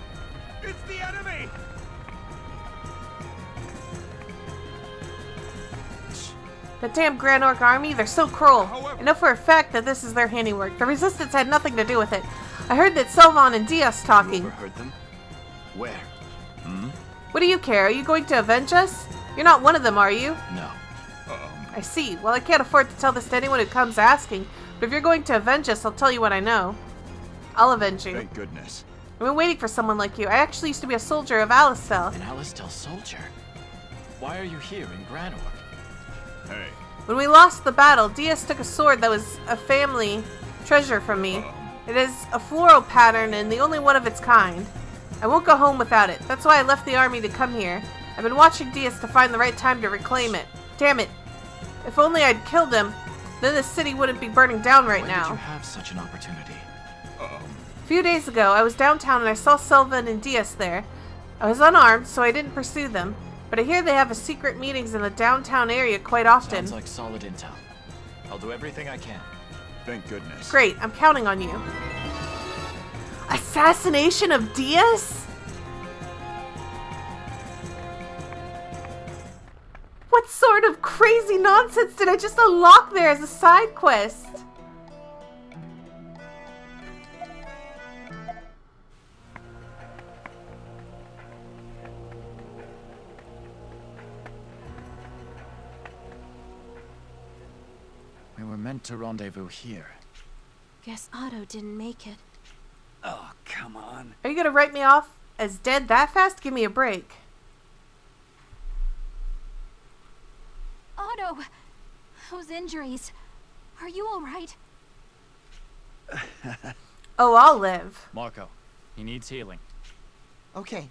It's the enemy! The damn Grand Orc army, they're so cruel. I know for a fact that this is their handiwork. The Resistance had nothing to do with it. I heard that Sylvan and Diaz talking. You overheard them? Where? Hmm? What do you care? Are you going to avenge us? You're not one of them, are you? No. I see. Well, I can't afford to tell this to anyone who comes asking. But if you're going to avenge us, I'll tell you what I know. I'll avenge you. Thank goodness. I've been waiting for someone like you. I actually used to be a soldier of Alistel. An Alistel soldier? Why are you here in Granorg? Hey. When we lost the battle, Diaz took a sword that was a family treasure from me. It is a floral pattern and the only one of its kind. I won't go home without it. That's why I left the army to come here. I've been watching Diaz to find the right time to reclaim it. Damn it. If only I'd killed him, then the city wouldn't be burning down right now. When did you have such an opportunity? A few days ago, I was downtown and I saw Sylvan and Diaz there. I was unarmed, so I didn't pursue them. But I hear they have a secret meetings in the downtown area quite often. Sounds like solid intel. I'll do everything I can. Thank goodness. Great, I'm counting on you. Assassination of Diaz? What sort of crazy nonsense did I just unlock there as a side quest? We were meant to rendezvous here. Guess Otto didn't make it. Oh, come on. Are you gonna write me off as dead that fast? Give me a break. Otto! Those injuries. Are you alright? Oh, I'll live. Marco, he needs healing. Okay.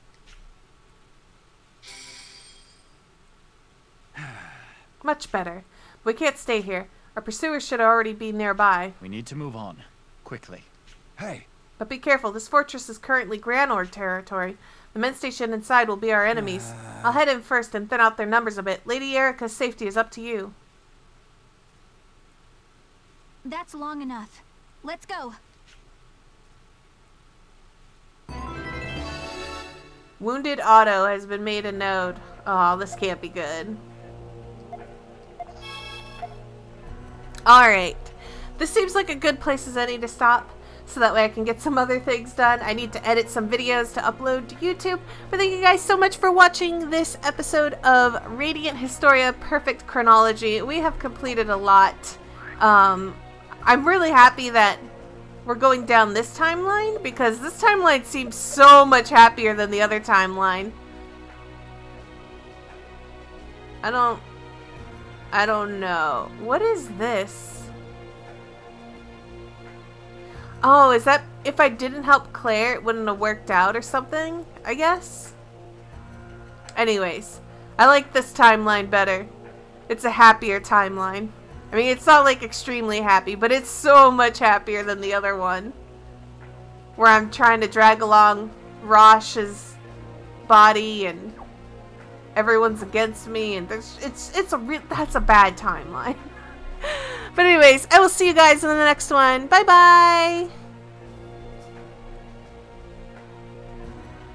Much better. We can't stay here. Our pursuers should already be nearby. We need to move on. Quickly. Hey. But be careful. This fortress is currently Granorg territory. The men stationed inside will be our enemies. I'll head in first and thin out their numbers a bit. Lady Erica's safety is up to you. That's long enough. Let's go. Wounded Otto has been made a node. Oh, this can't be good. Alright. This seems like a good place as any to stop. So that way I can get some other things done. I need to edit some videos to upload to YouTube. But thank you guys so much for watching this episode of Radiant Historia Perfect Chronology. We have completed a lot. I'm really happy that we're going down this timeline, because this timeline seems so much happier than the other timeline. I don't know. What is this? Oh, is that if I didn't help Claire, it wouldn't have worked out or something? I guess? Anyways, I like this timeline better. It's a happier timeline. I mean, it's not like extremely happy, but it's so much happier than the other one. Where I'm trying to drag along Rosh's body and everyone's against me, and that's a bad timeline. But anyways, I will see you guys in the next one. Bye bye.